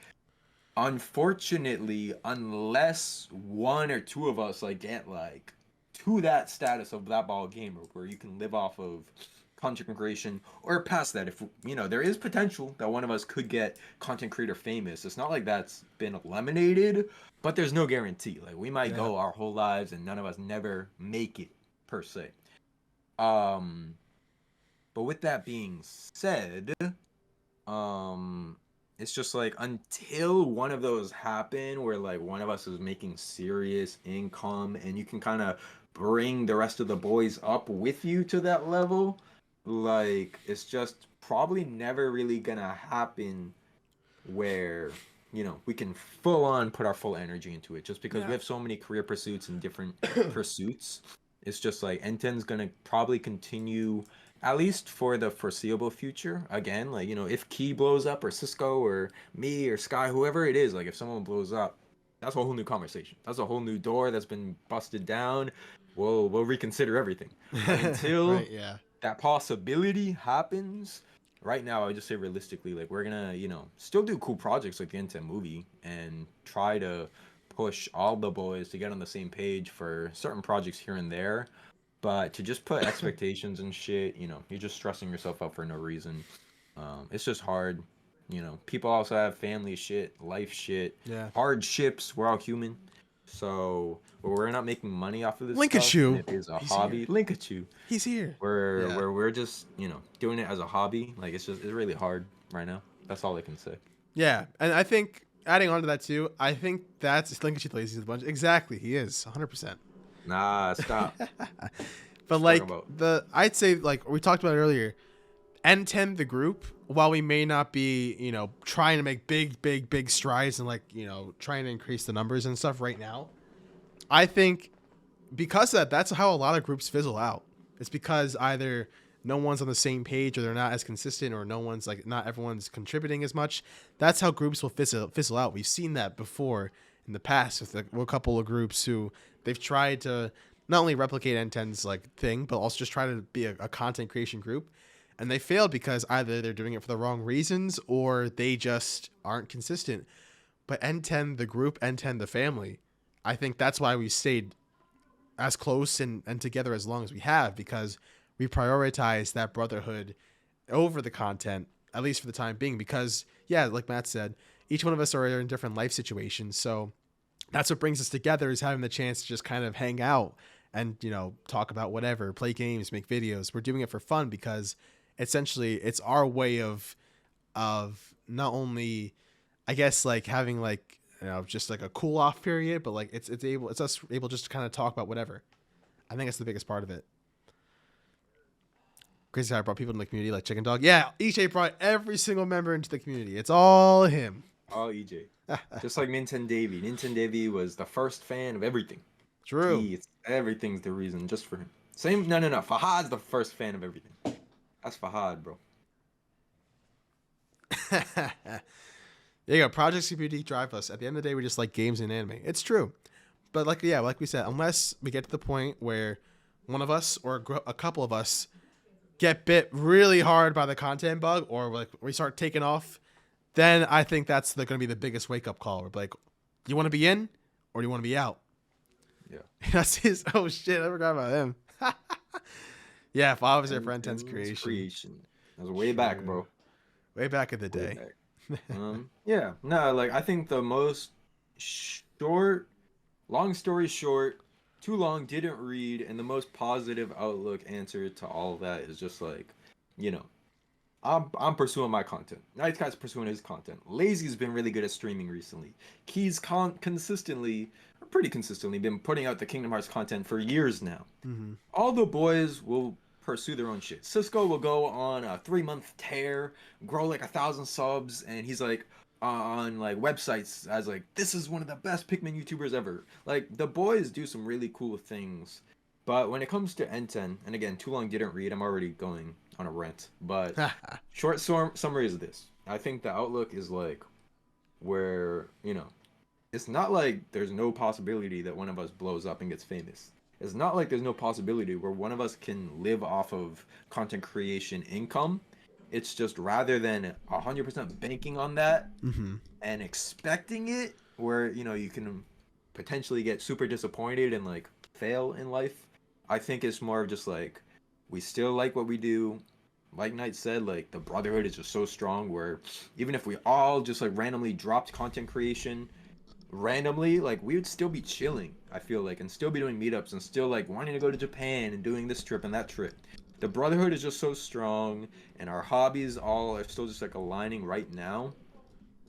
unfortunately, unless one or two of us like get like to that status of that ball gamer where you can live off of content creation or past that, if there is potential that one of us could get content creator famous. It's not like that's been eliminated, but there's no guarantee. Like we might Yeah. go our whole lives and none of us never make it per se. Um, but with that being said, um it's just like until one of those happen where like one of us is making serious income and you can kind of bring the rest of the boys up with you to that level, like it's just probably never really gonna happen where we can full on put our full energy into it just because we Yeah. have so many career pursuits and different pursuits. It's just like N10's gonna probably continue at least for the foreseeable future. Again, like if Key blows up or Cisco or me or Sky, whoever it is, like if someone blows up, that's a whole new conversation. That's a whole new door that's been busted down. We'll reconsider everything. But until Right. Yeah. that possibility happens, right now I would just say realistically, like we're gonna, still do cool projects like the N10 movie and try to push all the boys to get on the same page for certain projects here and there. But to just put expectations and shit, you're just stressing yourself out for no reason. It's just hard. People also have family shit, life shit, Yeah. hardships. We're all human. So we're not making money off of this stuff, and Linkachu. it is a He's here. hobby. Link at you. He's here. We're Yeah. where we're just doing it as a hobby. Like it's really hard right now. That's all I can say. Yeah. And I think adding on to that too, I think that's Linkachu plays he's a bunch. Exactly. He is 100%. Nah, stop. But What you like talking about? I'd say like we talked about earlier, N10 the group, while we may not be, trying to make big strides and like, trying to increase the numbers and stuff right now, I think because of that, that's how a lot of groups fizzle out. It's because either no one's on the same page or they're not as consistent or not everyone's contributing as much. That's how groups will fizzle out. We've seen that before in the past with a couple of groups who they've tried to not only replicate N10's like thing, but also just try to be a content creation group. And they failed because either they're doing it for the wrong reasons or they just aren't consistent. But N10 the group, N10 the family, I think that's why we stayed as close and together as long as we have, because we prioritize that brotherhood over the content, at least for the time being. Because, yeah, like Matt said, each one of us are in different life situations. So that's what brings us together, is having the chance to just kind of hang out and, talk about whatever, play games, make videos. We're doing it for fun because essentially it's our way of not only, I guess, like having like, just like a cool off period, but like it's us able just to kind of talk about whatever. I think that's the biggest part of it. Crazy how I brought people in the community like Chicken Dog. Yeah, EJ brought every single member into the community. It's all him. Oh, EJ. Just like Ninten Davy was the first fan of everything. True. Everything's the reason just for him. Same. No, no, no. Fahad's the first fan of everything. That's Fahad, bro. There you go. Project CPD drive us. At the end of the day, we just like games and anime. It's true. But like, yeah, like we said, unless we get to the point where one of us or a couple of us get bit really hard by the content bug, or like we start taking off, then I think that's going to be the biggest wake up call. We're like, do you want to be in or do you want to be out? Yeah. That's his. Oh shit, I forgot about him. Yeah, if I was there for N10's N10's creation. That was way back, bro. Way back in the Way day. back. Yeah. No, like I think the most short, long story short, too long, didn't read, and the most positive outlook answer to all of that is just like, you know, I'm pursuing my content. NightSky's pursuing his content. Lazy's been really good at streaming recently. Key's consistently, or pretty consistently, been putting out the Kingdom Hearts content for years now. Mm-hmm. All the boys will pursue their own shit. Cisco will go on a 3-month tear, grow like 1,000 subs, and he's like on like websites as like, this is one of the best Pikmin YouTubers ever. Like the boys do some really cool things. But when it comes to N10, and again, too long didn't read, I'm already going on a rant. But short summary is this. I think the outlook is like where, it's not like there's no possibility that one of us blows up and gets famous. It's not like there's no possibility where one of us can live off of content creation income. It's just rather than 100% banking on that Mm-hmm. and expecting it, where, you can potentially get super disappointed and like fail in life. I think it's more of just like, we still like what we do. Like Knight said, like the brotherhood is just so strong where even if we all just like randomly dropped content creation randomly, like we would still be chilling, I feel like, and still be doing meetups and still like wanting to go to Japan and doing this trip and that trip. The brotherhood is just so strong, and our hobbies all are still just like aligning right now.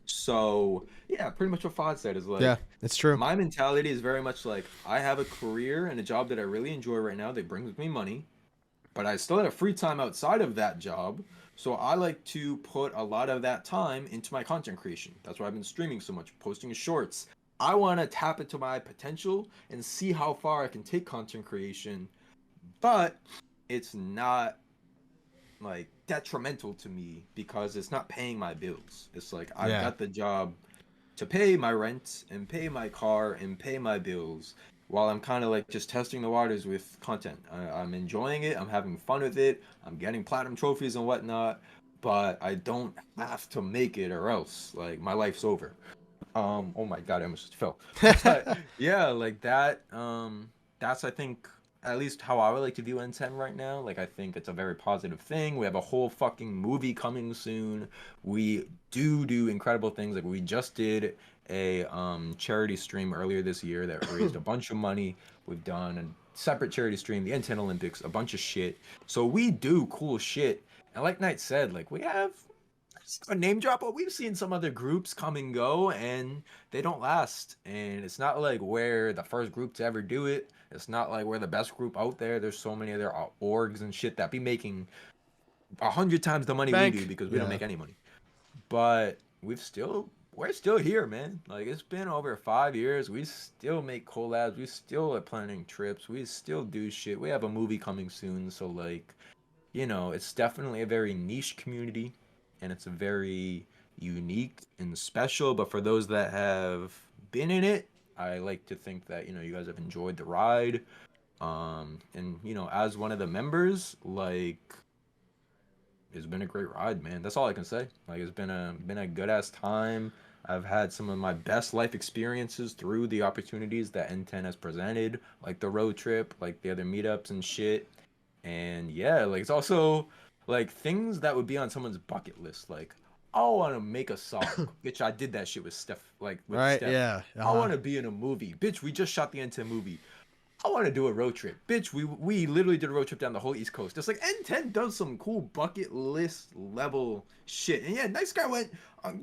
So yeah, pretty much what Fod said is Yeah, like, it's true. my mentality is very much like, I have a career and a job that I really enjoy right now that brings me money, but I still have free time outside of that job. So I like to put a lot of that time into my content creation. That's why I've been streaming so much, posting shorts. I want to tap into my potential and see how far I can take content creation, but it's not like detrimental to me because it's not paying my bills. It's like I've Yeah. got the job to pay my rent and pay my car and pay my bills while I'm kind of like just testing the waters with content. I'm enjoying it. I'm having fun with it. I'm getting platinum trophies and whatnot, but I don't have to make it or else like my life's over. Oh my God, I almost just fell. But yeah, like that. That's, I think, at least how I would like to view N10 right now. Like I think it's a very positive thing. We have a whole fucking movie coming soon. We do incredible things. Like we just did a charity stream earlier this year that raised a bunch of money. We've done a separate charity stream, the N10 Olympics, a bunch of shit. So we do cool shit. And like Knight said, like we have a name drop, but we've seen some other groups come and go and they don't last. And it's not like we're the first group to ever do it. It's not like we're the best group out there. There's so many other orgs and shit that be making 100 times the money we do Bank. because we don't Yeah. make any money. But we're still here, man. Like it's been over 5 years. We still make collabs. We still are planning trips. We still do shit. We have a movie coming soon. So like, it's definitely a very niche community and it's a very unique and special. But for those that have been in it, I like to think that, you guys have enjoyed the ride. And as one of the members, like it's been a great ride, man. That's all I can say. Like it's been a good ass time. I've had some of my best life experiences through the opportunities that N10 has presented, like the road trip, like the other meetups and shit. And yeah, like it's also like things that would be on someone's bucket list. Like, I want to make a song. Bitch, I did that shit with Steph, like with Right. Steph. Yeah. I Uh-huh. want to be in a movie. Bitch, we just shot the N10 movie. I want to do a road trip. Bitch, we literally did a road trip down the whole East Coast. It's like N10 does some cool bucket list level shit. And yeah, NightSky went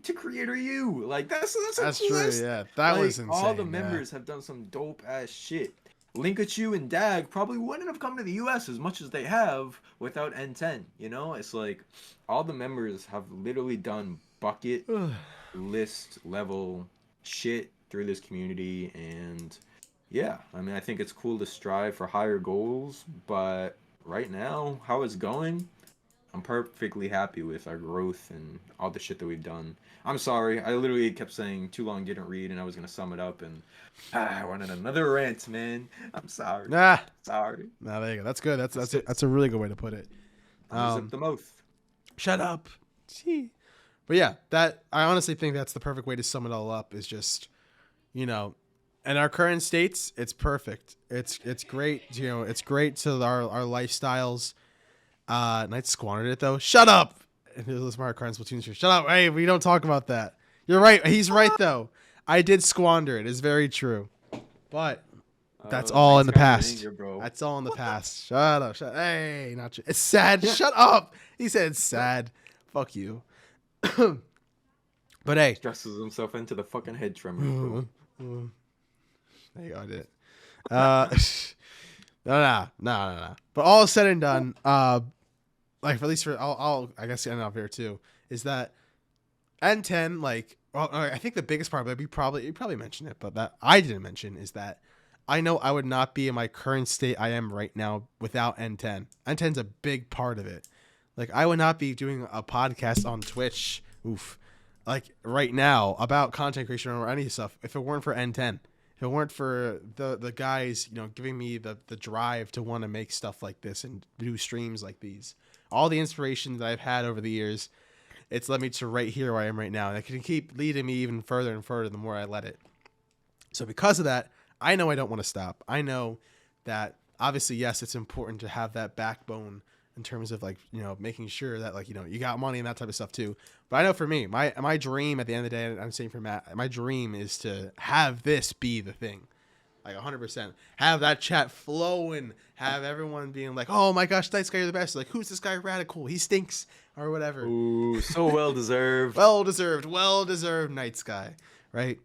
to Creator U. Like that's a That's cool true. list. Yeah. That Like was all the insane. Yeah. members have done some dope ass shit. Linkachu and Dag probably wouldn't have come to the US as much as they have without N10, It's like all the members have literally done bucket list level shit through this community, and Yeah, I mean, I think it's cool to strive for higher goals, but right now, how it's going, I'm perfectly happy with our growth and all the shit that we've done. I'm sorry, I literally kept saying too long didn't read, and I was gonna sum it up, and I wanted another rant, man. I'm sorry, Ah, sorry. no, there you go. That's good. That's That's a really good way to put it. unzip the mouth. Shut up. Gee. But yeah, that I honestly think that's the perfect way to sum it all up. Is just, you know, in our current states, it's perfect. It's great. You know, it's great to our lifestyles. Knight squandered it though. Shut up. And this is my current Splatoon stream. Shut up. Hey, we don't talk about that. You're right. He's right though. I did squander it. It's very true. But that's all in Night the Sky's in past. anger, bro. That's all in the past. Shut up. Hey, not you. It's sad. Shut up. He said it's sad. Fuck you. But hey. Stresses himself into the fucking head tremor, bro. There you go. I did it. No. But all said and done, like at least for I'll I guess end off here too, is that N10 like well I think the biggest part, but you probably mentioned it, but that I didn't mention is that I know I would not be in my current state I am right now without N10. N10's a big part of it. Like I would not be doing a podcast on Twitch, like right now about content creation or any stuff if it weren't for N10. If it weren't for the guys, you know, giving me the drive to want to make stuff like this and do streams like these, all the inspiration that I've had over the years, it's led me to right here where I am right now. And it can keep leading me even further and further the more I let it. So because of that, I know I don't want to stop. I know that obviously, yes, it's important to have that backbone in terms of like, you know, making sure that like, you know, you got money and that type of stuff too. But I know for me, my dream at the end of the day, I'm saying for Matt, my dream is to have this be the thing. Like 100%. Have that chat flowing. Have everyone being like, oh my gosh, NITE, you're the best. Like, who's this guy RaDuhKewl? He stinks. Or whatever. Ooh, so well deserved. Well deserved NightSky. Right?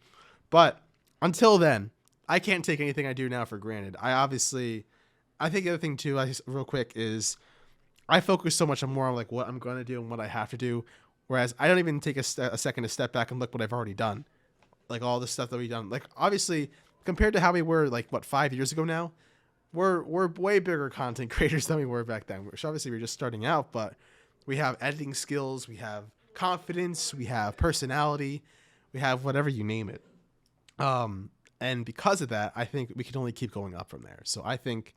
But until then, I can't take anything I do now for granted. I think the other thing too, real quick, is I focus so much more on like what I'm going to do and what I have to do. Whereas I don't even take a second to step back and look what I've already done. Like all the stuff that we've done. Like obviously, compared to how we were like, 5 years ago now, we're way bigger content creators than we were back then. Which obviously we're just starting out, but we have editing skills, we have confidence, we have personality, we have whatever you name it. And because of that, I think we can only keep going up from there. So I think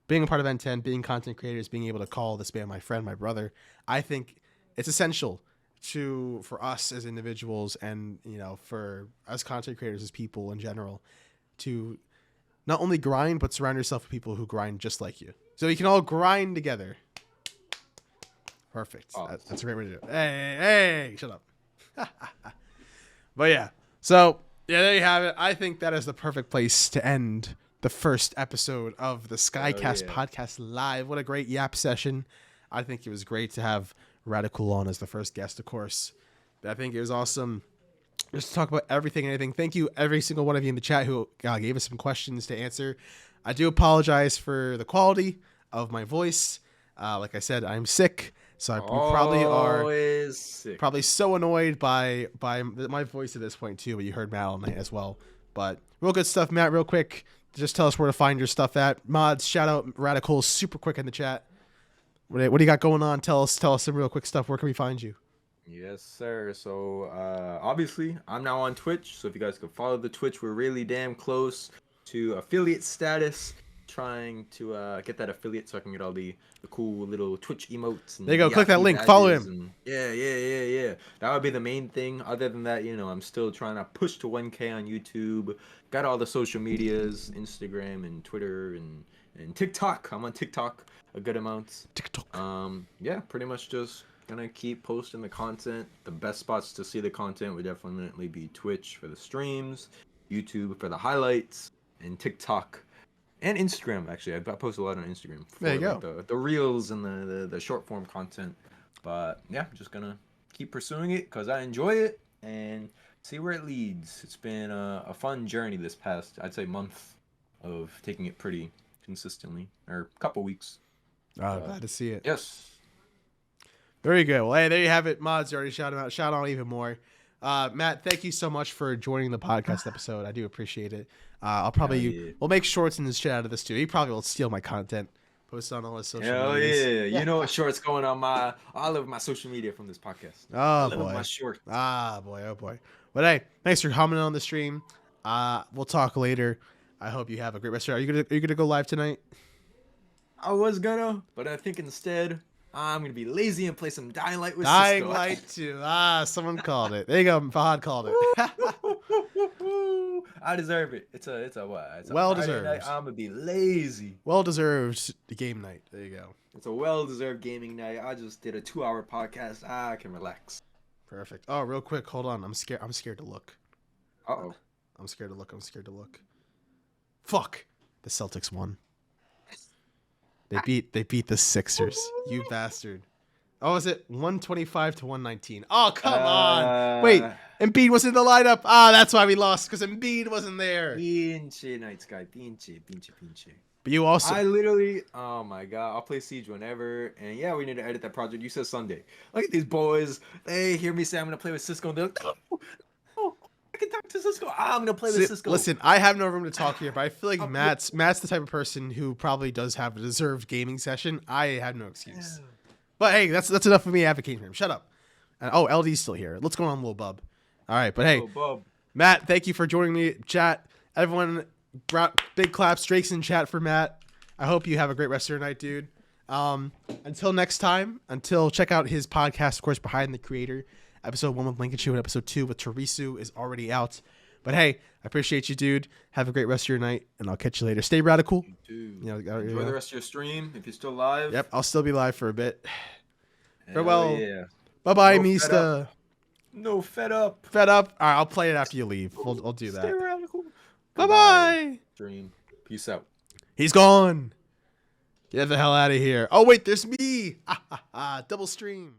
being a part of N10, being content creators, being able to call this man my friend, my brother, I think it's essential for us as individuals and, you know, for us content creators as people in general to not only grind, but surround yourself with people who grind just like you. So you can all grind together. Perfect. Awesome. That's a great way to do it. Hey, shut up. But yeah, so yeah, there you have it. I think that is the perfect place to end the first episode of the SkyCast podcast live. What a great yap session. I think it was great to have RaDuhKewl on as the first guest, of course. But I think it was awesome just to talk about everything and anything. Thank you, every single one of you in the chat who gave us some questions to answer. I do apologize for the quality of my voice. Like I said, I'm sick. So you probably are sick. Probably so annoyed by my voice at this point too, but you heard Matt all night as well. But real good stuff, Matt, real quick. Just tell us where to find your stuff at. Mods, shout out RaDuhKewl super quick in the chat. What do you got going on? Tell us some real quick stuff. Where can we find you? Yes, sir. So obviously I'm now on Twitch. So if you guys could follow the Twitch, we're really damn close to affiliate status. Trying to get that affiliate so I can get all the cool little Twitch emotes. And there you go. Click that link. Follow him. And yeah. That would be the main thing. Other than that, you know, I'm still trying to push to 1K on YouTube. Got all the social medias, Instagram and Twitter and TikTok. I'm on TikTok a good amount. TikTok. Yeah, pretty much just gonna keep posting the content. The best spots to see the content would definitely be Twitch for the streams, YouTube for the highlights, and TikTok. And Instagram, actually. I post a lot on Instagram. There you go. Like, the reels and the short form content. But yeah, just gonna keep pursuing it because I enjoy it and see where it leads. It's been a fun journey this past, I'd say, month of taking it pretty consistently, or a couple weeks. Glad to see it. Yes. Very good. Well, hey, there you have it. Mods already shout him out. Shout out even more. Matt, thank you so much for joining the podcast episode. I do appreciate it. I'll Hell probably yeah. we'll make shorts in this shit out of this too. He probably will steal my content, post it on all his social Hell medias. yeah. You know what shorts going on all over my social media from this podcast. I Oh live with boy. my short. Ah boy, oh boy. But hey, thanks for coming on the stream. We'll talk later. I hope you have a great rest of your. Are you gonna go live tonight? I was gonna, but I think instead I'm gonna be lazy and play some Dying Light with Dying Cisco. Light 2. Someone called it. There you go. Fahad called it. I deserve it. It's a what? It's a Well Friday deserved. night. I'm gonna be lazy. Well deserved game night. There you go. It's a well-deserved gaming night. I just did a 2-hour podcast. I can relax. Perfect. Oh, real quick, hold on. I'm scared to look. Uh-oh. I'm scared to look. Fuck. The Celtics won. They beat the Sixers. You bastard. Oh, is it 125 to 119? Oh, come on. Wait, Embiid was in the lineup. That's why we lost, because Embiid wasn't there. Pinche NITE, pinche. But you also I literally, oh my god, I'll play Siege whenever, and yeah, we need to edit that project. You said Sunday. Look at these boys. They hear me say I'm gonna play with Cisco, and they're like, oh, I can talk to Cisco. I'm gonna play with Cisco. Listen, I have no room to talk here, but I feel like Matt's the type of person who probably does have a deserved gaming session. I have no excuse. But hey, that's enough of me advocating for him. Shut up. And, LD's still here. Let's go on, little bub. All right, but hey, Bub. Matt, thank you for joining me. Chat, everyone, big claps, Drake's in chat for Matt. I hope you have a great rest of your night, dude. Until next time, check out his podcast, of course, Behind the Creator. Episode 1 with Lincoln Chu and episode 2 with Terisu is already out. But hey, I appreciate you, dude. Have a great rest of your night, and I'll catch you later. Stay RaDuhKewl. Enjoy the rest of your stream if you're still live. Yep, I'll still be live for a bit. Hell Farewell. yeah. Bye-bye, No, Mista. No, fed up. Fed up? All right, I'll play it after you leave. I'll do Stay that. radical. Bye-bye. Stream. Peace out. He's gone. Get the hell out of here. Oh, wait, there's me. Double stream.